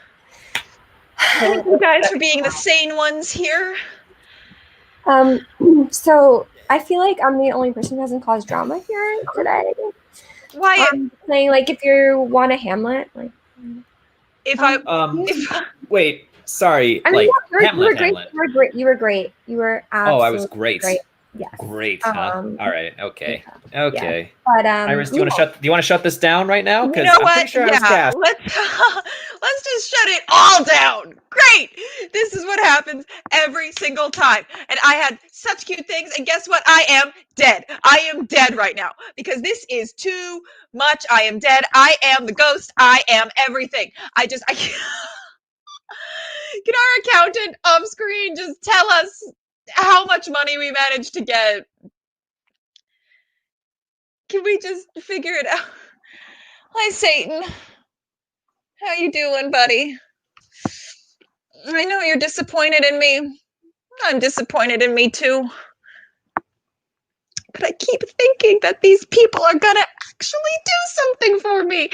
Thank you guys for being the sane ones here. So I feel like I'm the only person who hasn't caused drama here today. Why? Playing like if you want a Hamlet, like If Wait, sorry. I mean, Like you were Hamlet. great. Hamlet. You were great. You were great. You were absolutely Oh, I was great. great. Yes. Great. Huh? All right. Okay. Yeah. Okay. But Iris, do you want to shut this down right now? You Because know I'm what? pretty sure I was Yeah, cast. let's just shut it all down. Great. This is what happens every single time. And I had such cute things. And guess what? I am dead. I am dead right now because this is too much. I am dead. I am the ghost. I am everything. I can't. Can our accountant off screen just tell us how much money we managed to get? Can we just figure it out? Hi, Satan. How you doing, buddy? I know you're disappointed in me. I'm disappointed in me too. But I keep thinking that these people are gonna actually do something for me.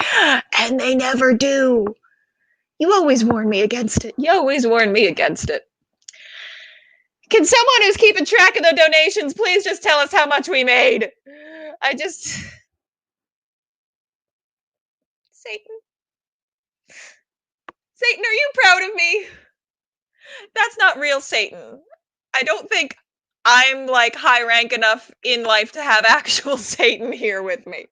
And they never do. You always warn me against it. You always warn me against it. Can someone who's keeping track of the donations please just tell us how much we made? Satan? Satan, are you proud of me? That's not real Satan. I don't think I'm like high rank enough in life to have actual Satan here with me.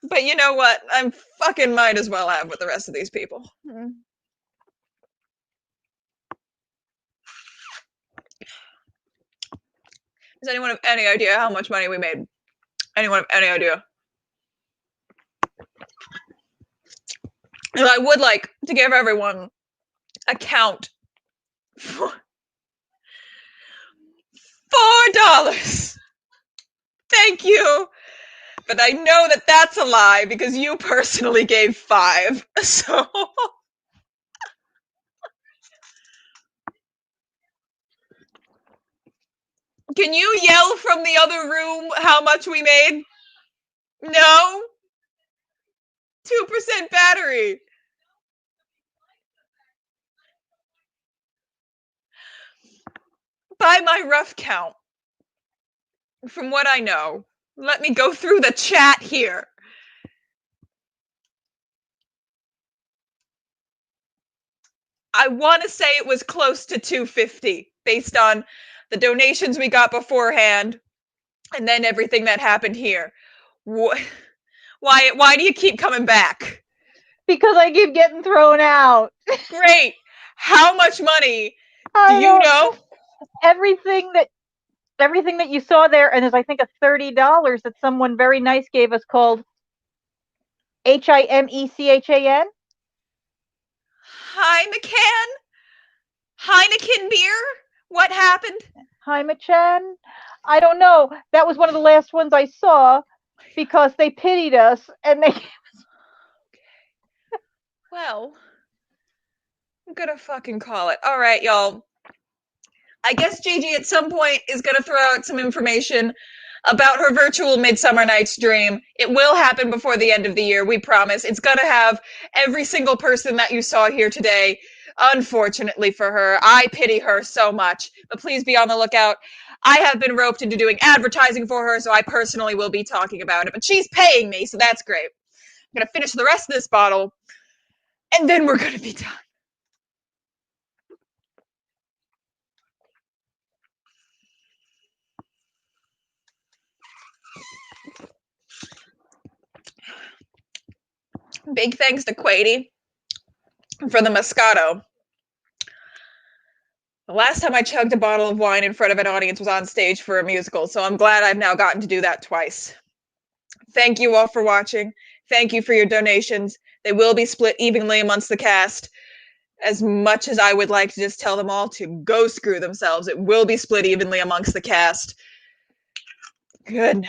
But you know what? I'm fucking might as well have with the rest of these people. Does anyone have any idea how much money we made? Anyone have any idea? And I would like to give everyone a count for $4. Thank you. But I know that that's a lie because you personally gave 5. So can you yell from the other room how much we made? No? 2% battery. By my rough count, from what I know, let me go through the chat here. I want to say it was close to $250 based on the donations we got beforehand and then everything that happened here. Why do you keep coming back? Because I keep getting thrown out. Great. How much money do you know? Everything that you saw there, and there's I think a $30 that someone very nice gave us called HIMECHAN. Heineken? Heineken beer? What happened? Heineken? I don't know. That was one of the last ones I saw because they pitied us and they. Well, I'm gonna fucking call it. All right, y'all. I guess Gigi at some point is gonna throw out some information about her virtual Midsummer Night's Dream. It will happen before the end of the year, we promise. It's gonna have every single person that you saw here today. Unfortunately for her, I pity her so much, but please be on the lookout. I have been roped into doing advertising for her, so I personally will be talking about it, but she's paying me, so that's great. I'm gonna finish the rest of this bottle, and then we're gonna be done. Big thanks to Quady for the Moscato. The last time I chugged a bottle of wine in front of an audience was on stage for a musical, so I'm glad I've now gotten to do that twice. Thank you all for watching. Thank you for your donations. They will be split evenly amongst the cast. As much as I would like to just tell them all to go screw themselves, it will be split evenly amongst the cast. Good.